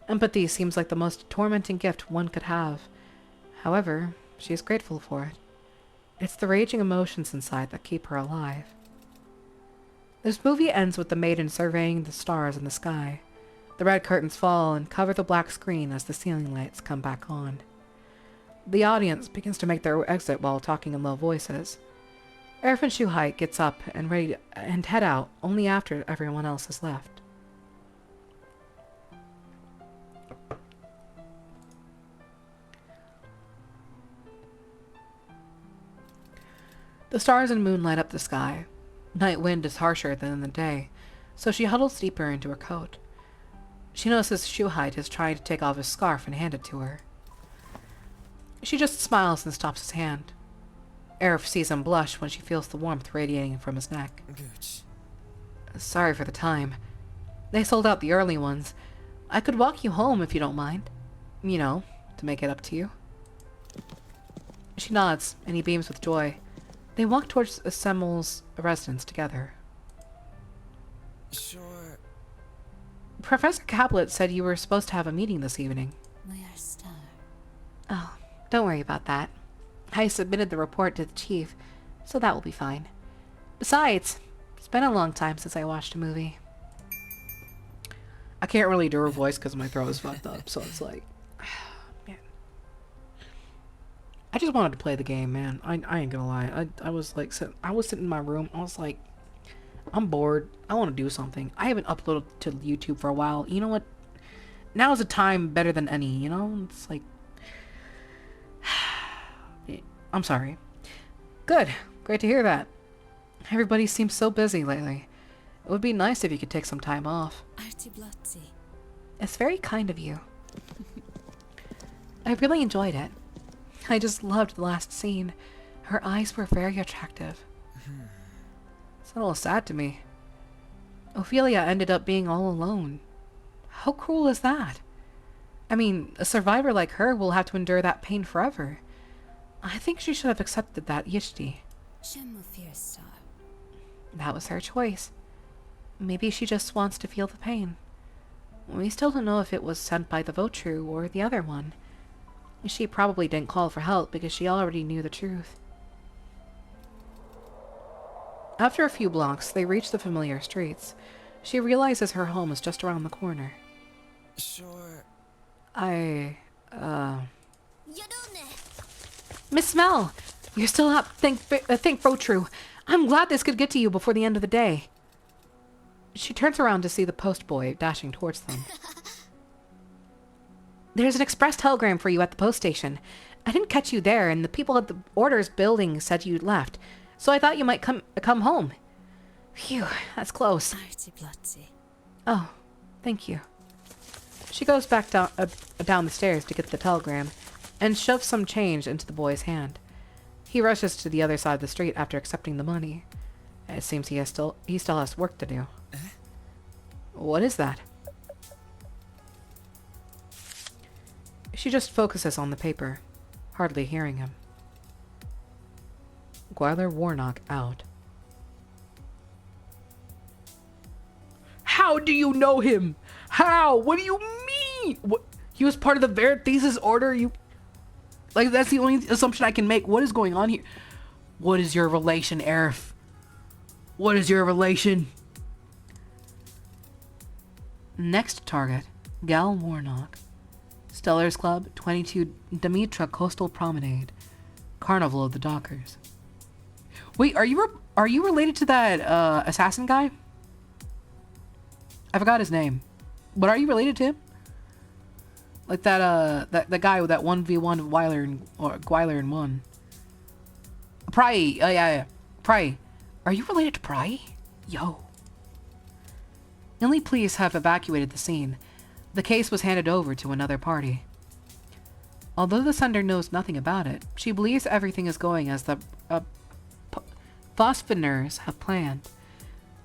Empathy seems like the most tormenting gift one could have. However, she is grateful for it. It's the raging emotions inside that keep her alive. This movie ends with the maiden surveying the stars in the sky. The red curtains fall and cover the black screen as the ceiling lights come back on. The audience begins to make their exit while talking in low voices. Aerith and Shuhite gets up and ready and head out only after everyone else has left. The stars and moon light up the sky. Night wind is harsher than in the day, so she huddles deeper into her coat. She notices Shuhite is trying to take off his scarf and hand it to her. She just smiles and stops his hand. Aerith sees him blush when she feels the warmth radiating from his neck. Good. Sorry for the time. They sold out the early ones. I could walk you home if you don't mind. You know, to make it up to you. She nods, and he beams with joy. They walk towards Semmel's residence together. Sure. Professor Caplet said you were supposed to have a meeting this evening. We are star. Oh, don't worry about that. I submitted the report to the chief, so that will be fine. Besides, it's been a long time since I watched a movie. I can't really do her voice because my throat is fucked up. So it's like, man. I just wanted to play the game, man. I ain't gonna lie. I was like, I was sitting in my room. I was like, I'm bored. I want to do something. I haven't uploaded to YouTube for a while. You know what? Now's a time better than any, you know? It's like... I'm sorry. Good. Great to hear that. Everybody seems so busy lately. It would be nice if you could take some time off. Arti Blotzi. It's very kind of you. I really enjoyed it. I just loved the last scene. Her eyes were very attractive. It's a little sad to me. Ophelia ended up being all alone. How cruel is that? I mean, a survivor like her will have to endure that pain forever. I think she should have accepted that Yishti. Shemmo Fierstar. That was her choice. Maybe she just wants to feel the pain. We still don't know if it was sent by the Votru or the other one. She probably didn't call for help because she already knew the truth. After a few blocks, they reach the familiar streets. She realizes her home is just around the corner. Sure. Yadone. Miss Mel! You're still up. Thank Votru. I'm glad this could get to you before the end of the day. She turns around to see the postboy dashing towards them. There's an express telegram for you at the post station. I didn't catch you there, and the people at the orders building said you'd left, so I thought you might come home. Phew, that's close. Arti Blotzi. Oh, thank you. She goes back down the stairs to get the telegram, and shoves some change into the boy's hand. He rushes to the other side of the street after accepting the money. It seems he still has work to do. What is that? She just focuses on the paper, hardly hearing him. Gwyler Warnock out. How do you know him? How? What do you mean? What? He was part of the Verithesis Order? Like, that's the only assumption I can make. What is going on here? What is your relation, Aerith? What is your relation? Next target, Gal Warnock. Stellar's Club, 22 Demetra Coastal Promenade. Carnival of the Dockers. Wait, are you related to that assassin guy? I forgot his name. But are you related to him? Like that guy with that 1v1 Gwyler and 1. Pry. Oh yeah. Pry. Are you related to Pry? Yo. Only police have evacuated the scene. The case was handed over to another party. Although the sender knows nothing about it, she believes everything is going as the Phosphiners have planned.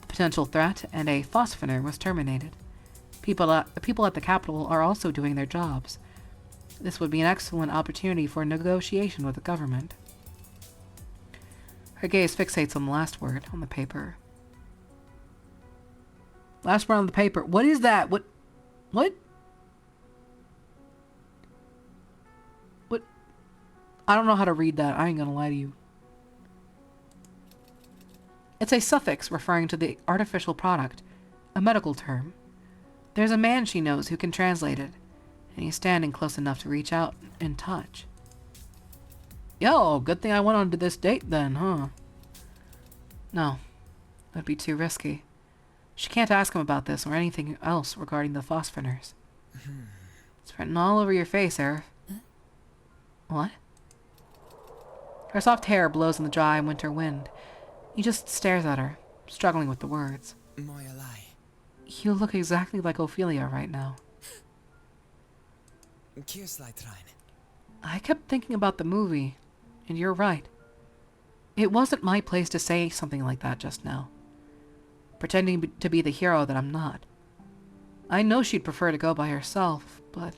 The potential threat and a Phosphiner was terminated. People at the capital are also doing their jobs. This would be an excellent opportunity for negotiation with the government. Her gaze fixates on the last word on the paper. Last word on the paper. What is that? What? What? I don't know how to read that. I ain't gonna lie to you. It's a suffix referring to the artificial product, a medical term. There's a man she knows who can translate it, and he's standing close enough to reach out and touch. Yo, good thing I went on to this date then, huh? No, that'd be too risky. She can't ask him about this or anything else regarding the Phosphiners. It's written all over your face, Aerith. What? Her soft hair blows in the dry winter wind. He just stares at her, struggling with the words. Moja lie. You look exactly like Ophelia right now. Kiersleitrein. I kept thinking about the movie, and you're right. It wasn't my place to say something like that just now. Pretending to be the hero that I'm not. I know she'd prefer to go by herself, but...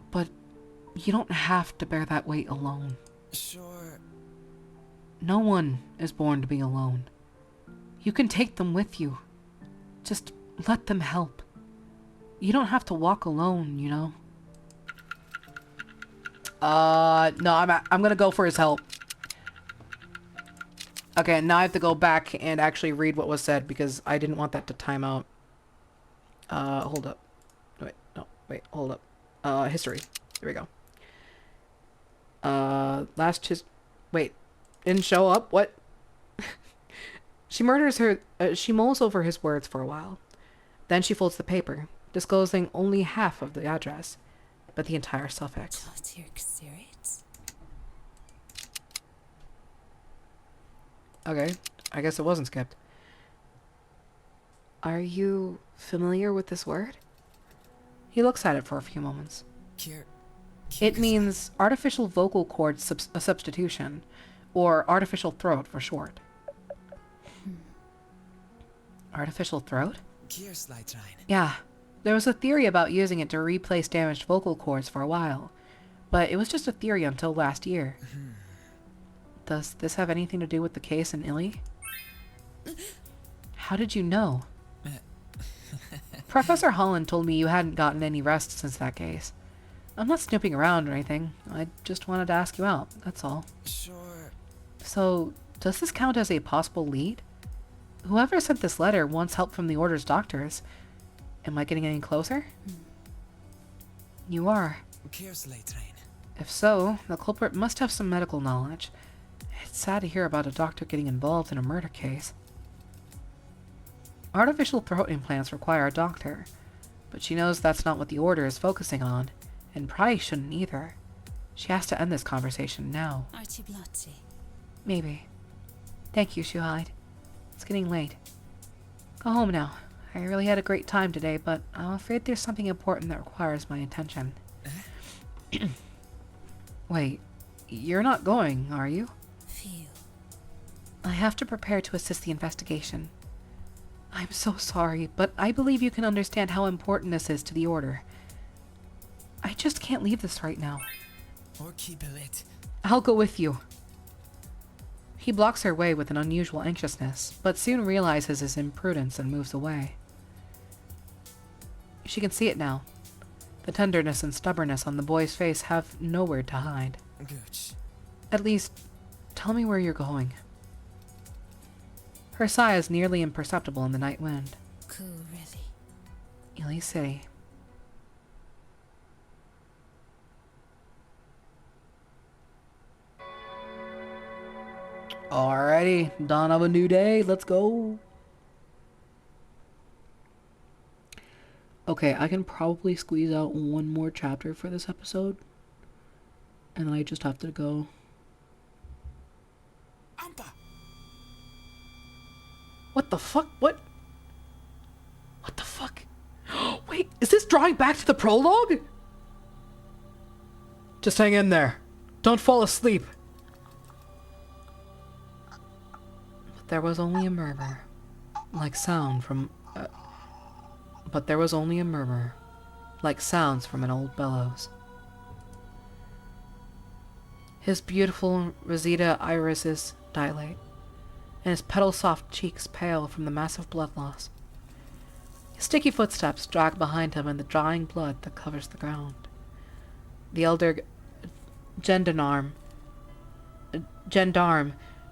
But you don't have to bear that weight alone. Sure. No one is born to be alone. You can take them with you. Just let them help. You don't have to walk alone, you know? No, I'm gonna go for his help. Okay, now I have to go back and actually read what was said because I didn't want that to time out. Hold up. Wait, no, wait, hold up. History. There we go. Wait, didn't show up? What? She mulls over his words for a while. Then she folds the paper, disclosing only half of the address, but the entire suffix. Godhrkar. Okay, I guess it wasn't skipped. Are you familiar with this word? He looks at it for a few moments. It means artificial vocal cord substitution, or artificial throat for short. Artificial throat? Yeah, there was a theory about using it to replace damaged vocal cords for a while, but it was just a theory until last year. Does this have anything to do with the case in Illy? How did you know? Professor Holland told me you hadn't gotten any rest since that case. I'm not snooping around or anything. I just wanted to ask you out, that's all. Sure. So, does this count as a possible lead? Whoever sent this letter wants help from the Order's doctors. Am I getting any closer? You are. If so, the culprit must have some medical knowledge. It's sad to hear about a doctor getting involved in a murder case. Artificial throat implants require a doctor, but she knows that's not what the Order is focusing on, and probably shouldn't either. She has to end this conversation now. Maybe. Thank you, Shuhide. It's getting late. Go home now. I really had a great time today, but I'm afraid there's something important that requires my attention. Wait, you're not going, are you? I have to prepare to assist the investigation. I'm so sorry, but I believe you can understand how important this is to the Order. I just can't leave this right now. Or keep it lit. I'll go with you. He blocks her way with an unusual anxiousness, but soon realizes his imprudence and moves away. She can see it now. The tenderness and stubbornness on the boy's face have nowhere to hide. Good. At least, tell me where you're going. Her sigh is nearly imperceptible in the night wind. Illy City. Alrighty, dawn of a new day, let's go. Okay, I can probably squeeze out one more chapter for this episode. And then I just have to go. What the fuck? What? What the fuck? Wait, is this drawing back to the prologue? Just hang in there. Don't fall asleep. But there was only a murmur. Like sound from... But there was only a murmur. Like sounds from an old bellows. His beautiful Rosita irises dilate, and his petal-soft cheeks pale from the massive blood loss. His sticky footsteps drag behind him in the drying blood that covers the ground. The elder gendarme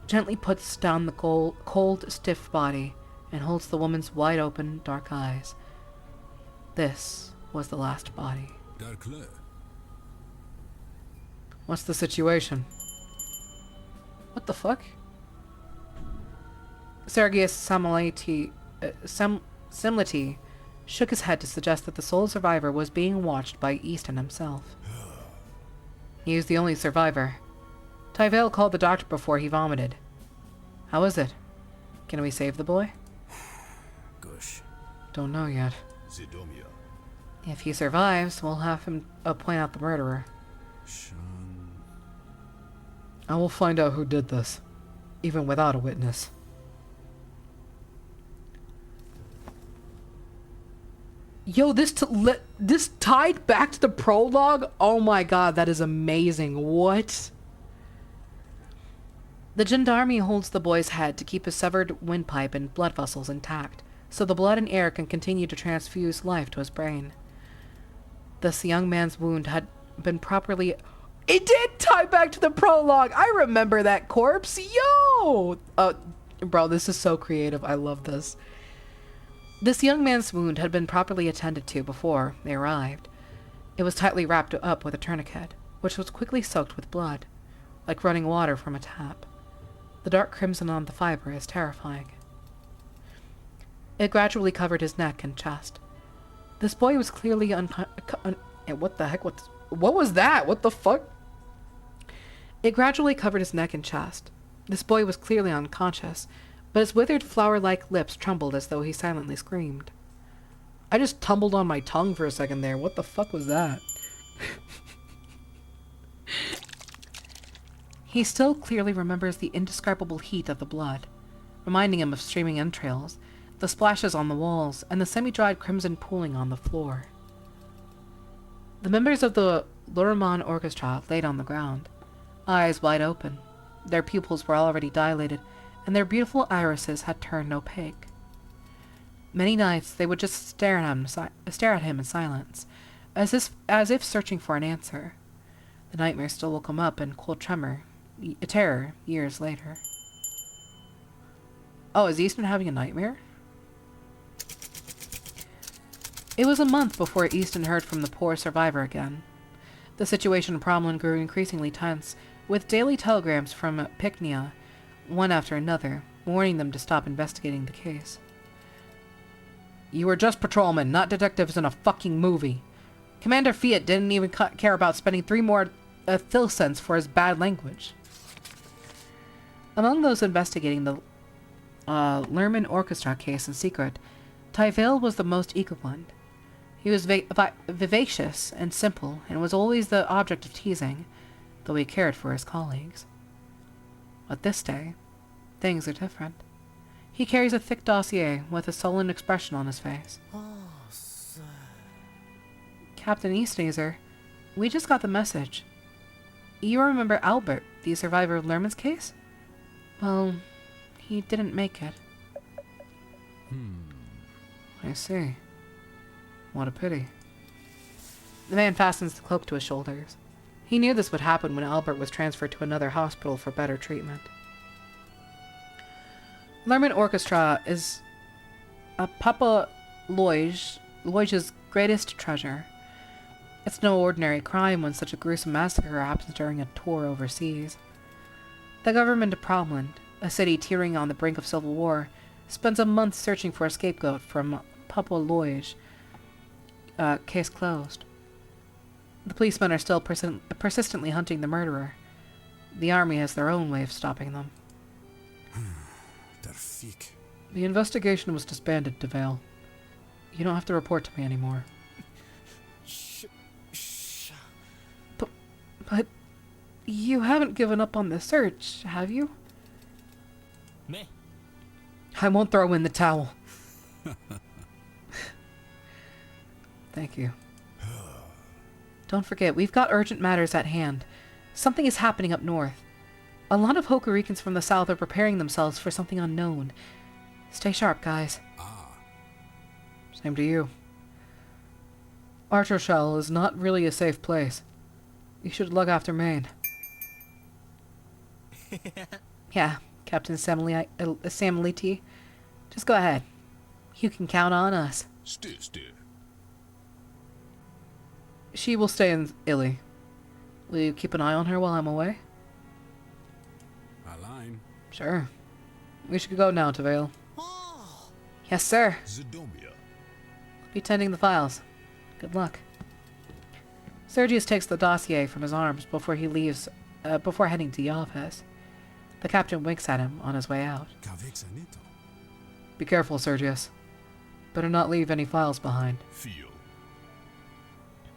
gently puts down the cold, stiff body and holds the woman's wide-open, dark eyes. This was the last body. Godhrkar. What's the situation? What the fuck? Sergius Simlity shook his head to suggest that the sole survivor was being watched by Easton himself. He is the only survivor. Tyvale called the doctor before he vomited. How is it? Can we save the boy? Gush. Don't know yet. Zidomia. If he survives, we'll have him point out the murderer. Shan. I will find out who did this, even without a witness. Yo, this tied back to the prologue? Oh my god, that is amazing. What? The gendarme holds the boy's head to keep his severed windpipe and blood vessels intact, so the blood and air can continue to transfuse life to his brain. Thus the young man's wound had been properly... It did tie back to the prologue. I remember that corpse. Yo! Bro, this is so creative. I love this. This young man's wound had been properly attended to before they arrived. It was tightly wrapped up with a tourniquet, which was quickly soaked with blood, like running water from a tap. The dark crimson on the fiber is terrifying. It gradually covered his neck and chest. This boy was clearly what the heck? What was that? What the fuck? It gradually covered his neck and chest. This boy was clearly unconscious, but his withered flower-like lips trembled as though he silently screamed. I just tumbled on my tongue for a second there. What the fuck was that? He still clearly remembers the indescribable heat of the blood, reminding him of streaming entrails, the splashes on the walls, and the semi-dried crimson pooling on the floor. The members of the Lurman Orchestra laid on the ground, eyes wide open. Their pupils were already dilated, and their beautiful irises had turned opaque. Many nights they would just stare at him in silence, as if searching for an answer. The nightmare still woke him up in cold terror years later. Oh, is Easton having a nightmare? It was a month before Easton heard from the poor survivor again. The situation in Promlin grew increasingly tense, with daily telegrams from Picnia, one after another, warning them to stop investigating the case. You were just patrolmen, not detectives in a fucking movie. Commander Fiat didn't even care about spending 3 more thilcents for his bad language. Among those investigating the Lerman Orchestra case in secret, Tyvale was the most eager one. He was vivacious and simple, and was always the object of teasing, though he cared for his colleagues. But this day, things are different. He carries a thick dossier with a sullen expression on his face. Captain Eastneser, we just got the message. You remember Albert, the survivor of Lerman's case? Well, he didn't make it. I see. What a pity. The man fastens the cloak to his shoulders. He knew this would happen when Albert was transferred to another hospital for better treatment. Lerman Orchestra is Papa Loyge's greatest treasure. It's no ordinary crime when such a gruesome massacre happens during a tour overseas. The government of Promland, a city teetering on the brink of civil war, spends a month searching for a scapegoat from Papa Loyge. Case closed. The policemen are still persistently hunting the murderer. The army has their own way of stopping them. The investigation was disbanded, DeVale. You don't have to report to me anymore. But you haven't given up on the search, have you? Me? I won't throw in the towel. Thank you. Don't forget, we've got urgent matters at hand. Something is happening up north. A lot of Hokurikans from the south are preparing themselves for something unknown. Stay sharp, guys. Same to you. Archershell is not really a safe place. You should look after Maine. Yeah, Captain Samliti. Just go ahead. You can count on us. Still. She will stay in Illy. Will you keep an eye on her while I'm away? Align. Sure. We should go now, Tavale. Yes, sir. Zidomia. Be tending the files. Good luck. Sergius takes the dossier from his arms before he leaves, before heading to the office. The captain winks at him on his way out. Be careful, Sergius. Better not leave any files behind. Feel.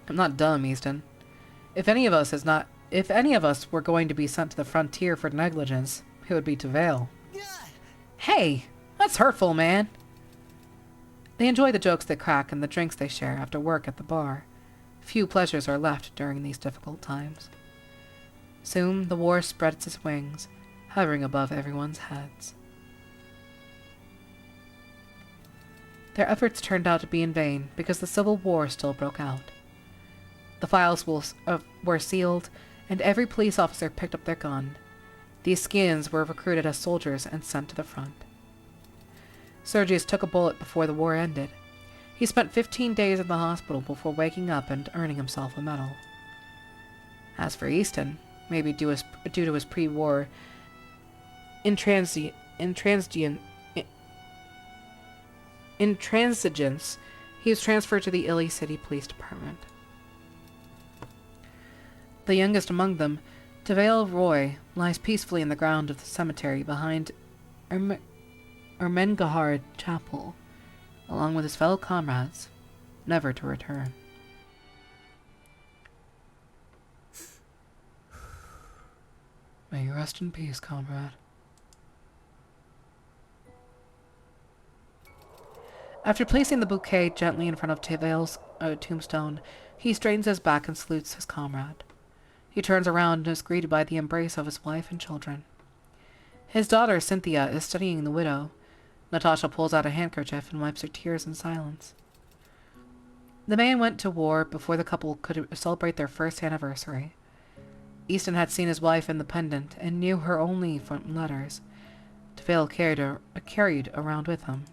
I'm not dumb, Easton. If any of us were going to be sent to the frontier for negligence, it would be to Vale. Hey, that's hurtful, man. They enjoy the jokes they crack and the drinks they share after work at the bar. Few pleasures are left during these difficult times. Soon the war spreads its wings, hovering above everyone's heads. Their efforts turned out to be in vain because the Civil War still broke out. The files were sealed, and every police officer picked up their gun. These skins were recruited as soldiers and sent to the front. Sergius took a bullet before the war ended. He spent 15 days in the hospital before waking up and earning himself a medal. As for Easton, maybe due to his pre-war intransigence, he was transferred to the Illy City Police Department. The youngest among them, Devale Roy, lies peacefully in the ground of the cemetery behind Ermengarde Chapel, along with his fellow comrades, never to return. May you rest in peace, comrade. After placing the bouquet gently in front of Devale's tombstone, he straightens his back and salutes his comrade. He turns around and is greeted by the embrace of his wife and children. His daughter, Cynthia, is studying the widow. Natasha pulls out a handkerchief and wipes her tears in silence. The man went to war before the couple could celebrate their first anniversary. Easton had seen his wife in the pendant and knew her only from letters Devale carried around with him.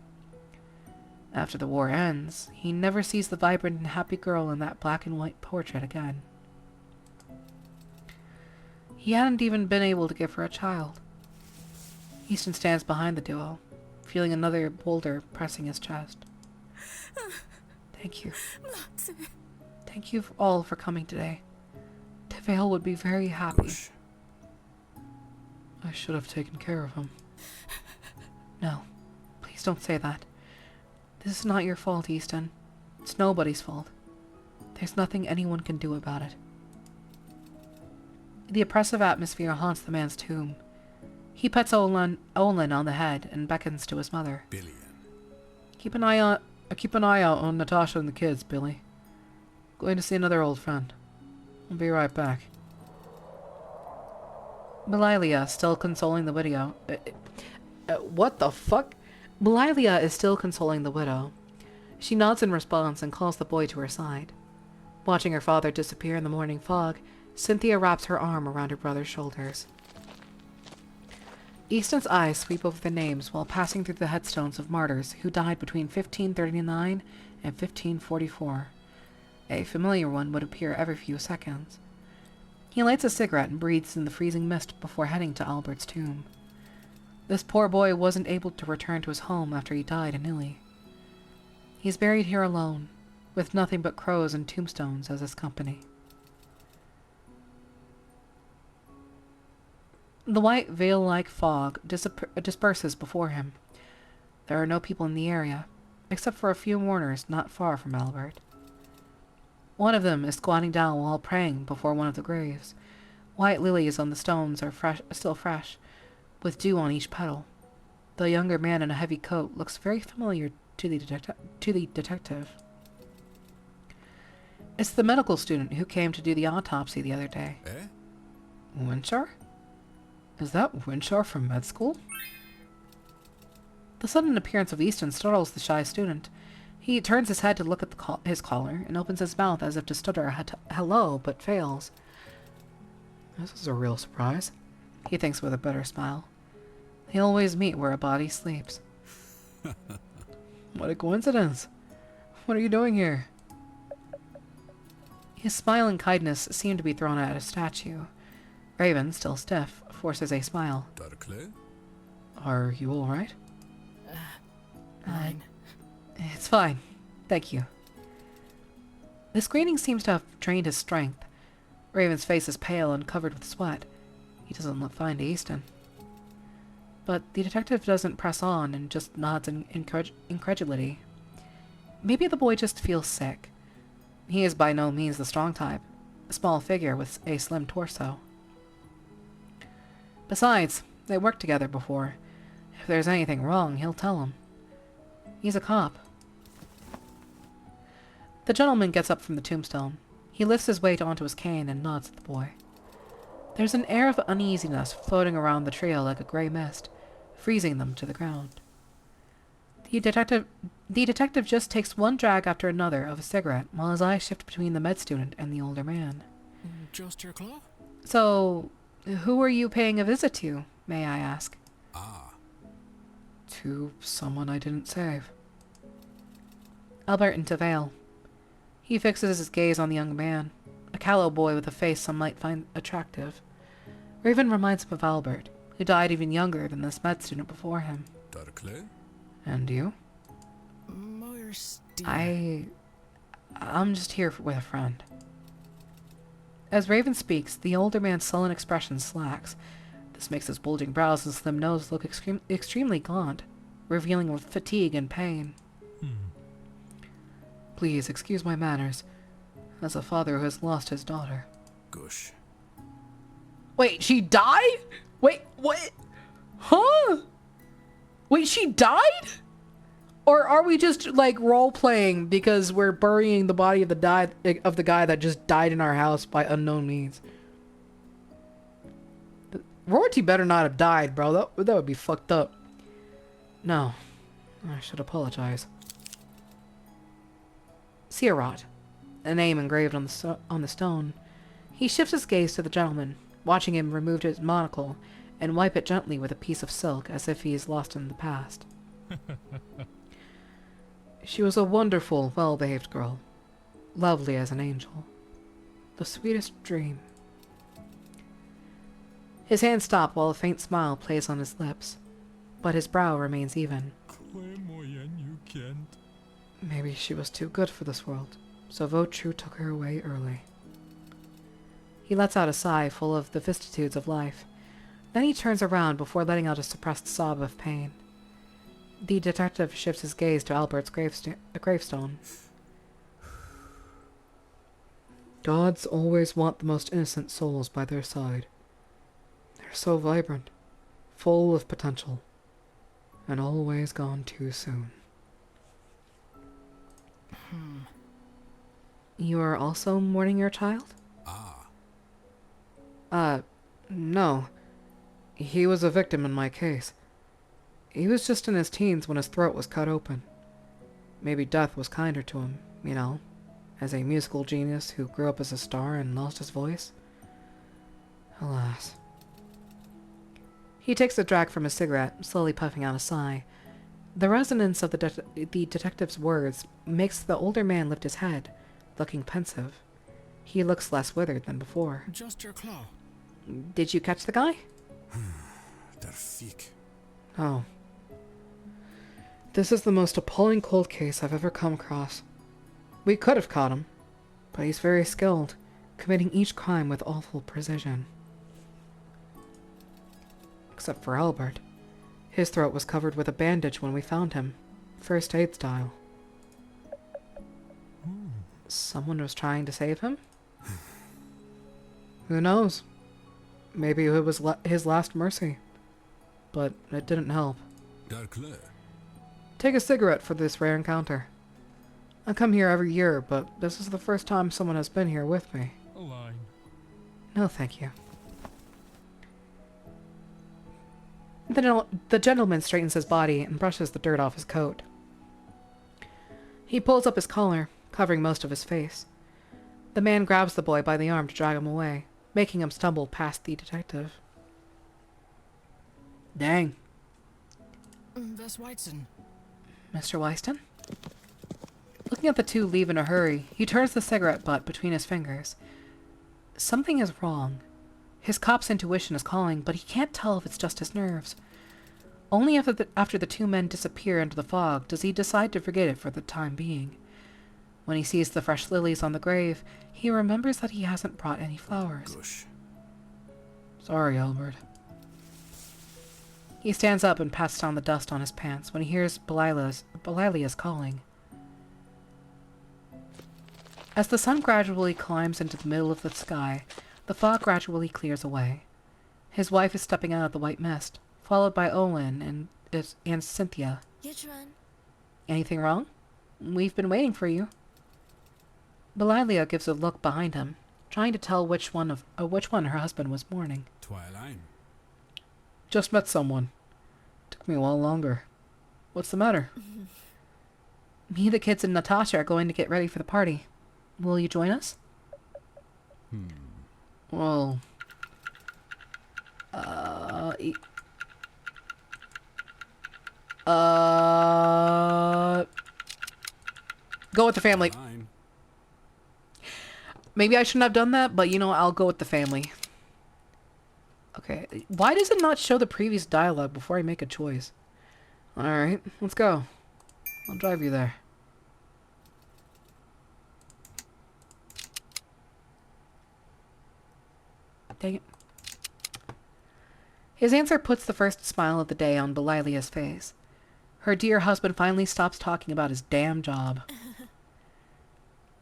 After the war ends, he never sees the vibrant and happy girl in that black and white portrait again. He hadn't even been able to give her a child. Easton stands behind the duo, feeling another boulder pressing his chest. Thank you. Thank you all for coming today. Devale would be very happy. Gosh. I should have taken care of him. No, please don't say that. This is not your fault, Easton. It's nobody's fault. There's nothing anyone can do about it. The oppressive atmosphere haunts the man's tomb. He pets Olin on the head and beckons to his mother. Billion. Keep an eye out on Natasha and the kids, Billy. Going to see another old friend. I'll be right back. Belilia, still consoling the widow. What the fuck? Belilia is still consoling the widow. She nods in response and calls the boy to her side. Watching her father disappear in the morning fog, Cynthia wraps her arm around her brother's shoulders. Easton's eyes sweep over the names while passing through the headstones of martyrs who died between 1539 and 1544. A familiar one would appear every few seconds. He lights a cigarette and breathes in the freezing mist before heading to Albert's tomb. This poor boy wasn't able to return to his home after he died in Italy. He's buried here alone, with nothing but crows and tombstones as his company. The white veil-like fog disperses before him. There are no people in the area, except for a few mourners not far from Albert. One of them is squatting down while praying before one of the graves. White lilies on the stones are still fresh, with dew on each petal. The younger man in a heavy coat looks very familiar to the detective. It's the medical student who came to do the autopsy the other day. Eh? Winchar? Is that Winchar from med school? The sudden appearance of Easton startles the shy student. He turns his head to look at his caller and opens his mouth as if to stutter a hello, but fails. This is a real surprise, he thinks with a bitter smile. They always meet where a body sleeps. What a coincidence. What are you doing here? His smile and kindness seem to be thrown at a statue. Raven, still stiff, forces a smile. Godhrkar? Are you all right? Mine. It's fine. Thank you. This greeting seems to have drained his strength. Raven's face is pale and covered with sweat. He doesn't look fine to Easton. But the detective doesn't press on and just nods in incredulity. Maybe the boy just feels sick. He is by no means the strong type, a small figure with a slim torso. Besides, they worked together before. If there's anything wrong, he'll tell him. He's a cop. The gentleman gets up from the tombstone. He lifts his weight onto his cane and nods at the boy. There's an air of uneasiness floating around the trio like a gray mist, freezing them to the ground. The detective just takes one drag after another of a cigarette while his eyes shift between the med student and the older man. Just your claw? So, who are you paying a visit to, may I ask? Ah, To someone I didn't save. Albert into Vale. He fixes his gaze on the young man, a callow boy with a face some might find attractive. Raven reminds him of Albert, who died even younger than this med student before him. Godhrkar? And you? Moir's dear. I'm just here with a friend. As Raven speaks, the older man's sullen expression slacks. This makes his bulging brows and slim nose look extremely gaunt, revealing with fatigue and pain. Please excuse my manners, as a father who has lost his daughter. Gush. Wait, she died? Wait, what? Huh? Wait, she died? Or are we just like role playing because we're burying the body of the guy that just died in our house by unknown means? Royalty better not have died, bro. That would be fucked up. No, I should apologize. Sirot, a name engraved on the stone. He shifts his gaze to the gentleman, watching him remove his monocle and wipe it gently with a piece of silk as if he is lost in the past. She was a wonderful, well-behaved girl. Lovely as an angel. The sweetest dream. His hands stop while a faint smile plays on his lips, but his brow remains even. Maybe she was too good for this world, so Votru took her away early. He lets out a sigh full of the vicissitudes of life. Then he turns around before letting out a suppressed sob of pain. The detective shifts his gaze to Albert's gravestone. Gods always want the most innocent souls by their side. They're so vibrant, full of potential, and always gone too soon. You are also mourning your child? Ah, No. He was a victim in my case. He was just in his teens when his throat was cut open. Maybe death was kinder to him, you know, as a musical genius who grew up as a star and lost his voice. Alas. He takes a drag from his cigarette, slowly puffing out a sigh. The resonance of the detective's words makes the older man lift his head, looking pensive. He looks less withered than before. Just your claw. Did you catch the guy? der Fick. Oh. This is the most appalling cold case I've ever come across. We could have caught him, but he's very skilled, committing each crime with awful precision. Except for Albert. His throat was covered with a bandage when we found him, first aid style. Someone was trying to save him? Who knows? Maybe it was his last mercy. But it didn't help. Godhrkar. Take a cigarette for this rare encounter. I come here every year, but this is the first time someone has been here with me. A line. No, thank you. The gentleman straightens his body and brushes the dirt off his coat. He pulls up his collar, covering most of his face. The man grabs the boy by the arm to drag him away, making him stumble past the detective. Dang. That's Whiteson. Mr. Wyston? Looking at the two leave in a hurry, he turns the cigarette butt between his fingers. Something is wrong. His cop's intuition is calling, but he can't tell if it's just his nerves. Only after the two men disappear into the fog does he decide to forget it for the time being. When he sees the fresh lilies on the grave, he remembers that he hasn't brought any flowers. Gush. Sorry, Albert. He stands up and pats down the dust on his pants when he hears Belilia's calling. As the sun gradually climbs into the middle of the sky, the fog gradually clears away. His wife is stepping out of the white mist, followed by Olin and Cynthia. Yitran. Anything wrong? We've been waiting for you. Belilia gives a look behind him, trying to tell which one her husband was mourning. Twilight. Just met someone. Took me a while longer. What's the matter? Me, the kids, and Natasha are going to get ready for the party. Will you join us? Well, e- uh, go with the family. Fine. Maybe I shouldn't have done that, but you know, I'll go with the family. Okay. Why does it not show the previous dialogue before I make a choice? Alright, let's go. I'll drive you there. Dang it. His answer puts the first smile of the day on Belilia's face. Her dear husband finally stops talking about his damn job.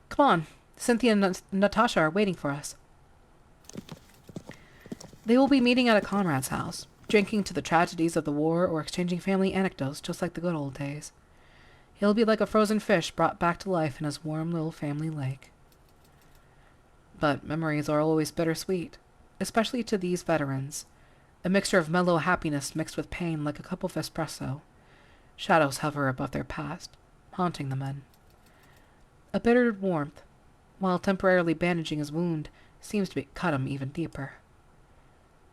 Come on. Cynthia and Natasha are waiting for us. They will be meeting at a comrade's house, drinking to the tragedies of the war or exchanging family anecdotes just like the good old days. He'll be like a frozen fish brought back to life in his warm little family lake. But memories are always bittersweet, especially to these veterans. A mixture of mellow happiness mixed with pain like a cup of espresso. Shadows hover above their past, haunting the men. A bitter warmth, while temporarily bandaging his wound, seems to cut him even deeper.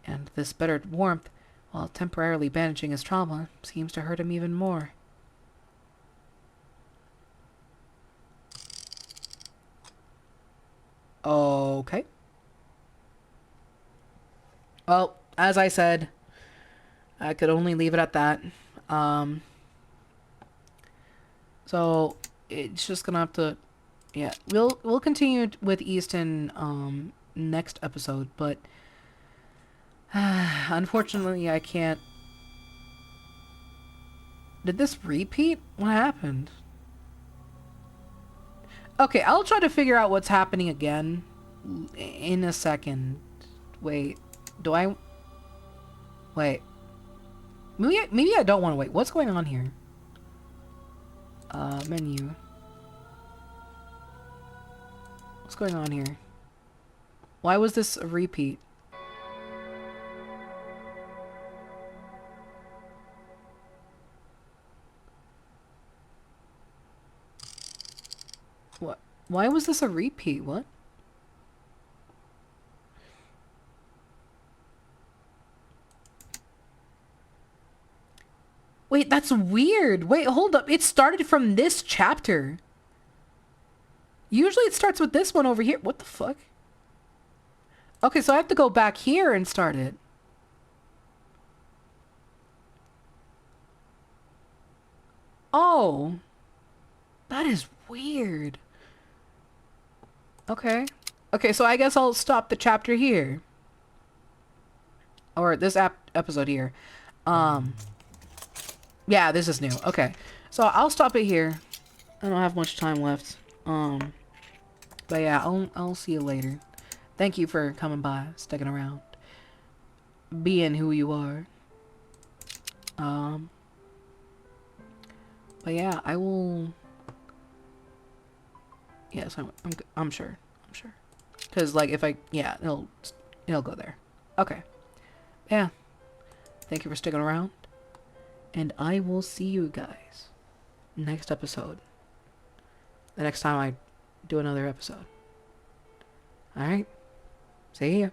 And this bitter warmth, while temporarily bandaging his trauma, seems to hurt him even more. Okay. Well, as I said, I could only leave it at that. So it's just gonna have to, yeah. We'll continue with Easton next episode, but unfortunately I can't. Did this repeat? What happened? Okay, I'll try to figure out what's happening again in a second. Wait, do I? Wait. Maybe I don't want to wait. What's going on here? Menu. What's going on here? Why was this a repeat? What? Why was this a repeat? What? Wait, that's weird. Wait, hold up. It started from this chapter. Usually it starts with this one over here. What the fuck? Okay, so I have to go back here and start it. Oh. That is weird. Okay. Okay, so I guess I'll stop the chapter here. Or this episode here. Yeah, this is new. Okay. So I'll stop it here. I don't have much time left. But yeah, I'll see you later. Thank you for coming by, sticking around. Being who you are. But yeah, I will. Yes, I'm sure. I'm sure. Cause like if I it'll go there. Okay. Yeah. Thank you for sticking around. And I will see you guys next episode. The next time I do another episode. Alright? See ya.